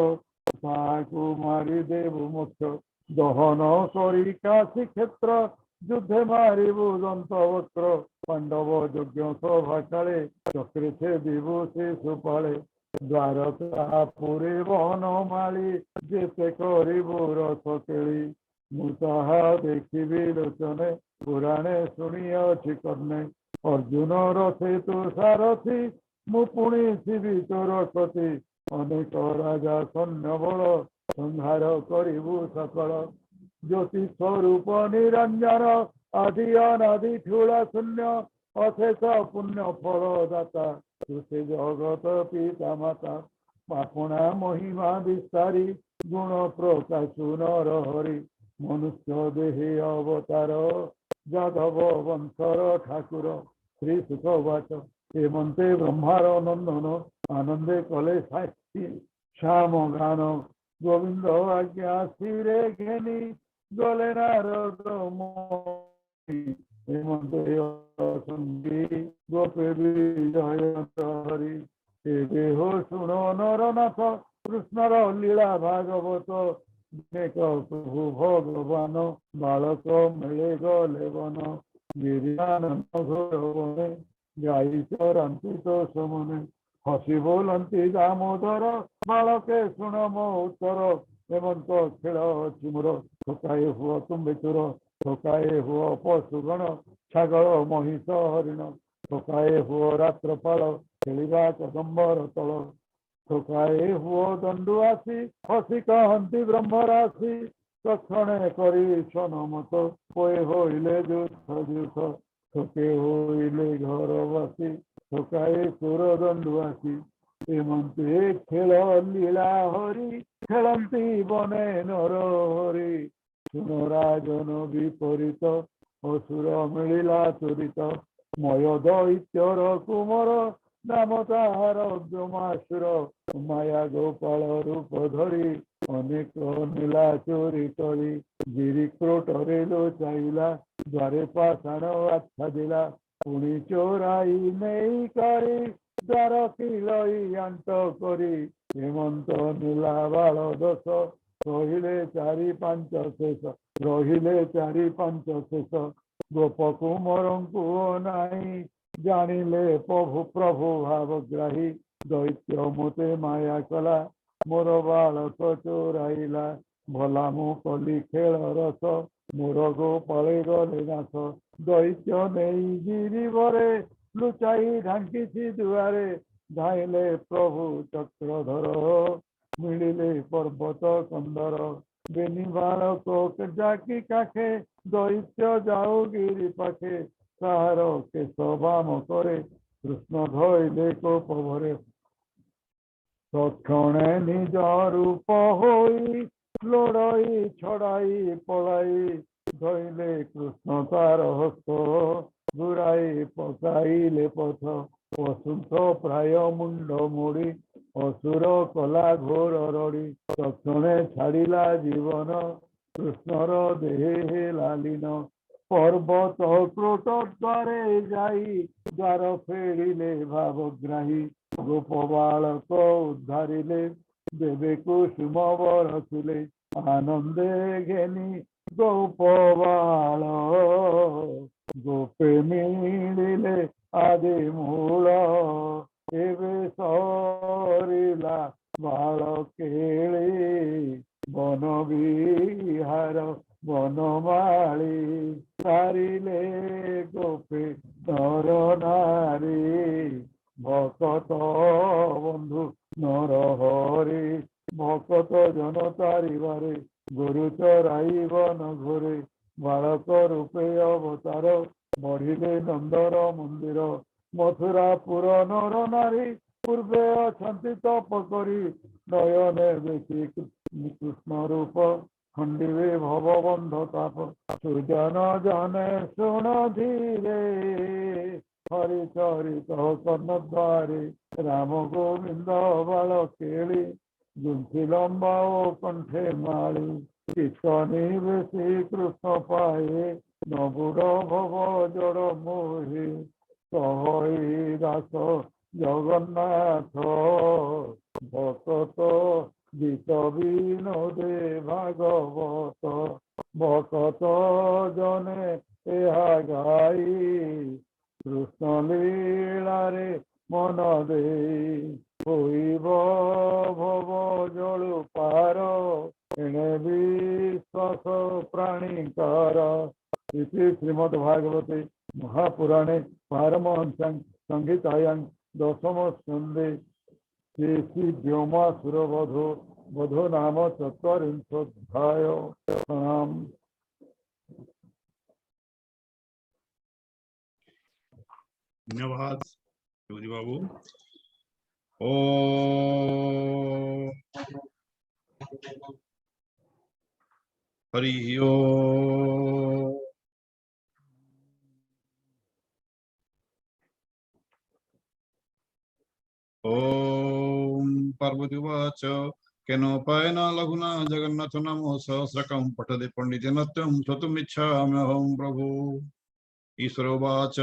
ताकू मारी देव मोक्ष दहन करी काशी क्षेत्र युद्धे मारिबु दंतवक्र पांडव यज्ञ सभा काले चक्रे से विभूषि सुपाले द्वारका पुरी बहन माली जेते करिबु रथ केली मु ताहा देखिबि लोचने पुराणे शुणिअछि कर्णे अर्जुन रथे तु सारथी मु पुणी शिवी तोर कति अनेक राजा सैन्य बल संहार करिबु सकल ज्योति स्वरूप निरंजन आदि अनादि ठूला शून्य अशेष पुण्य फल दाता तुसे जगत पिता माता अपना महिमा विस्तारी गुण प्रकाशु नर हरि मनुष्य देहे अवतार जादव वंशर ठाकुर श्री सुखवाच हेमंते ब्रह्मार नंदन आनंदे कले साक्षी श्याम गान गोविंद आज्ञा शिरे घेनी गले नारद हेमंते संगी गोपे विजय हरि हे देह शुण नरनाथ कृष्णर लीला भागवत अनेक प्रभु भगवान बालक मिले गले वन गिरियानंद घोरवने गाई चरंती तो समने हसी बोलती दामोदर बालके शुण मो उत्तर हेमंत खेल अछि मोर ठोकाए हुआ तुम्बे चोर ठोकाए हुआ पशुगण छागल महिष हरिण ठोकाए हुआ रात्रपाल खेलिबा कदम्बर तल ठोकाए हुआ दंडु आसी हसी कहती ब्रह्मराशि तक्षणे करी सनमत पोए होइले जुथ जुथ ठोके होइले घरवासी ठोकाए सुर दंडु आसी हेमंते खेल लीला हरि खेलती बने नर हरि सुन राजन विपरीत असुर मिलिला चरित मय दैत्यर कुमर नाम ताहार ब्रह्मासुर माया गोपाल रूप धरी अनेक नीला चोरी करी गिरी क्रोटरे लो चाइला द्वारे पाषाण आच्छादिला पुणी चोराई नेई करी द्वार किलई आंट करी हेमंत नीला बाल दश रहिले चारि पांच शेष रहिले चारि पांच शेष गोप कुमरंकु नाई जानिले प्रभु प्रभु भावग्राही दैत्य मुते माया कला मोर बालक चोराइला भला मु कली खेल रस मोर गोपाले गले नाश दैत्य नेई गिरिवरे लुचाई ढांकी दुआरे धाइले प्रभु चक्रधर मिलिले पर्वत कंदर बेनी बालक जाकी काखे दैत्य जाओ गिरी पाखे तार केश बाम करे कृष्ण धइले कोपभरे तत्क्षणे निज रूप होई लड़ाई छड़ाई पलाई धइले कृष्ण तार हस्त घुराई पकाइले पथ पशुंथ प्राय मुंड मोड़ी असुर कला घोर रड़ी तक्षणे छाड़िला जीवन कृष्णर देहे लालीन पर्वत क्रोट द्वारे जाई द्वार फेरिले भावग्राही गोप बालक उद्धारिले देवे कुसुम बरसिले आनंदे घेनी गोप बाल गोपे मिलिले आदि मूल एवे सरिला बाल केली बन विहार बनमाली सारिले गोपे नर नारी भकत बंधु नर हरि भकत जन तारिबारे गुरु चराई बन घोरे बालक रूपे अवतार बढ़िले नंदर मंदिर मथुरापुर नर नारी पूर्वे अछंती तप करी नयने देखी कृष्ण रूप खंडिवे भवबंध ताप सुजन जने सुन धीरे हरि चरित कर्ण द्वारे राम गोविंद बाल केली गुंथि लंबा ओ कंठे माली किशनी बेशी कृष्ण पाए नबुर भव जड़ मोहि सहई दास জগন্নাথ ভকত গীত বিনোদে ভাগবত ভকত জনে এহা গাই কৃষ্ণ লীলারে মন দেই হইব ভব জলু পার এনে বিশ্বাস প্রাণীকার। इति श्रीमद्भागवते महापुराणे पारमहंस्यां संहितायां दशम स्कन्धे श्री व्योमासुर वधो नाम चत्वारिंशोऽध्याय। प्रणाम। धन्यवाद शिवजी बाबू। ओ हरि ओम। ओम पार्वतीवाच केनोपायेन लघुना जगन्नाथ नमो सहस्रकं पठते पंडितेन श्रोतुमिच्छाम्यहं प्रभु। ईश्वरोवाच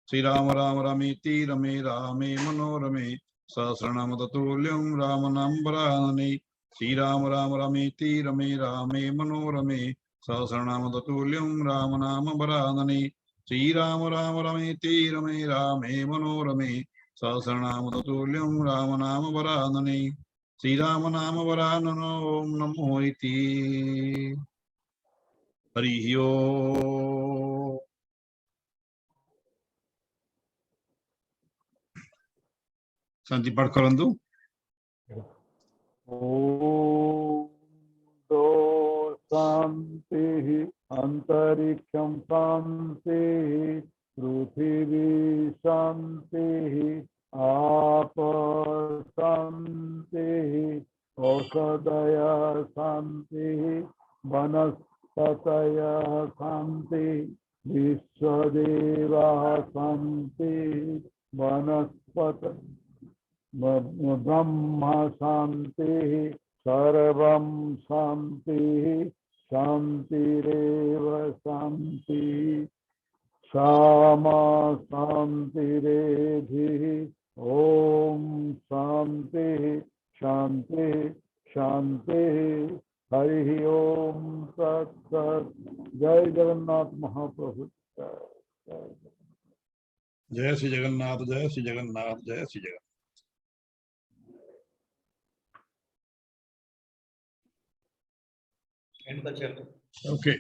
श्रीराम राम रमेति रमे रामे मनोरमे सहस्रनाम तत्तुल्यं राम नाम वरानने। श्रीराम राम रमेति रमे रामे मनोरमे सहस्रनाम तत्तुल्यं राम नाम वरानने। श्रीराम राम रमेति रमे रामे मनोरमे सहस्रनाम तत्तुल्यं राम नाम वरानने। श्रीराम नाम वरानन ओम नमो इति। हरि ओम। शांति पाठ करंतु। ओम दो शांति अंतरिक्षं शांति पृथिवी शांति आप शांति औषधय शांति वनस्पतय शांति विश्वदेवा शांति वनस्पत ब्रह्म शांति सर्वं शांति शांतिरेव शांति क्षमा शांतिरेधि ओम शांति शांति शांति। हरि ओम तत्सत्। जय जगन्नाथ महाप्रभु। जय श्री जगन्नाथ जय श्री जगन्नाथ जय श्री जगन्नाथ। एंड कर चलो। ओके।